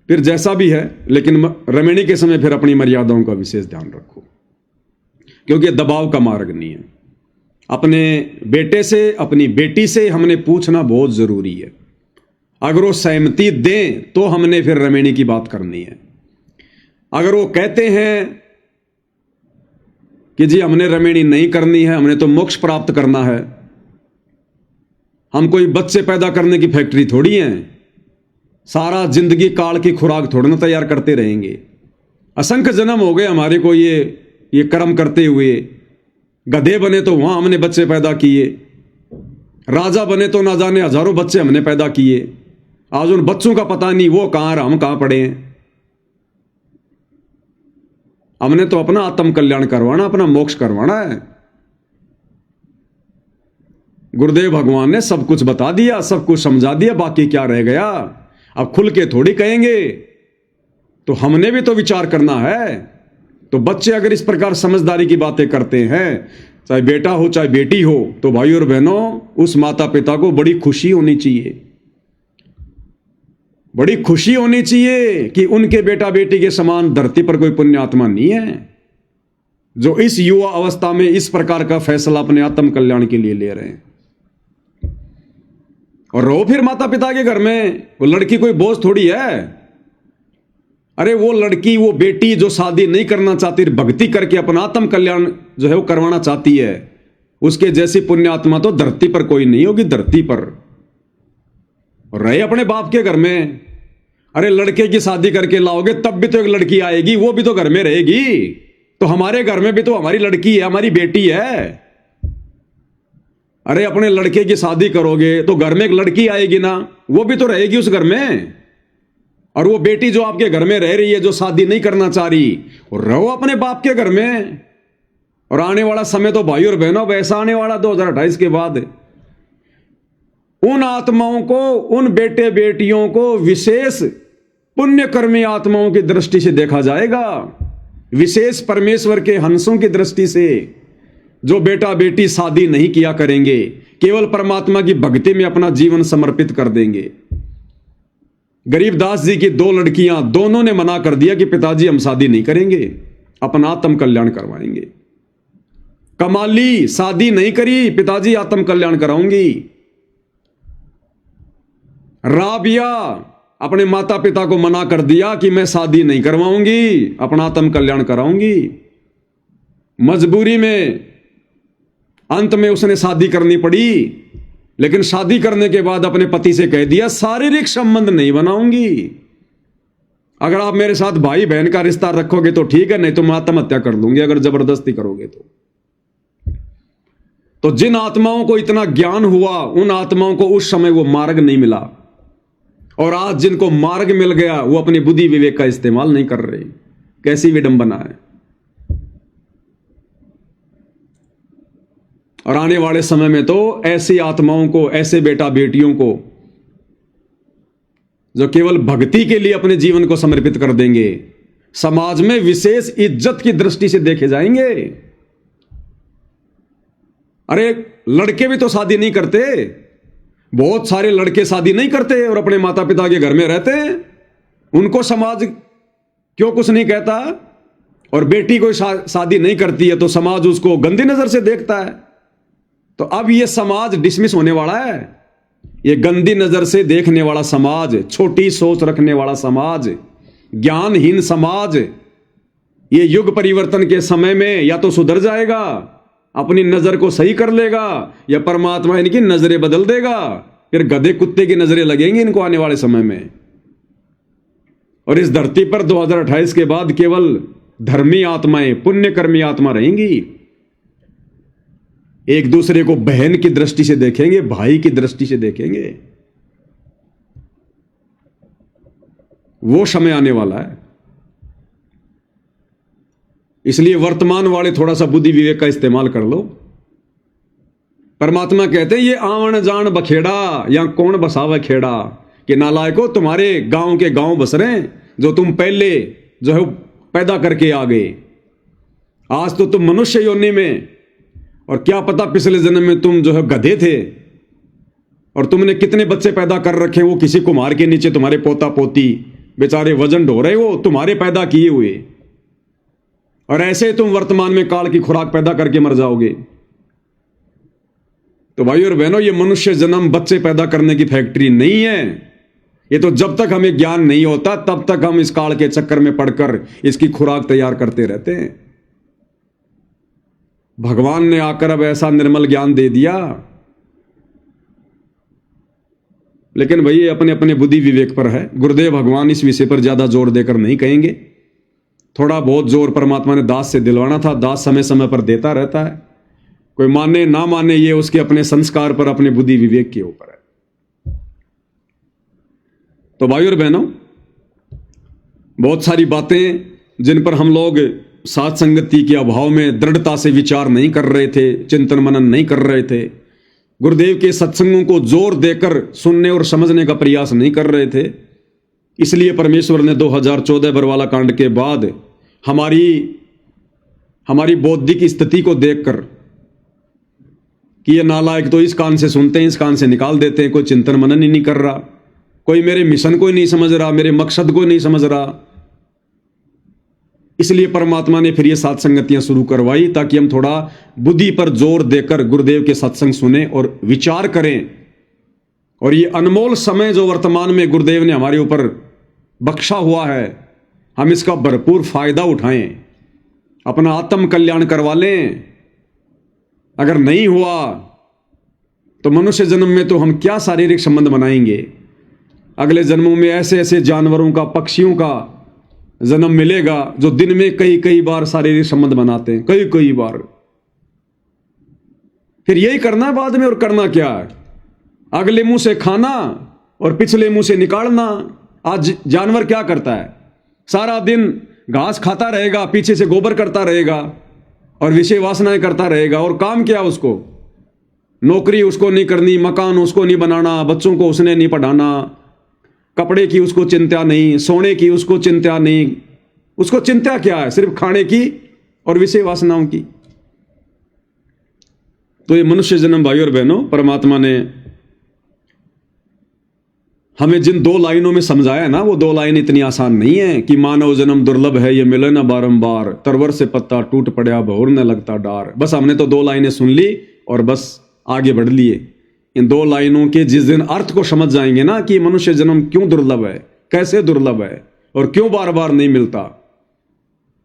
फिर जैसा भी है, लेकिन रमेणी के समय फिर अपनी मर्यादाओं का विशेष ध्यान रखो, क्योंकि दबाव का मार्ग नहीं है। अपने बेटे से, अपनी बेटी से हमने पूछना बहुत जरूरी है। अगर वो सहमति दें तो हमने फिर रमेणी की बात करनी है। अगर वो कहते हैं कि जी हमने रमेणी नहीं करनी है, हमने तो मोक्ष प्राप्त करना है, हम कोई बच्चे पैदा करने की फैक्ट्री थोड़ी हैं। सारा जिंदगी काल की खुराक थोड़ी ना तैयार करते रहेंगे। असंख्य जन्म हो गए हमारे को ये कर्म करते हुए। गधे बने तो वहां हमने बच्चे पैदा किए, राजा बने तो ना जाने हजारों बच्चे हमने पैदा किए। आज उन बच्चों का पता नहीं वो कहां रहा, हम कहां पड़े हैं। हमने तो अपना आत्म कल्याण करवाना, अपना मोक्ष करवाना है। गुरुदेव भगवान ने सब कुछ बता दिया, सब कुछ समझा दिया, बाकी क्या रह गया। अब खुल के थोड़ी कहेंगे, तो हमने भी तो विचार करना है। तो बच्चे अगर इस प्रकार समझदारी की बातें करते हैं, चाहे बेटा हो चाहे बेटी हो, तो भाई और बहनों उस माता पिता को बड़ी खुशी होनी चाहिए। बड़ी खुशी होनी चाहिए कि उनके बेटा बेटी के समान धरती पर कोई पुण्य आत्मा नहीं है जो इस युवा अवस्था में इस प्रकार का फैसला अपने आत्म कल्याण के लिए ले रहे हैं। और रहो फिर माता पिता के घर में। वो लड़की कोई बोझ थोड़ी है। अरे वो लड़की, वो बेटी जो शादी नहीं करना चाहती, भक्ति करके अपना आत्म कल्याण जो है वो करवाना चाहती है, उसके जैसी पुण्य आत्मा तो धरती पर कोई नहीं होगी, धरती पर। और रहे अपने बाप के घर में। अरे लड़के की शादी करके लाओगे तब भी तो एक लड़की आएगी, वो भी तो घर में रहेगी। तो हमारे घर में भी तो हमारी लड़की है, हमारी बेटी है। अरे अपने लड़के की शादी करोगे तो घर में एक लड़की आएगी ना, वो भी तो रहेगी उस घर में। और वो बेटी जो आपके घर में रह रही है, जो शादी नहीं करना चाह रही, रहो अपने बाप के घर में। और आने वाला समय तो भाई और बहनों वैसा आने वाला 2028 के बाद, उन आत्माओं को, उन बेटे बेटियों को विशेष पुण्यकर्मी आत्माओं की दृष्टि से देखा जाएगा, विशेष परमेश्वर के हंसों की दृष्टि से। जो बेटा बेटी शादी नहीं किया करेंगे, केवल परमात्मा की भक्ति में अपना जीवन समर्पित कर देंगे। गरीबदास जी की 2 लड़कियां, दोनों ने मना कर दिया कि पिताजी हम शादी नहीं करेंगे, अपना आत्म कल्याण करवाएंगे। कमाली शादी नहीं करी, पिताजी आत्म कल्याण कराऊंगी। राबिया अपने माता पिता को मना कर दिया कि मैं शादी नहीं करवाऊंगी, अपना आत्म कल्याण कराऊंगी। मजबूरी में अंत में उसने शादी करनी पड़ी, लेकिन शादी करने के बाद अपने पति से कह दिया शारीरिक संबंध नहीं बनाऊंगी। अगर आप मेरे साथ भाई बहन का रिश्ता रखोगे तो ठीक है, नहीं तो मैं आत्महत्या कर लूंगी अगर जबरदस्ती करोगे तो जिन आत्माओं को इतना ज्ञान हुआ, उन आत्माओं को उस समय वो मार्ग नहीं मिला। और आज जिनको मार्ग मिल गया, वो अपनी बुद्धि विवेक का इस्तेमाल नहीं कर रहे। कैसी विडंबना है। और आने वाले समय में तो ऐसी आत्माओं को, ऐसे बेटा बेटियों को जो केवल भक्ति के लिए अपने जीवन को समर्पित कर देंगे, समाज में विशेष इज्जत की दृष्टि से देखे जाएंगे। अरे लड़के भी तो शादी नहीं करते, बहुत सारे लड़के शादी नहीं करते और अपने माता पिता के घर में रहते हैं। उनको समाज क्यों कुछ नहीं कहता। और बेटी कोई शादी नहीं करती है तो समाज उसको गंदी नजर से देखता है। तो अब यह समाज डिसमिस होने वाला है। यह गंदी नजर से देखने वाला समाज, छोटी सोच रखने वाला समाज, ज्ञानहीन समाज, यह युग परिवर्तन के समय में या तो सुधर जाएगा, अपनी नजर को सही कर लेगा, या परमात्मा इनकी नजरें बदल देगा। फिर गधे कुत्ते की नजरें लगेंगी इनको आने वाले समय में। और इस धरती पर 2028 के बाद केवल धर्मी आत्माएं, पुण्यकर्मी आत्मा रहेंगी। एक दूसरे को बहन की दृष्टि से देखेंगे, भाई की दृष्टि से देखेंगे। वो समय आने वाला है। इसलिए वर्तमान वाले थोड़ा सा बुद्धि विवेक का इस्तेमाल कर लो। परमात्मा कहते हैं ये आवन जान बखेड़ा, या कौन बसावे खेड़ा, कि नालायको तुम्हारे गांव के गांव बस रहे हैं जो तुम पहले जो है पैदा करके आ गए। आज तो तुम मनुष्य योनि में, और क्या पता पिछले जन्म में तुम जो है गधे थे और तुमने कितने बच्चे पैदा कर रखे, वो किसी कुम्हार के नीचे तुम्हारे पोता पोती बेचारे वजन ढो रहे, वो तुम्हारे पैदा किए हुए। और ऐसे तुम वर्तमान में काल की खुराक पैदा करके मर जाओगे। तो भाई और बहनों, ये मनुष्य जन्म बच्चे पैदा करने की फैक्ट्री नहीं है। ये तो जब तक हमें ज्ञान नहीं होता तब तक हम इस काल के चक्कर में पड़कर इसकी खुराक तैयार करते रहते हैं। भगवान ने आकर अब ऐसा निर्मल ज्ञान दे दिया लेकिन भाई ये अपने अपने बुद्धि विवेक पर है। गुरुदेव भगवान इस विषय पर ज्यादा जोर देकर नहीं कहेंगे। थोड़ा बहुत जोर परमात्मा ने दास से दिलवाना था, दास समय समय पर देता रहता है। कोई माने ना माने ये उसके अपने संस्कार पर, अपने बुद्धि विवेक के ऊपर है। तो भाइयों और बहनों, बहुत सारी बातें जिन पर हम लोग साथ संगति के अभाव में दृढ़ता से विचार नहीं कर रहे थे, चिंतन मनन नहीं कर रहे थे, गुरुदेव के सत्संगों को जोर देकर सुनने और समझने का प्रयास नहीं कर रहे थे, इसलिए परमेश्वर ने 2014 बरवाला कांड के बाद हमारी बौद्धिक स्थिति को देखकर कि ये नालायक तो इस कान से सुनते हैं, इस कान से निकाल देते हैं, कोई चिंतन मनन ही नहीं कर रहा, कोई मेरे मिशन को ही नहीं समझ रहा, मेरे मकसद को ही नहीं समझ रहा। इसलिए परमात्मा ने फिर ये सात संगतियां शुरू करवाई ताकि हम थोड़ा बुद्धि पर जोर देकर गुरुदेव के सत्संग सुने और विचार करें। और ये अनमोल समय जो वर्तमान में गुरुदेव ने हमारे ऊपर बख्शा हुआ है, हम इसका भरपूर फायदा उठाएं, अपना आत्म कल्याण करवा लें। अगर नहीं हुआ तो मनुष्य जन्म में तो हम क्या शारीरिक संबंध बनाएंगे, अगले जन्मों में ऐसे ऐसे जानवरों का, पक्षियों का जन्म मिलेगा जो दिन में कई कई बार शारीरिक संबंध बनाते हैं, कई कई बार। फिर यही करना बाद में, और करना क्या है, अगले मुंह से खाना और पिछले मुंह से निकालना। आज जानवर क्या करता है, सारा दिन घास खाता रहेगा, पीछे से गोबर करता रहेगा और विषय वासनाएं करता रहेगा, और काम क्या उसको, नौकरी उसको नहीं करनी, मकान उसको नहीं बनाना, बच्चों को उसने नहीं पढ़ाना, कपड़े की उसको चिंता नहीं, सोने की उसको चिंता नहीं, उसको चिंता क्या है, सिर्फ खाने की और विषय वासनाओं की। तो ये मनुष्य जन्म भाइयों और बहनों, परमात्मा ने हमें जिन 2 लाइनों में समझाया ना, वो 2 लाइन इतनी आसान नहीं है कि मानव जन्म दुर्लभ है, ये मिले ना बारंबार, तरवर से पत्ता टूट पड़ा भौर न लगता डार। बस हमने तो 2 लाइनें सुन ली और बस आगे बढ़ लिए। इन 2 लाइनों के जिस दिन अर्थ को समझ जाएंगे ना कि मनुष्य जन्म क्यों दुर्लभ है, कैसे दुर्लभ है और क्यों बार बार नहीं मिलता,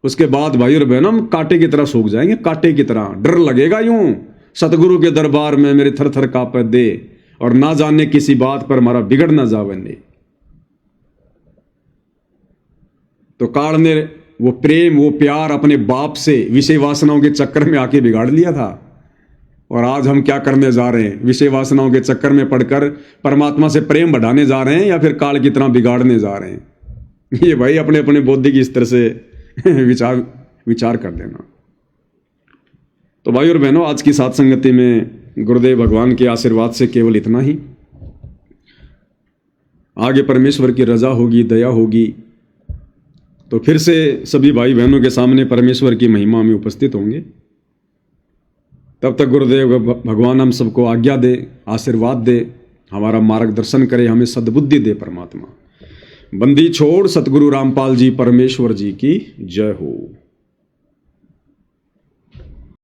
उसके बाद भाई और बहनों हम कांटे की तरह सूख जाएंगे, कांटे की तरह। डर लगेगा यूं, सतगुरु के दरबार में मेरे थर थर कांपे दे, और ना जाने किसी बात पर हमारा बिगड़ ना जावे ने। तो काल ने वो प्रेम, वो प्यार अपने बाप से विषय वासनाओं के चक्कर में आके बिगाड़ लिया था। और आज हम क्या करने जा रहे हैं, विषय वासनाओं के चक्कर में पड़कर परमात्मा से प्रेम बढ़ाने जा रहे हैं या फिर काल की तरह बिगाड़ने जा रहे हैं। ये भाई अपने अपने बौद्धिक स्तर से विचार कर लेना। तो भाई और बहनों, आज की सात संगति में गुरुदेव भगवान के आशीर्वाद से केवल इतना ही। आगे परमेश्वर की रजा होगी, दया होगी, तो फिर से सभी भाई बहनों के सामने परमेश्वर की महिमा में उपस्थित होंगे। तब तक गुरुदेव भगवान हम सबको आज्ञा दे, आशीर्वाद दे, हमारा मार्गदर्शन करे, हमें सद्बुद्धि दे परमात्मा। बंदी छोड़ सतगुरु रामपाल जी परमेश्वर जी की जय हो।